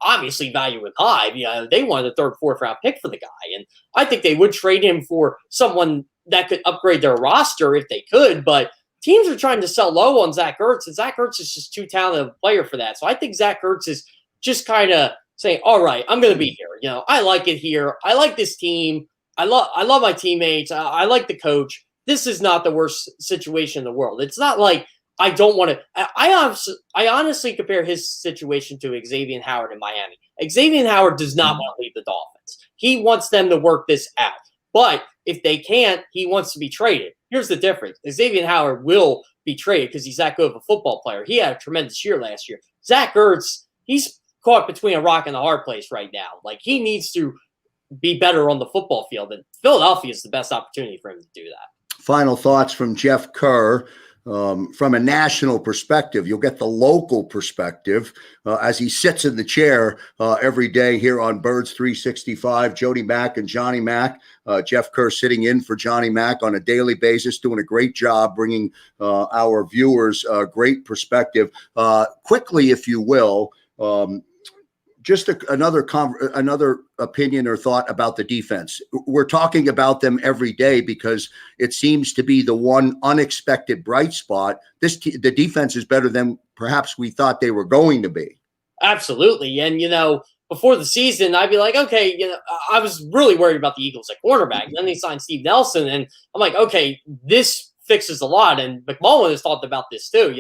obviously value him high. They wanted a 3rd, 4th round pick for the guy, and I think they would trade him for someone that could upgrade their roster if they could, but teams are trying to sell low on Zach Ertz, and Zach Ertz is just too talented a player for that. So I think Zach Ertz is just kind of saying, all right, I'm going to be here. I like it here. I like this team. I love my teammates. I like the coach. This is not the worst situation in the world. It's not like I don't want to. I honestly compare his situation to Xavier Howard in Miami. Xavier Howard does not want to leave the Dolphins. He wants them to work this out. But if they can't, he wants to be traded. Here's the difference. Xavier Howard will be traded because he's that good of a football player. He had a tremendous year last year. Zach Ertz, he's caught between a rock and a hard place right now. Like, he needs to be better on the football field, and Philadelphia is the best opportunity for him to do that. Final thoughts from Jeff Kerr. from a national perspective. You'll get the local perspective as he sits in the chair every day here on Birds 365. Jody Mack and Johnny Mack. Jeff Kerr sitting in for Johnny Mack on a daily basis, doing a great job bringing our viewers great perspective. Quickly, if you will, just another opinion or thought about the defense. We're talking about them every day because it seems to be the one unexpected bright spot. The defense is better than perhaps we thought they were going to be. Absolutely. And, before the season, I'd be like, okay, I was really worried about the Eagles at quarterback. And then they signed Steve Nelson, and I'm like, okay, this fixes a lot. And McMullen has talked about this too.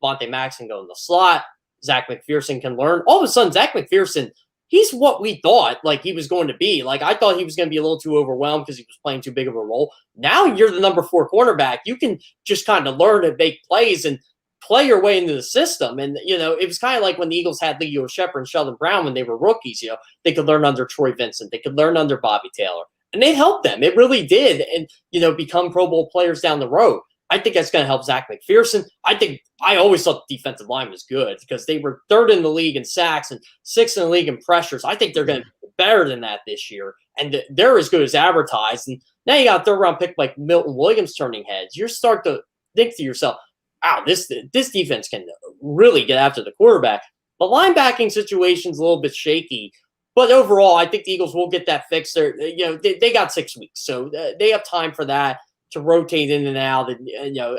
Monte Max can go in the slot. Zach Mcpherson can learn. All of a sudden, Zach Mcpherson, he's what we thought he was going to be. I thought he was going to be a little too overwhelmed because he was playing too big of a role. Now you're the number 4 cornerback. You can just kind of learn to make plays and play your way into the system. And, it was kind of like when the Eagles had Leo Shepard and Sheldon Brown when they were rookies. They could learn under Troy Vincent. They could learn under Bobby Taylor. And it helped them. It really did. And, become Pro Bowl players down the road. I think that's going to help Zach Mcpherson. I always thought the defensive line was good because they were 3rd in the league in sacks and 6th in the league in pressures. I think they're going to be better than that this year. And they're as good as advertised. And now you got a 3rd-round pick like Milton Williams turning heads. You're starting to think to yourself, wow, this defense can really get after the quarterback. The linebacking situation's a little bit shaky. But overall, I think the Eagles will get that fixed. They got 6 weeks. So they have time for that, to rotate in and out. And,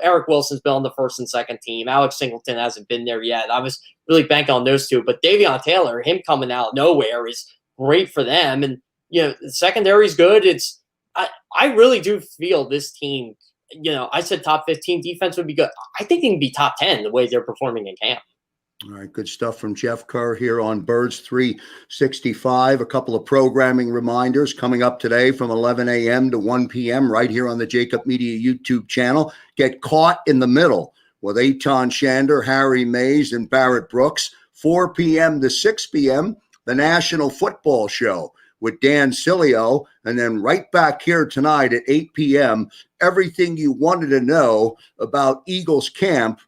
Eric Wilson's been on the 1st and 2nd team. Alex Singleton hasn't been there yet. I was really banking on those two. But Davion Taylor, him coming out of nowhere is great for them. And, the secondary is good. I really do feel this team, I said top 15 defense would be good. I think they can be top 10 the way they're performing in camp. All right, good stuff from Jeff Kerr here on Birds 365. A couple of programming reminders coming up today from 11 a.m. to 1 p.m. right here on the JAKIB Media YouTube channel. Get Caught in the Middle with Eitan Shander, Harry Mays, and Barrett Brooks. 4 p.m. to 6 p.m., the National Football Show with Dan Cilio. And then right back here tonight at 8 p.m., everything you wanted to know about Eagles camp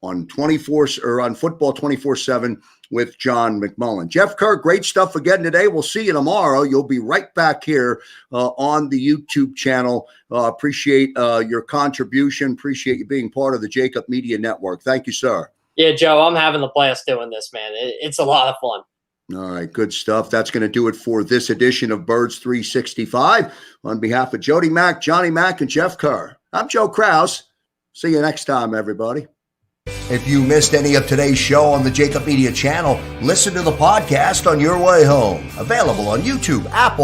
on Football 24/7 with John McMullen. Jeff Kerr, great stuff again today. We'll see you tomorrow. You'll be right back here on the YouTube channel. Appreciate your contribution. Appreciate you being part of the JAKIB Media Network. Thank you, sir. Yeah, Joe, I'm having a blast doing this, man. It's a lot of fun. All right, good stuff. That's going to do it for this edition of Birds 365. On behalf of Jody Mack, Johnny Mack, and Jeff Kerr, I'm Joe Krause. See you next time, everybody. If you missed any of today's show on the JAKIB Media channel, listen to the podcast on your way home. Available on YouTube, Apple,